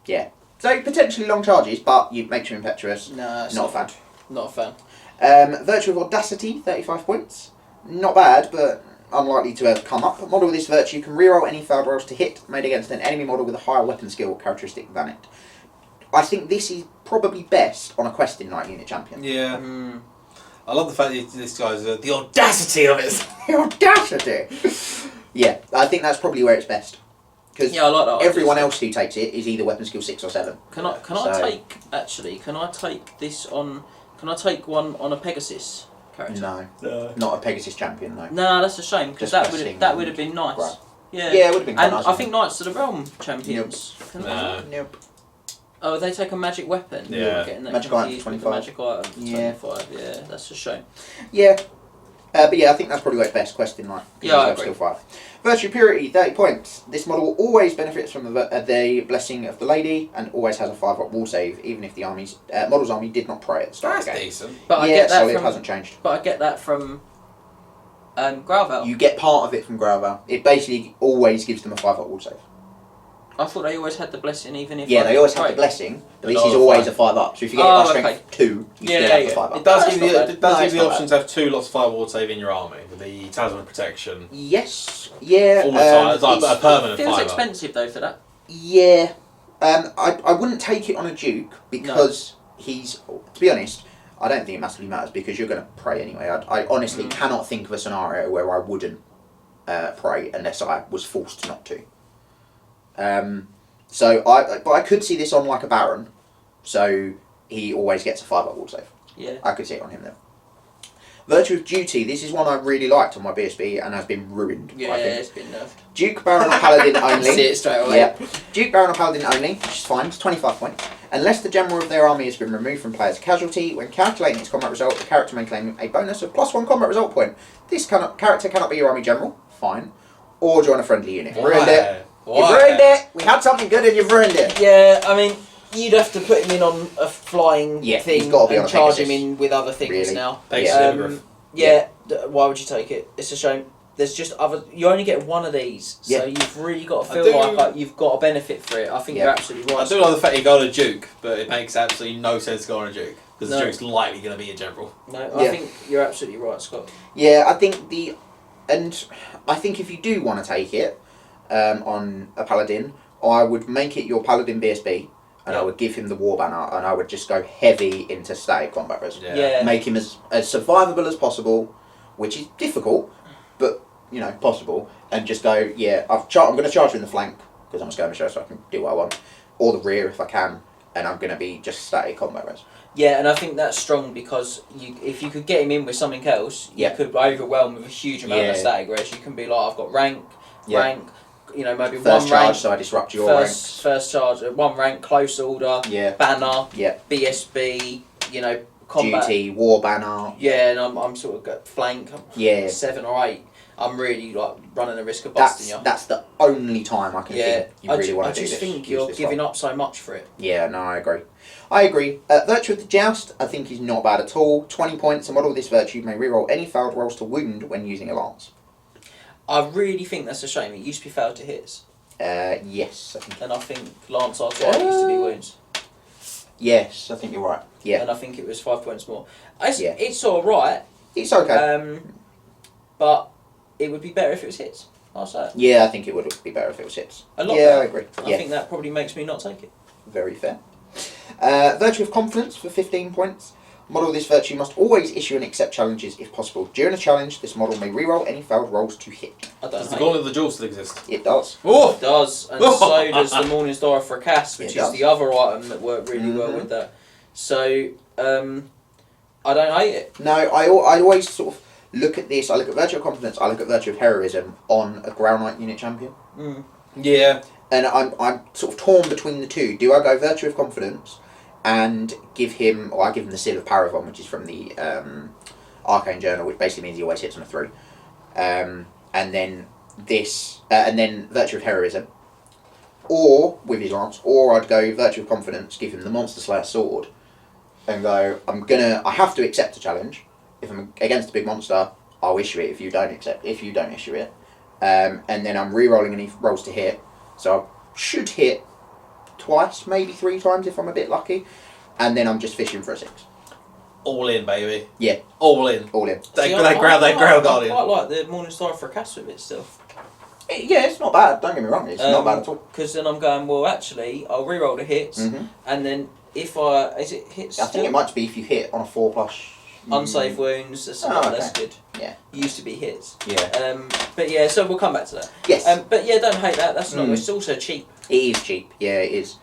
Yeah. So potentially long charges, but you make you impetuous. No, not a fan. Not a fan. Virtue of Audacity, 35 points. Not bad, but unlikely to have come up. A model with this virtue can reroll any failed rolls to hit made against an enemy model with a higher weapon skill characteristic than it. I think this is probably best on a questing knight unit champion. Yeah. I love the fact that this guy's the audacity of it. The audacity. Yeah, I think that's probably where it's best. Because I like that. everyone else who takes it is either weapon skill 6 or 7. Can I take this on? Can I take one on a Pegasus character? No, not a Pegasus champion. No. No, that's a shame because that would have been nice. Right. Yeah, it would have been quite and nice. I think Knights of the Realm champions. Nope. Oh, they take a magic weapon. Yeah. Magic item 25. Magic item 25. Yeah. Yeah, that's a shame. Yeah. But I think that's probably where it's best. Questing knight. Yeah, I agree. Still 5. Virtue Purity, 30 points. This model always benefits from the Blessing of the Lady and always has a 5-up wall save, even if the model's army did not pray at the start of the game. Decent. But I get that solid, from, hasn't changed. But I get that from Grauval. You get part of it from Grauval. It basically always gives them a 5-up wall save. I thought they always had the blessing, even if. Yeah, they always have the blessing, but this is always a 5-up. So if you get it by strength 2, you still have the 5-up. It does give you the option to have 2 lots of fire ward save in your army with the Talisman of Protection. Yes, yeah. All the time, it's like a permanent feels 5-up. expensive though for that. Yeah, I wouldn't take it on a Duke because he's. To be honest, I don't think it massively matters because you're going to pray anyway. I honestly cannot think of a scenario where I wouldn't pray unless I was forced not to. But I could see this on like a Baron, so he always gets a 5-up wall save. Yeah. I could see it on him then. Virtue of Duty, this is one I really liked on my BSB and has been ruined. Yeah, it's been nerfed. Duke, Baron, or Paladin only. I see it straight away. Yeah. Duke, Baron, or Paladin only, which is fine, it's 25 points. Unless the general of their army has been removed from player's casualty, when calculating its combat result, the character may claim a bonus of +1 combat result point. This character cannot be your army general, fine, or join a friendly unit. Ruined it. You've ruined it. We had something good and you've ruined it. Yeah, I mean, you'd have to put him in on a flying thing he's got to be and on a charge Pegasus. him in with other things really? now. Pegasus why would you take it? It's a shame. there's just other. You only get one of these, so Yeah. you've really got to I feel do- like you've got a benefit for it. I think Yeah. you're absolutely I right. do like the fact you go on a Duke, but it makes absolutely no sense to go on a Duke because No. the Duke's likely going to be a general. No, I Yeah. think you're absolutely right, Scott. Yeah, I think I think if you do want to take it on a paladin, I would make it your paladin BSB, and I Yeah. would give him the war banner, and I would just go heavy into static combat res. Yeah. Make him as survivable as possible, which is difficult, but you know possible, and just go. Yeah, I'm going to charge you in the flank because I'm a skirmisher, so I can do what I want, or the rear if I can, and I'm going to be just static combat res. Yeah, and I think that's strong because if you could get him in with something else, you Yeah. could overwhelm with a huge amount of Yeah. static res. You can be like, I've got rank, you know, maybe First one charge, rank, so I disrupt your rank. first charge, one rank, close order, Yeah, banner, yeah. BSB, you know, combat. Duty, war banner. Yeah, and I'm sort of got flank, Yeah. 7 or 8. I'm really like running the risk of busting you. That's the only time I can think you really want I to do this. just think use you're this giving one. up so much for it. Yeah, no, I agree. Virtue of the Joust, I think is not bad at all. 20 points. A model of this virtue may reroll any failed rolls to wound when using a lance. I really think that's a shame. It used to be failed to hits, Yes, I think. and I think Lance R2 used to be wounds. Yes, I think you're right. Yeah, And I think it was 5 points more. It's, Yeah. it's all right, it's okay. but it would be better if it was hits. I'll say it. Yeah, I think it would be better if it was hits. A lot Yeah, better. I agree. I Yeah, think that probably makes me not take it. very fair. Virtue of Confidence for 15 points. Model of this virtue must always issue and accept challenges if possible. During a challenge, this model may reroll any failed rolls to hit. I don't Does the hate Gauntlet it. of the Jewel still exist? It does. Oh! It does, and so does the Morning Star for a cast, which It is does. the other item that worked really well Mhm. with that. So, I don't hate it. No, I always sort of look at this. I look at Virtue of Confidence. I look at Virtue of Heroism on a Ground Knight unit champion, Mm. Yeah. and I'm sort of torn between the two. Do I go Virtue of Confidence and give him, or I give him the Seal of Paravon, which is from the Arcane Journal, which basically means he always hits on a 3, and then this, and then Virtue of Heroism, or with his lance, or I'd go Virtue of Confidence, give him the Monster Slayer sword, and go, I have to accept a challenge. If I'm against a big monster, I'll issue it if you don't issue it. And then I'm re-rolling any rolls to hit. So I should hit twice, maybe 3 times if I'm a bit lucky. And then I'm just fishing for a 6. All in, baby. Yeah. All in. All in. They See, ground I guardian. quite like the Morning Star for a cast with it still. Yeah, it's not bad. Don't get me wrong. It's not bad at all. Because then I'm going, well, actually, I'll re-roll the hits, Mm-hmm. and then if is it hits I think it might be if you hit on a 4+. unsafe wounds, that's, that's good. Yeah. Used to be hits. Yeah. But yeah, so we'll come back to that. Yes. But yeah, don't hate that. That's not. Mm. It's also cheap. It is cheap. Yeah, it is.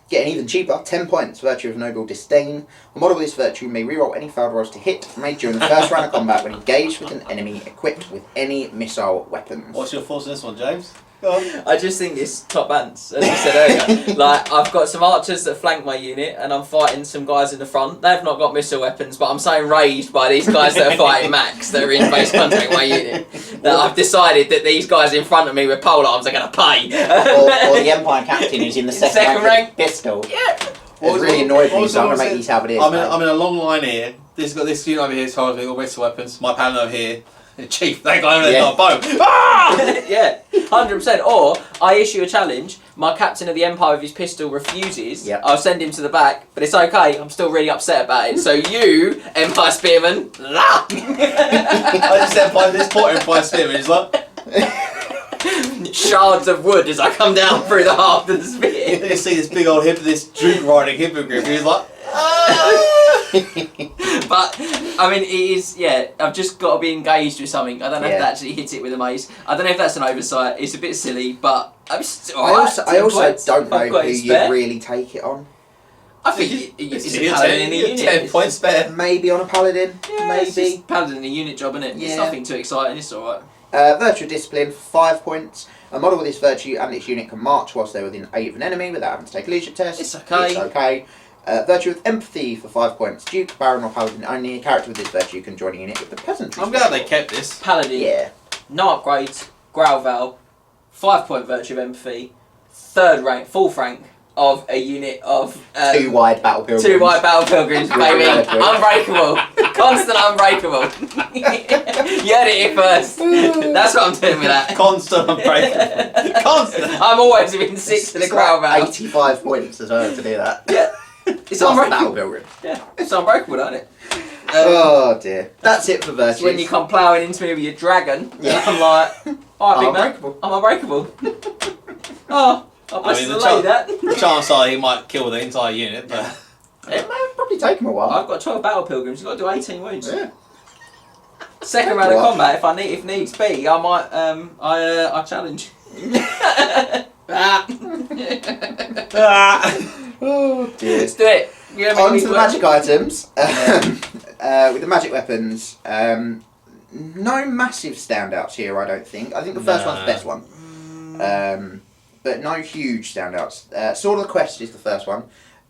Getting even cheaper, 10 points, Virtue of Noble Disdain. A model of this virtue may reroll any failed rolls to hit made during the first round of combat when engaged with an enemy equipped with any missile weapons. What's your thoughts on this one, James? Go on. I just think it's top ants, as we said earlier. Like, I've got some archers that flank my unit, and I'm fighting some guys in the front. They've not got missile weapons, but I'm so enraged by these guys that are fighting max, that are in base contact with my unit, that I've decided that these guys in front of me with polearms are going to pay. or the Empire Captain who's in the second rank with a pistol. Yeah. It's really annoyed me, so I'm going to make these how it is. I'm in a long line here. This got this unit over here as far as we all missile weapons. My paladin over here. Chief, they guy over there got a bow. Ah! Yeah, 100%. Or I issue a challenge. My captain of the Empire with his pistol refuses. Yep. I'll send him to the back, but it's okay. I'm still really upset about it. So you, Empire Spearman, I just said by this point Empire Spearman is like shards of wood as I come down through the half of the spear. you see this big old this Duke riding hippogriff. He's like. But I mean, it is. Yeah, I've just got to be engaged with something. I don't have to Yeah. actually hit it with a mace. I don't know if that's an oversight. It's a bit silly, but I'm still. I also don't know I've got who it you'd spare. really take it on. I think it's a You're paladin in a 10 unit. 10 points spare. Maybe on a Paladin. Yeah, it's maybe. just paladin in a unit job, isn't it? It's Yeah. nothing too exciting. It's all right. Virtue of Discipline, 5 points. A model with this virtue and its unit can march whilst they're within 8 of an enemy without having to take a leadership test. It's okay. It's okay. Virtue of Empathy for 5 points. Duke, Baron or Paladin only. A character with this virtue can join a unit with the peasantry. I'm glad they kept this. Paladin. Yeah. No upgrades. Growl Val. 5 point virtue of empathy. 3rd rank. Full rank. of a unit of 2 wide battle pilgrims. 2 white battle pilgrims, baby. Unbreakable. Constant unbreakable. You heard it here first. That's what I'm doing with that. Constant unbreakable. Constant. I'm always within 6 to the crowd like battle. 85 points as well to do that. Yeah. It's Plus the battle unbreakable. pilgrim. Yeah, it's unbreakable, isn't it? Oh dear. That's it for virtues. So when you come ploughing into me with your dragon, Yeah. I'm like, alright, big man. Unbreakable. I'm unbreakable. Oh, I'll bless the lady that. The chance are he might kill the entire unit, but It may probably take him a while. I've got 12 battle pilgrims. You've got to do 18 wounds. Yeah. Second round of What? combat, if needs be, I might I challenge. Oh dear. Let's do it. You're gonna On make to me the work. magic items. With the magic weapons, no massive standouts here, I don't think. I think the first one's the best one. But no huge standouts. Sword of the Quest is the first one.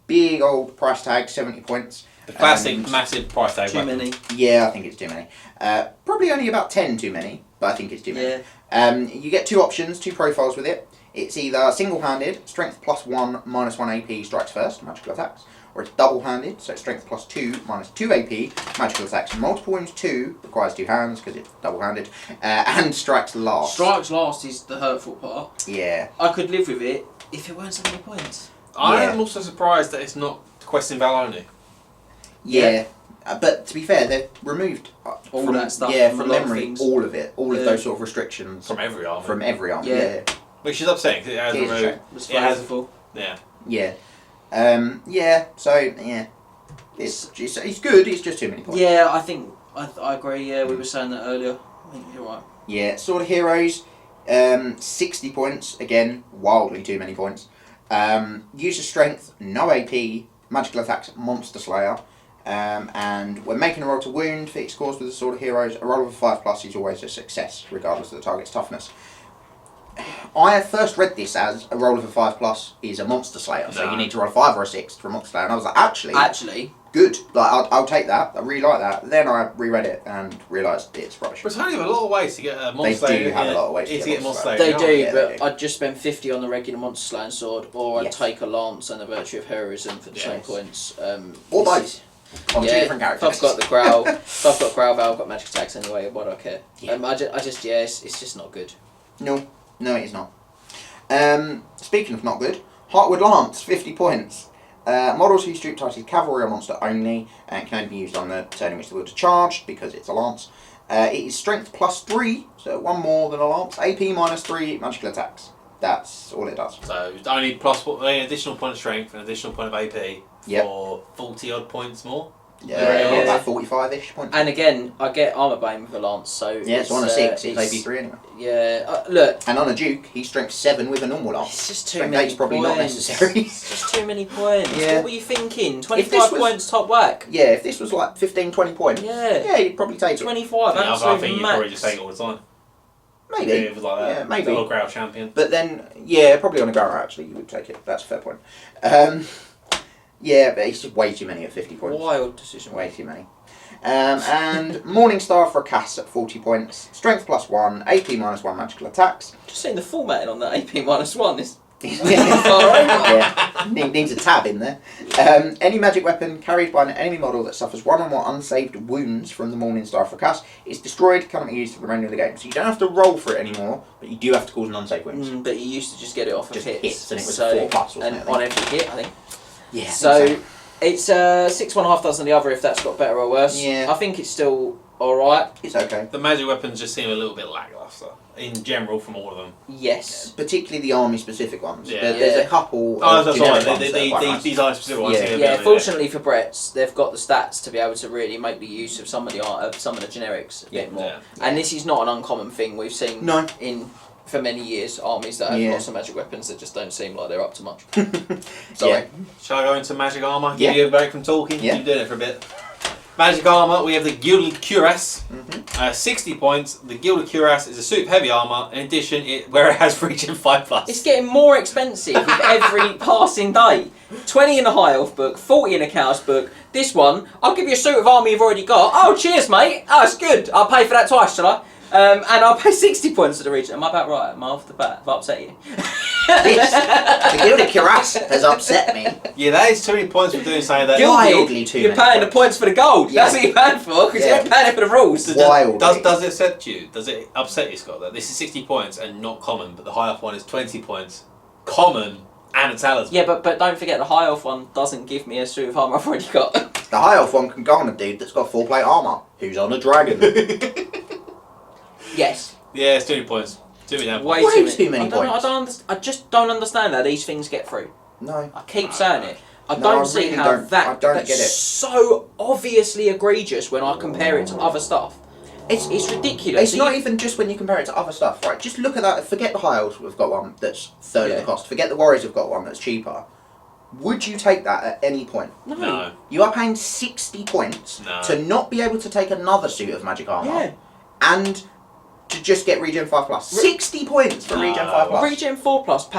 Big old price tag, 70 points. the classic massive price tag Too weapon. many. Yeah, I think it's too many. Probably only about 10 too many, but I think it's too many. Yeah. You get 2 options, 2 profiles with it. It's either single-handed, strength +1, -1 AP, strikes first, magical attacks, or it's double-handed, so strength +2, -2 AP, magical attacks, multiple wounds 2, requires 2 hands because it's double-handed, and strikes last. Strikes last is the hurtful part. Yeah. I could live with it if it weren't so many points. I Yeah. am also surprised that it's not Quest in Val only. Yeah. But to be fair, they've removed All from, that stuff Yeah, from from a lot of memory, things. all of it, all Yeah. of those sort of restrictions From every army. from every army. Yeah. Yeah. Which is upsetting because it has It is a removed. shame. It was It has- flavourful. Yeah. Yeah. Yeah. So yeah, it's good. It's just too many points. Yeah, I think I agree. Yeah, we were saying that earlier. I think you're right. Yeah. Sword of Heroes, 60 points again, wildly too many points. User strength, no AP, magical attacks, monster slayer. And when making a roll to wound, feat scores with the Sword of Heroes, a roll of a 5+ is always a success, regardless of the target's toughness. I first read this as a roll of a 5+ is a monster slayer, so No. you need to roll a 5 or a 6 for a monster slayer. And I was like, Actually, good. Like I'll take that. I really like that. Then I reread it and realised it's rubbish. Britannia have a lot of ways to get a They monster do slayer. have a lot of ways to get a monster monster they slayer. do, yeah, they but do. I'd just spend 50 on the regular monster slaying sword, or I'd Yes. take a lance and a virtue of heroism for the same Yes. points. Or this both. is- On 2 different If characters. I've got the growl, if I've got growl valve, I've got magic attacks anyway. Why do I care? Yeah. It's just not good. No, it is not. Speaking of not good, Heartwood Lance, 50 points. Models whose troop type is Cavalry or monster only, and can only be used on the turn in which the wielder charged, because it's a lance. It is strength +3, so 1 more than a lance. AP -3, magical attacks. That's all it does. So it's only plus an additional point of strength, an additional point of AP Yep. for 40 odd points more. Yeah, Yeah. about 45-ish points. And again, I get armor bane with a lance, so Yeah, so on a 6, it's AP3 anyway. Yeah, look, And on a Duke, he's strength 7 with a normal lance. it's just too Strength many 8's probably points. not necessary. It's just too many points. Yeah. What were you thinking? If 25 this was- points top whack. Yeah, if this was like 15-20 points, Yeah. you'd probably take it. 25. I Absolute think you max. probably just take it all the time. Maybe. If it was like that. Yeah, maybe. The little Grail champion. But then, yeah, probably on a Gara actually, you would take it. That's a fair point. Yeah, but it's just way too many at 50 points. Wild decision. Way too many. And Morningstar for a Cass at 40 points. Strength +1, AP -1 magical attacks. Just seeing the formatting on that AP -1 is Yeah, needs a tab in there. Any magic weapon carried by an enemy model that suffers 1 or more unsaved wounds from the Morningstar for a Cass is destroyed, cannot be used for the remainder of the game. So you don't have to roll for it anymore, but you do have to cause an unsaved wounds. but you used to just get it off Just of hits. hits, and it was so, 4+, wasn't and it, I on think? every hit, I think. Yeah. So it's 6 1/2 dozen the other if that's got better or worse. Yeah. I think it's still alright. it's okay. The magic weapons just seem a little bit lackluster in general from all of them. Yes. Particularly the army-specific ones. Yeah. There's Yeah. a couple Oh, of that's generic right. ones that are quite nice. These are specific ones. Yeah. here, Yeah, but fortunately for Brett's, they've got the stats to be able to really make the use of some of the generics a bit more. Yeah. And this is not an uncommon thing we've seen No. for many years. Armies that have Yeah. lots of magic weapons that just don't seem like they're up to much. Yeah. Shall I go into magic armour? Yeah. Give you a break from talking? Yeah. You've done it for a bit. Magic armour, we have the Gilded Cuirass. Mhm. 60 points. The Gilded Cuirass is a super heavy armour. In addition, where it has reach and 5+. It's getting more expensive with every passing day. 20 in a high elf book, 40 in a chaos book. This one, I'll give you a suit of armour you've already got. Oh, cheers, mate. Oh, it's good. I'll pay for that twice, shall I? And I'll pay 60 points to the region. Am I about right? Am I off the bat? Have I upset you? The Gilded Cuirass has upset me. Yeah, that is too many points for doing something that. Wildly too You're many paying points. the points for the gold. Yeah. That's what you're paying for, because Yeah. you're paying it for the rules. Wildly. Does it upset you? Does it upset you, Scott, that this is 60 points and not common, but the high elf one is 20 points, common, and a talisman? Yeah, but don't forget the high elf one doesn't give me a suit of armour I've already got. The high elf one can go on a dude that's got full plate armour, who's on a dragon. Yes. Yeah, it's 20 points. Too many damn Way points. too many points. I just don't understand how these things get through. No. I keep saying it. I No, don't I see really how don't. I that's don't get it. so obviously egregious when I compare it to other stuff. It's ridiculous. It's not even just when you compare it to other stuff, right? Just look at that. Forget the high elves, we've got one that's third of the cost. Forget the warriors, we've got one that's cheaper. Would you take that at any point? No. You are paying 60 points to not be able to take another suit of magic armour and to just get regen 5+. 60 points for regen 5+. Regen 4+,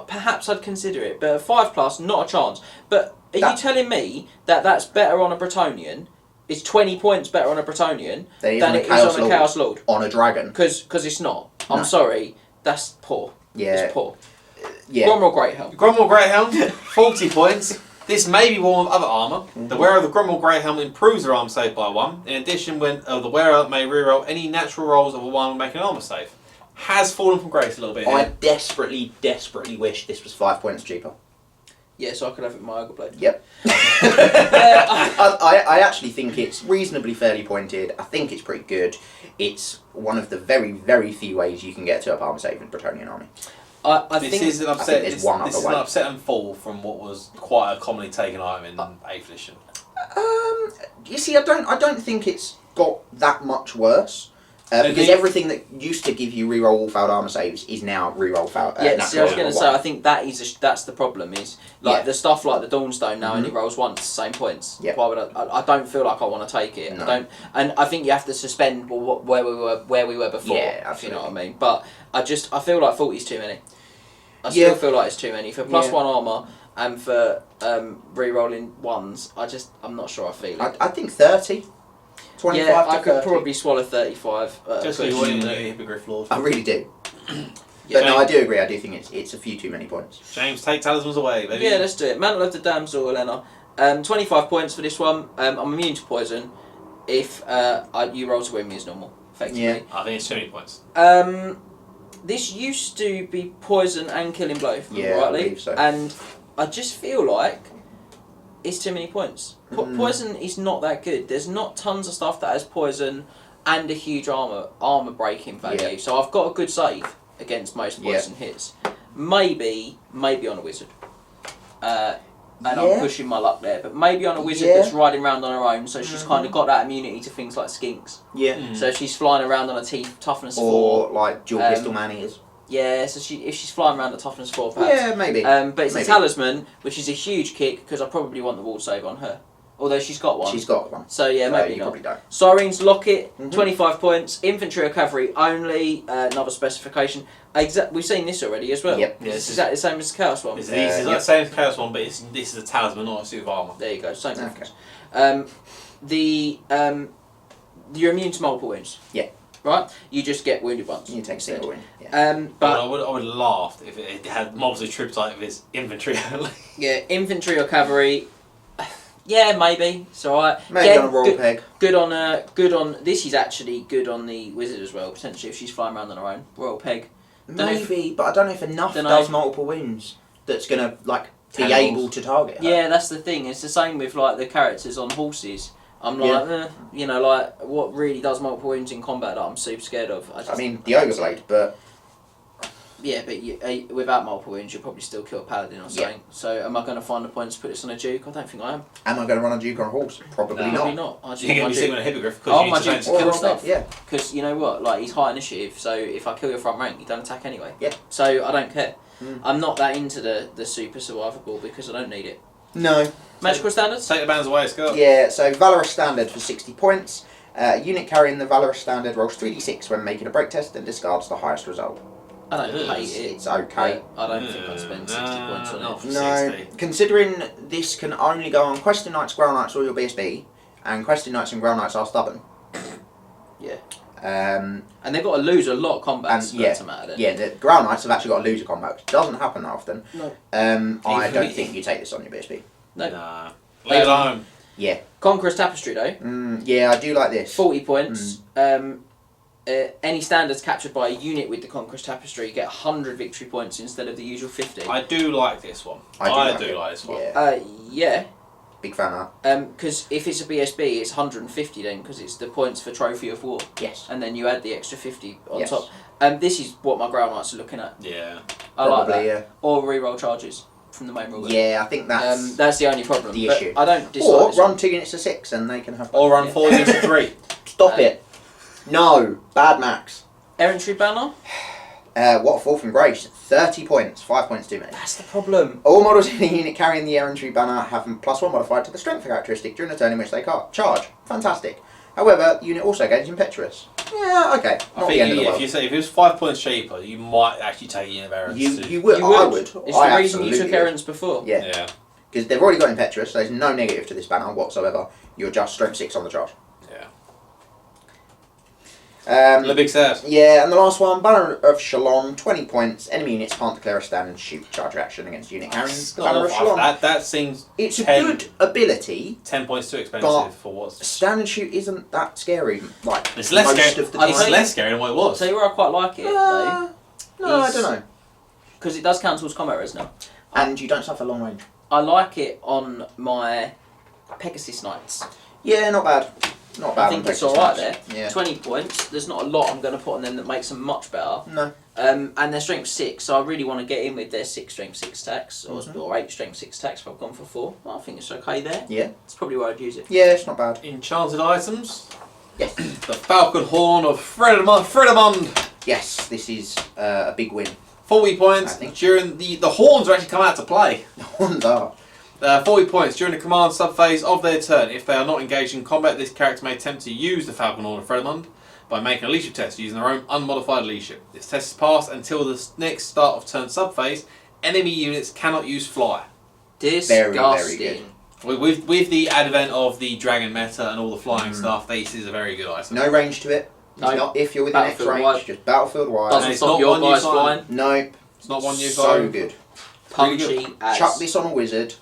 perhaps I'd consider it, but 5+, not a chance. But are you telling me that that's better on a Bretonnian? It's 20 points better on a Bretonnian than it is on a Chaos Lord? On a dragon. Because it's not. No. I'm sorry, that's poor. Yeah. It's poor. Yeah. Gromwell Greathelm. Gromwell Greyhound, 40 points. This may be worn with other armour. The wearer of the Gromwell Greyhound improves their armor save by 1. In addition, the wearer may reroll any natural rolls of a 1 when making an armor save. Has fallen from grace a little bit here. I desperately wish this was 5 points cheaper. Yeah, so I could have it in my Ogre Blade. Yep. I actually think it's reasonably fairly pointed. I think it's pretty good. It's one of the very, very few ways you can get to a armor save in Bretonnian army. I This think is an upset. there's This, one this other is an way. upset and fall from what was quite a commonly taken item in 8th edition. You see, I don't think it's got that much worse. Because everything that used to give you reroll all failed armor saves is now reroll failed. yeah, see, I was going to say, one. I think that's the problem. Is like the stuff like the Dawnstone now only rolls once, same points. Yeah. Why would I don't feel like I want to take it. No. I don't, and I think you have to suspend where we were before. Yeah, if you know what I absolutely. mean. But I feel like 40 is too many. I still feel like it's too many for plus 1 armor and for re-rolling ones. I'm not sure I feel it. I think 30. 25 yeah, to I could 30. probably swallow 35. Just so you want to know Hippogriff Lord. I really do. Yeah. But no, I do agree. I do think it's a few too many points. James, take talismans away, baby. Yeah, let's do it. Mantle of the Damsel, Elena. 25 points for this one. I'm immune to poison if you roll to win me as normal, effectively. Yeah. I think it's too many points. This used to be poison and killing blow, if I remember Yeah, I rightly. believe so. And I just feel like it's too many points. Poison is not that good. There's not tons of stuff that has poison and a huge armor breaking value. Yeah. So I've got a good save against most poison hits. Maybe on a wizard. And I'm pushing my luck there, but maybe on a wizard that's riding around on her own, so she's kind of got that immunity to things like skinks. Yeah. So she's flying around on a toughness 4. Or like dual pistol man ears. Yeah, so if she's flying around at toughness 4, perhaps. Yeah, maybe. But it's Maybe. a talisman, which is a huge kick because I probably want the wall save on her. Although she's got one. She's got one. So yeah, maybe you not. probably don't. Syrene's Locket, 25 points. Infantry or cavalry only. Another specification. We've seen this already as well. Yep. Yeah, It's exactly the same as the Chaos one. It's not the same as Chaos one, but this is a talisman, not a suit of armour. There you go. Same Okay. difference. You're immune to multiple wounds. Yeah. Right. You just get wounded once. You take a single win. Yeah. But I would have laughed if it had mobs of troop type of his infantry only. yeah, infantry or cavalry. Yeah, maybe it's alright. Maybe on a royal peg. Good on. This is actually good on the wizard as well. Potentially, if she's flying around on her own, royal peg. Maybe, but I don't know if enough Dunno. does multiple wounds that's gonna like be Animals. able to target her. Yeah, that's the thing. It's the same with like the characters on horses. I'm like, like what really does multiple wounds in combat that I'm super scared of. I mean, the Ogre Blade, but yeah, but without multiple wounds, you'll probably still kill a paladin or something. So, am I going to find the points to put this on a duke? I don't think I am. am I going to run a Duke on a horse? Probably No. Probably not. not. I just You're going want to be sitting on a hippogriff Oh, because you my need to dude's learn to kill Or a stuff. peg, yeah. Because you know what, like he's high initiative, so if I kill your front rank, you don't attack anyway. Yeah. So I don't care. Mm. I'm not that into the super survivable because I don't need it. No. Magical standards? Take the bands away, Scott. Yeah, so Valorous Standard for 60 points. Unit carrying the Valorous Standard rolls 3d6 when making a break test and discards the highest result. I don't hate it. It's okay. but I don't think I'd spend 60 points on not it. for No, 60. considering this can only go on Questing Knights, Grail Knights, or your BSB, and Questing Knights and Grail Knights are stubborn. Yeah. And they've got to lose a lot of combats for that to matter. Yeah, the Ground Knights have actually got to lose a combat, which doesn't happen that often. No. I don't think you take this on your BSB. No. Nah. Leave it alone. Yeah. Conqueror's Tapestry though. Yeah, I do like this. 40 points. Any standards captured by a unit with the Conqueror's Tapestry get 100 victory points instead of the usual 50. I do like this one. I do like this one. Yeah. Yeah. Big fan of that. Because if it's a BSB, it's 150 then, because it's the points for Trophy of War. Yes. And then you add the extra 50 on Yes. top. This is what my Ground Knights are looking at. Yeah. I like that. Yeah. Or reroll charges from the main rule. Yeah, I think that's the only problem. the but issue. I don't dislike Or this run one. 2 units to 6 and they can have. Or run 4 units to 3. Stop it. No. Bad max. Errantry banner? What a fall from grace. 30 points. 5 points too many. That's the problem. All models in the unit carrying the errantry banner have +1 modified to the strength characteristic during the turn in which they charge. Fantastic. However, the unit also gains impetuous. Yeah, okay. I Not think the end of the if world. you say if it was 5 points cheaper, you might actually take it in errands. You would. You I would. would. It's I the reason you absolutely took would. errands before. Yeah. Yeah. Because they've already got impetuous, so there's no negative to this banner whatsoever. You're just strength 6 on the charge. The big set. Yeah, and the last one, Banner of Shalom, 20 points. Enemy units can't declare a stand and shoot charge reaction against unit carrying Banner of Shalom. That seems It's a 10 good ability. 10 points too expensive But for what's. Stand and shoot isn't that scary. Like It's less most scary. of the It's time. less scary than what it was. Tell you where I quite like it, though. No, I don't know. Because it does cancel combat res now. And you don't suffer long range. I like it on my Pegasus Knights. Yeah, not bad. Not bad. I think on it's Pegasus alright Knights. there. Yeah. 20 points. There's not a lot I'm going to put on them that makes them much better. No. And their strength 6, so I really want to get in with their 6 strength 6 attacks, or 8 strength 6 attacks if I've gone for 4. Well, I think it's okay there. Yeah. It's probably where I'd use it. Yeah, it's not bad. Enchanted items. Yes. The Falcon Horn of Fredemund. Yes, this is a big win. 40 points I think. during the horns are actually come out to play. The horns are. 40 points during the command subphase of their turn. If they are not engaged in combat, this character may attempt to use the Falcon Horn of Fredemund by making a leadership test using their own unmodified leadership. This test is passed until the next start of turn subphase. Enemy units cannot use fly. Disgusting. Very good. With the advent of the dragon meta and all the flying stuff, this is a very good item. No range to it. It's No. not if you're within X Battlefield range, wide. just battlefield wide. Doesn't it's stop not your one you guys sign. flying. Nope. It's not one you So go. good. Punchy as. Chuck this on a wizard.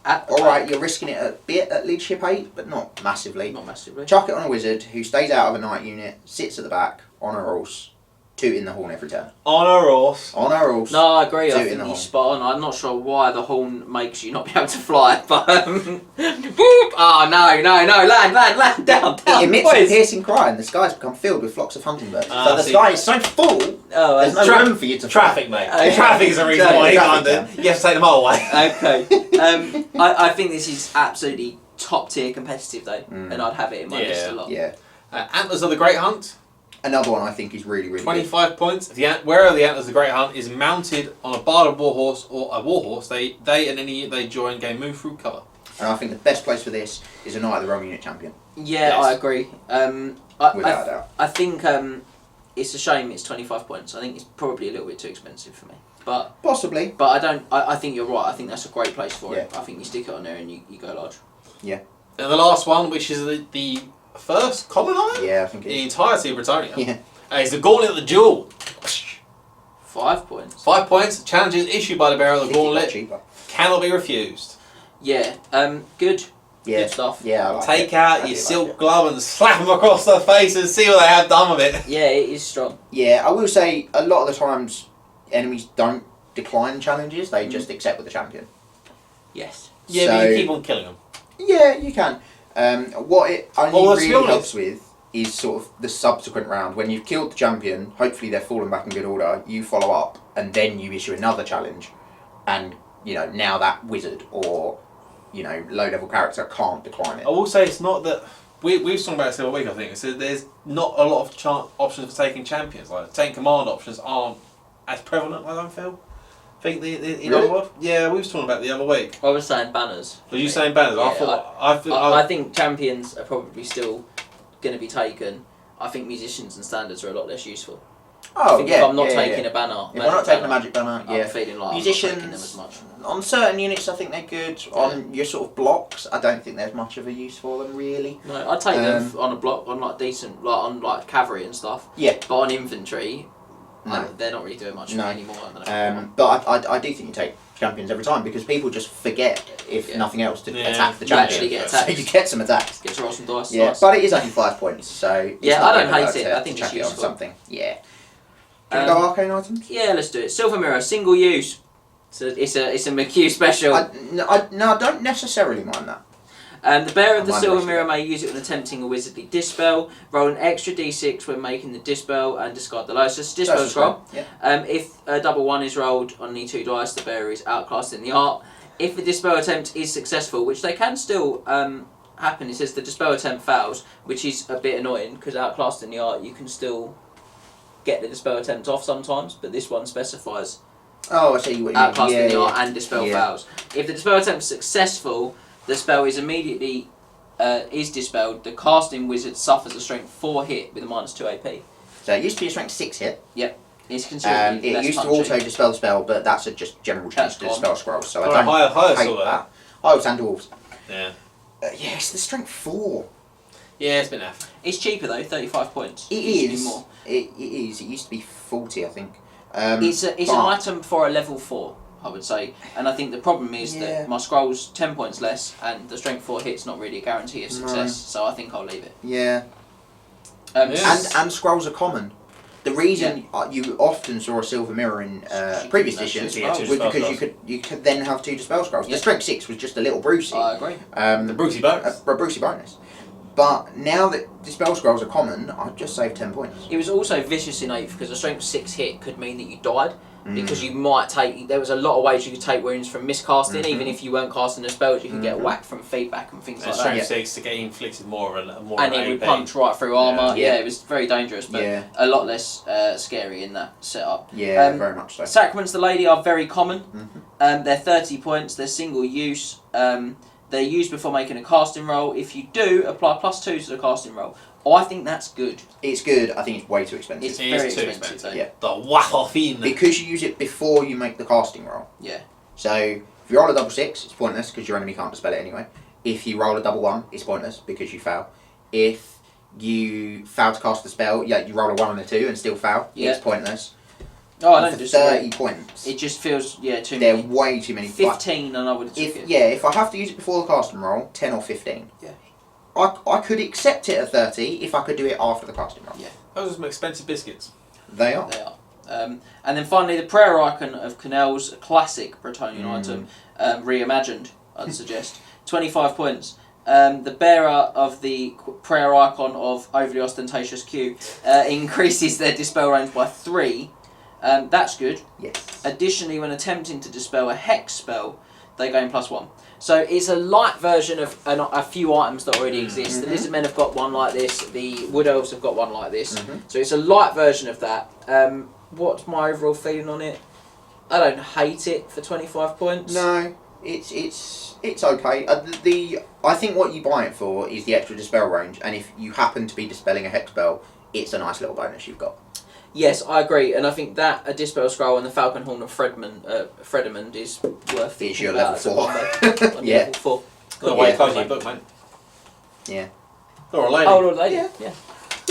At the Alright, back. you're risking it a bit at leadership 8, but not massively. Not massively. Chuck it on a wizard who stays out of a knight unit, sits at the back, on a horse, 2 in the horn every turn. On a horse. On a horse. No, I agree. Two I in think the he's horn. spot on. I'm not sure why the horn makes you not be able to fly, but boop! Oh no! Land down. It emits a boys. piercing cry and the skies become filled with flocks of hunting birds. Ah, so the see. sky is so full, Oh, there's no room for you to Traffic, mate. Okay. Traffic is the reason why you can't do it. Traffic, You have to take them all away. Okay. I think this is absolutely top tier competitive though, and I'd have it in my list a lot. Yeah. Antlers of the Great Hunt. Another one I think is really, really 25 points. Wherever the Antlers of the Great Hunt is mounted on a barded warhorse or a warhorse, they and any unit they join gain move through cover. good. And I think the best place for this is a Knight of the Roman Unit Champion. Yeah, Yes. I agree. Without a doubt. I think it's a shame it's 25 points. I think it's probably a little bit too expensive for me. But Possibly. I think you're right. I think that's a great place for it. Yeah. I think you stick it on there and you go large. Yeah. And the last one, which is the first common item Yeah, I think in it the is. entirety of Bretonnia, Yeah. is the Gauntlet of the Jewel. 5 points. 5 points. Challenges issued by the bearer of the 50 quid Gauntlet cheaper. cannot be refused. Yeah. Good. Yeah. Good stuff. Yeah, I like Take it. out I your do silk like it. glove and slap them across their face and see what they have done with it. Yeah, it is strong. Yeah, I will say a lot of the times enemies don't decline challenges, they just accept with the champion. Yes. Yeah, but you keep on killing them. Yeah, you can. What it only Well, let's be really honest. helps with is sort of the subsequent round. When you've killed the champion, hopefully they're fallen back in good order, you follow up, and then you issue another challenge, and, you know, now that wizard or, you know, low-level character can't decline it. I will say it's not that... We've talked about this the other week, I think. So there's not a lot of options for taking champions. Like, taking command options aren't as prevalent, I don't feel. I think in Really? other words, yeah, we were talking about it the other week. I was saying banners. Were you saying banners? Yeah, I I think champions are probably still going to be taken. I think musicians and standards are a lot less useful. Oh, I think if yeah, I'm not yeah, taking yeah. a banner, If I'm not taking a magic banner, I'm yeah. feeling like Musicians, I'm not taking them as much. on certain units, I think they're good. On your sort of blocks, I don't think there's much of a use for them, really. No, I'd take them on a block, on like decent, like on like cavalry and stuff. Yeah. But on infantry, No. they're not really doing much for me anymore. But I do think you take champions every time because people just forget, if nothing else, to attack the You champion. actually get So attacked. you get some attacks. Get to roll some dice. Yeah, Nice. but it is only 5 points, so it's Yeah, not I don't the end of hate the it. world I think to it's chuck it on useful. something. Yeah. Do you want to go arcane items? Yeah, let's do it. Silver mirror, single use. So it's a McHugh special. No, I don't necessarily mind that. The bearer of the I mind silver the mirror may use it when attempting a wizardly dispel. Roll an extra d6 when making the dispel and discard the lowest. So it's a dispel scroll. Yeah. If a double 1 is rolled on any 2 dice, the bearer is outclassed in the art. If the dispel attempt is successful, which they can still happen, it says the dispel attempt fails, which is a bit annoying because outclassed in the art you can still get the dispel attempt off sometimes, but this one specifies Oh, I see what you mean. outclassed in the art and dispel Yeah. fails. If the dispel attempt is successful, the spell is immediately is dispelled. The casting wizard suffers a strength 4 hit with a -2 AP. So it used to be a strength 6 hit. It's considerably It less used to punchy. auto dispel the spell, but that's a just general change That's to gone. dispel scrolls. So Oh, I don't higher hate sort of that. Oh, it's and dwarves. Yeah. Yes, the strength 4. Yeah, it's been F. It's cheaper though, 35 points. It used to be is. more. It is. It used to be 40, I think. It's an but- item for a level 4, I would say, and I think the problem is Yeah. that my scroll's 10 points less, and the strength 4 hit's not really a guarantee of success. So I think I'll leave it. Yeah. Yes. And scrolls are common. The reason you often saw a silver mirror in previous editions Yeah, two was dispel because scrolls. you could then have 2 dispel scrolls. Yeah. The strength 6 was just a little Brucey. I agree. The Brucey bonus. A Brucey bonus. But now that dispel scrolls are common, I'd just save 10 points. It was also vicious in 8th because a strength 6 hit could mean that you died. Mm. Because you might take, there was a lot of ways you could take wounds from miscasting, even if you weren't casting the spells, you could get whacked from feedback and things And like strength that. 6 to get inflicted more of an And it would punch right through armour. Yeah. Yeah, it was very dangerous, but a lot less scary in that setup. Yeah, very much so. Sacraments the Lady are very common. Mhm. They're 30 points, they're single use. They're used before making a casting roll. If you do, apply +2 to the casting roll. I think that's good. It's good. I think it's way too expensive. It's It very is too expensive, expensive. though. Yeah. The whack off in. Because you use it before you make the casting roll. Yeah. So if you roll a double 6, it's pointless because your enemy can't dispel it anyway. If you roll a double 1, it's pointless because you fail. If you fail to cast the spell, you roll a 1 and a 2 and still fail. Yeah. It's pointless. Oh, I And don't for disagree. 30 points. It just feels, too They're many. way too many. 15 and I would have took it. If I have to use it before the casting roll, 10 or 15. Yeah. I could accept it at 30 if I could do it after the casting roll. Yeah. Those are some expensive biscuits. They are. They are. And then finally, the prayer icon of Connell's, a classic Bretonnian item, reimagined, I'd suggest. 25 points. The bearer of the prayer icon of overly ostentatious Q increases their dispel range by 3. That's good. Yes. Additionally, when attempting to dispel a hex spell, they gain +1. So it's a light version of a few items that already exist. The lizard men have got one like this. The wood elves have got one like this. So it's a light version of that. What's my overall feeling on it? I don't hate it for 25 points. No, it's okay. I think what you buy it for is the extra dispel range, and if you happen to be dispelling a hex spell, it's a nice little bonus you've got. Yes, I agree, and I think that a Dispel Scroll and the Falcon Horn of Fredemund is worth It's your thinking level about as a 4. combo. On Yeah. level 4. Got way Yeah. close to your book, mate. Yeah. Or a lady. Oh, Lord Lady, Yeah.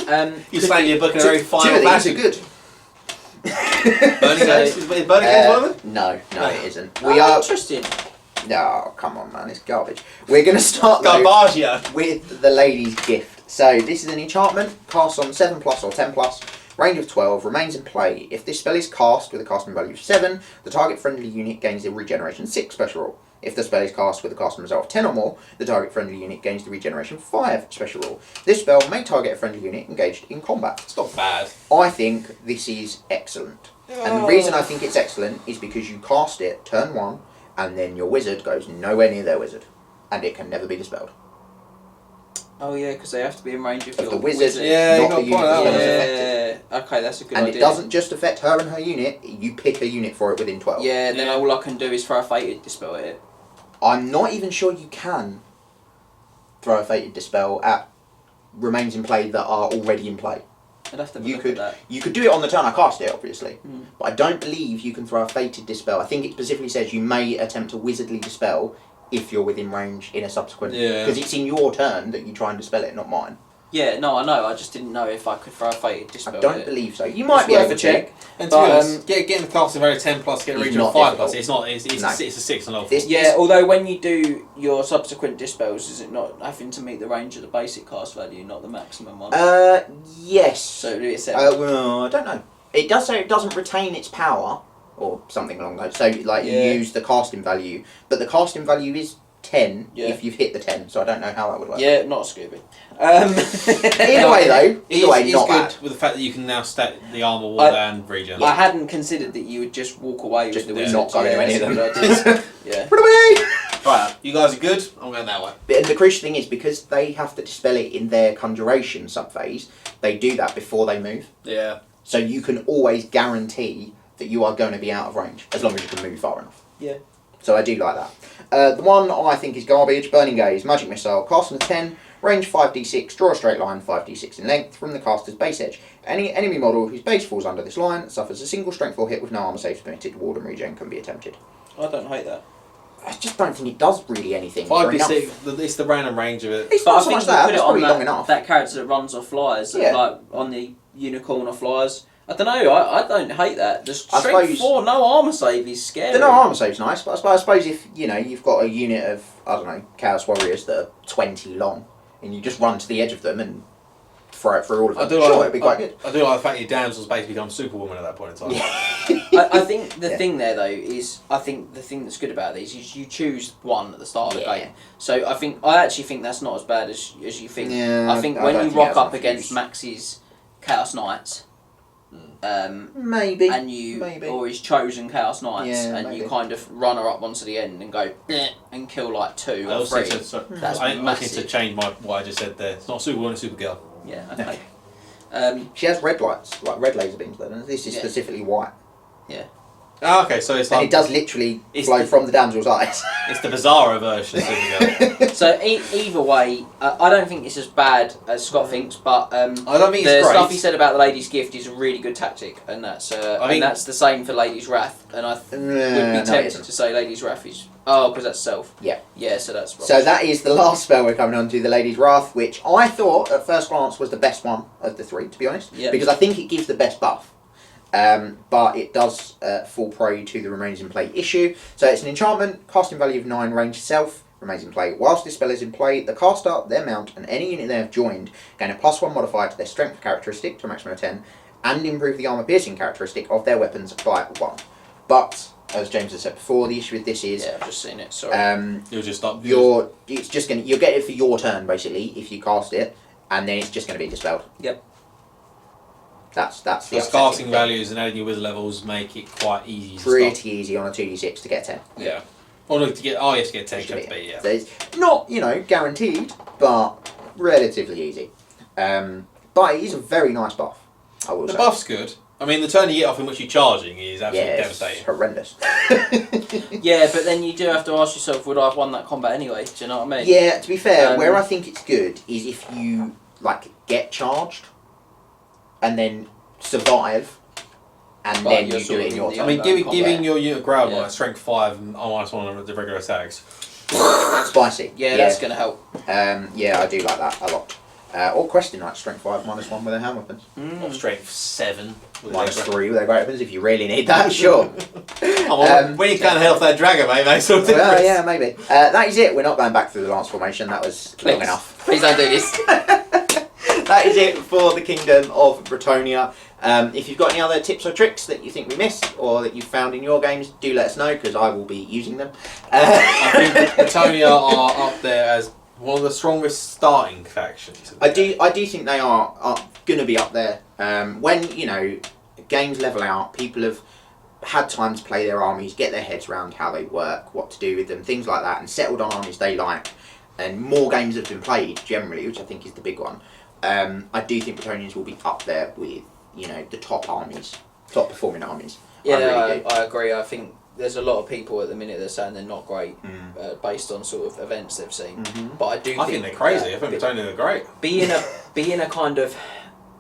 yeah. You slang your book in a very Two final of these are fashion. good. Burning Games? Is Burning Games one of them? No, it isn't. Oh, We are. interesting. No, come on, man, it's garbage. We're going to start though Garbaggio. with the Lady's Gift. So this is an enchantment, cast on 7+ or 10+, range of 12, remains in play. If this spell is cast with a casting value of 7, the target friendly unit gains the Regeneration 6 special rule. If the spell is cast with a casting result of 10 or more, the target friendly unit gains the Regeneration 5 special rule. This spell may target a friendly unit engaged in combat. It's not bad. I think this is excellent. And the reason I think it's excellent is because you cast it turn 1, and then your wizard goes nowhere near their wizard, and it can never be dispelled. Oh yeah, because they have to be in range of your The wizard, Yeah, you not got the a unit point that's out going to there. affect it. Yeah, okay, that's a good And idea. it doesn't just affect her and her unit, you pick a unit for it within 12. Yeah, then Yeah. all I can do is throw a Fated Dispel at it. I'm not even sure you can throw a Fated Dispel at remains in play that are already in play. I'd have to You look could- at that. You could do it on the turn I cast it, obviously, Mm. but I don't believe you can throw a Fated Dispel. I think it specifically says you may attempt to Wizardly Dispel if you're within range in a subsequent... Yeah. Because it's in your turn that you try and dispel it, not mine. Yeah, no, I know. I just didn't know if I could throw a Fated Dispel. I don't with it. believe so. You might It's be worth able a check. to. And to But, be honest, getting the casting value 10 plus, get a It's regional not 5 plus. difficult. It's not. It's No. a 6 on level. This- Yeah, although when you do your subsequent dispels, is it not having to meet the range of the basic cast value, not the maximum one? Yes. So it's Well, I don't know. It does say it doesn't retain its power, or something along those. So, like, Yeah. you use the casting value, but the casting value is 10 Yeah. if you've hit the 10, so I don't know how that would work. yeah, not a Scooby. Either way, though, It's not good bad. with the fact that you can now stack the armor wall and regen. I hadn't considered that you would just walk away Just with the not wizards. go into any of them. that's a good idea. Yeah. Run away! Right, you guys are good. I'm going that way. And the crucial thing is, because they have to dispel it in their conjuration subphase, they do that before they move. Yeah. So you can always guarantee that you are going to be out of range, as long as you can move far enough. Yeah. So I do like that. The one I think is garbage, Burning Gaze, Magic Missile, cast on a 10, range 5d6, draw a straight line 5d6 in length from the caster's base edge. Any enemy model whose base falls under this line suffers a single strength 4 hit with no armor saves permitted. Ward and regen can be attempted. I don't hate that. I just don't think it does really anything. or 5d6, enough. it's the random range of it. It's But not I so think much you that, put it's it on probably long enough. that character that runs off flyers, Yeah. like on the unicorn of flyers. I don't know, I don't hate that. The I strength suppose- 4, no armour save is scary. The no armor save's nice, but I suppose if you've got a unit of Chaos Warriors that are 20 long, and you just run to the edge of them and throw it through all of them, it'd be quite good. I do like the fact that your damsel's basically become Superwoman at that point in time. I think the Yeah. thing there though is the thing that's good about these is you choose one at the start of the Yeah. game. So I actually think that's not as bad as you think. Yeah, I think I when don't you think rock that's up enough against use. Max's Chaos Knights, Maybe. and you maybe. or his chosen Chaos Knights, Yeah, and maybe. you kind of run her up onto the end and go "Bleh," and kill like 2 I or also 3. said, That's I need to massive. change what I just said there. It's not Superwoman, it's Supergirl. Yeah, okay. She has red lights, like red laser beams, though. And this is Yeah. specifically white. Oh, okay, so it's And like it does literally It's flow the- from the damsel's eyes. it's the Bizarro version of Supergirl. So either way, I don't think it's as bad as Scott thinks, but I don't think the it's stuff he great. said about the Lady's Gift is a really good tactic, and that's think- that's the same for Lady's Wrath. And I would No, be it tempted isn't. to say Lady's Wrath is because that's self. Yeah. Yeah, so that's So that is the last spell we're coming on to, the Lady's Wrath, which I thought at first glance was the best one of the 3, to be honest. Yeah. Because I think it gives the best buff. But it does fall prey to the remains in play issue. So it's an enchantment, casting value of 9, range self, remains in play. Whilst this spell is in play, the caster, their mount, and any unit they have joined gain a +1 modifier to their strength characteristic to a maximum of 10, and improve the armor piercing characteristic of their weapons by 1. But, as James has said before, the issue with this is I've just seen it. Sorry. You'll just stop. you'll get it for your turn basically if you cast it, and then it's just going to be dispelled. Yep. That's the The upsetting casting thing. values and adding your wizard levels make it quite easy to Pretty stop. easy on a 2d6 to get 10. Yeah. Or no, to get, oh, you have to get 10 Should to be. be, yeah. So it's not, guaranteed, but relatively easy. But it is a very nice buff, I will The say. buff's good. I mean, the turn you get off in which you're charging is absolutely Yeah, it's devastating. horrendous. Yeah, but then you do have to ask yourself, would I have won that combat anyway? Do you know what I mean? Yeah, to be fair, Um, where I think it's good is if you get charged and then survive and But then you're you do sort it of in your in turn. I mean, ongoing combat. giving your unit ground Yeah. like strength 5 and -1 on the regular attacks. Spicy. Yeah, that's going to help. Yeah, I do like that a lot. Or question like strength 5 -1 with their hand weapons. Or strength 7. with -3 with their great weapons if you really need that, sure. Oh, well, when you can't head off that dragon, mate, that sort of Well, difference. yeah, maybe. That is it. We're not going back through the lance formation. That was long Please. enough. Please don't do this. That is it for the Kingdom of Bretonnia. If you've got any other tips or tricks that you think we missed or that you've found in your games, do let us know because I will be using them. I think Bretonnia are up there as one of the strongest starting factions. I do think they are going to be up there. When games level out, people have had time to play their armies, get their heads around how they work, what to do with them, things like that, and settled on armies they like. And more games have been played generally, which I think is the big one. I do think Bretonians will be up there with the top armies, top performing armies. Yeah, I really do. I agree. I think there's a lot of people at the minute that are saying they're not great based on sort of events they've seen. Mhm. But I do I think they're crazy. I think Bretonnia are great. being a kind of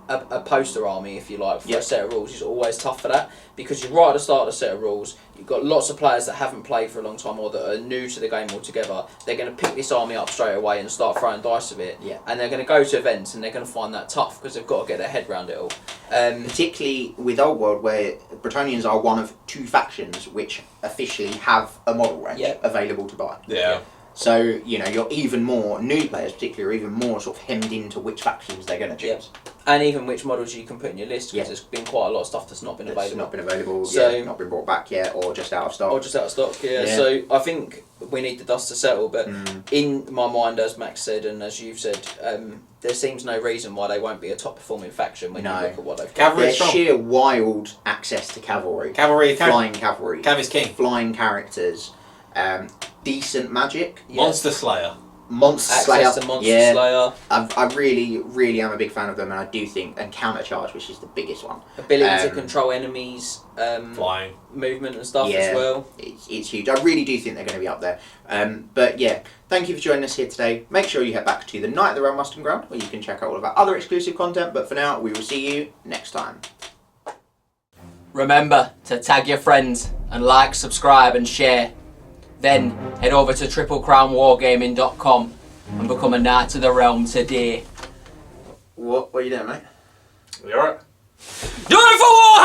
a poster army, if you like, for Yeah. a set of rules is always tough for that, because you're right at the start of the set of rules, you've got lots of players that haven't played for a long time or that are new to the game altogether. They're going to pick this army up straight away and start throwing dice with it, Yeah. and they're going to go to events and they're going to find that tough because they've got to get their head around it all. Particularly with Old World, where Bretonnians are one of 2 factions which officially have a model range Yeah. available to buy. Yeah. So, you know, you're even more, new players particularly, are even more sort of hemmed into which factions they're going to choose. And even which models you can put in your list, because Yeah. there's been quite a lot of stuff that's not been That's available. not been available, So- not been brought back yet, or just out of stock. Or just out of stock, yeah. Yeah. So I think we need the dust to settle, but Mm. in my mind, as Max said, and as you've said, there seems no reason why they won't be a top performing faction when No. you look at what they've got. Cavalry Their is strong. sheer wild access to cavalry. Cavalry, Flying cavalry. Cav is king. Flying characters. Decent magic. Yeah. Monster Slayer. Monster Slayer. Access to Monster Yeah. Slayer, I really, really am a big fan of them, and I do think, and countercharge, which is the biggest one. ability to Um, control enemies, Flying. movement and stuff Yeah. as well. It's huge. I really do think they're going to be up there. But yeah, thank you for joining us here today. Make sure you head back to the Night of the Realm Musting Ground, where you can check out all of our other exclusive content. But for now, we will see you next time. Remember to tag your friends and like, subscribe and share. Then head over to triplecrownwargaming.com and become a Knight of the Realm today. What are you doing, mate? You alright? Do it for Warhammer!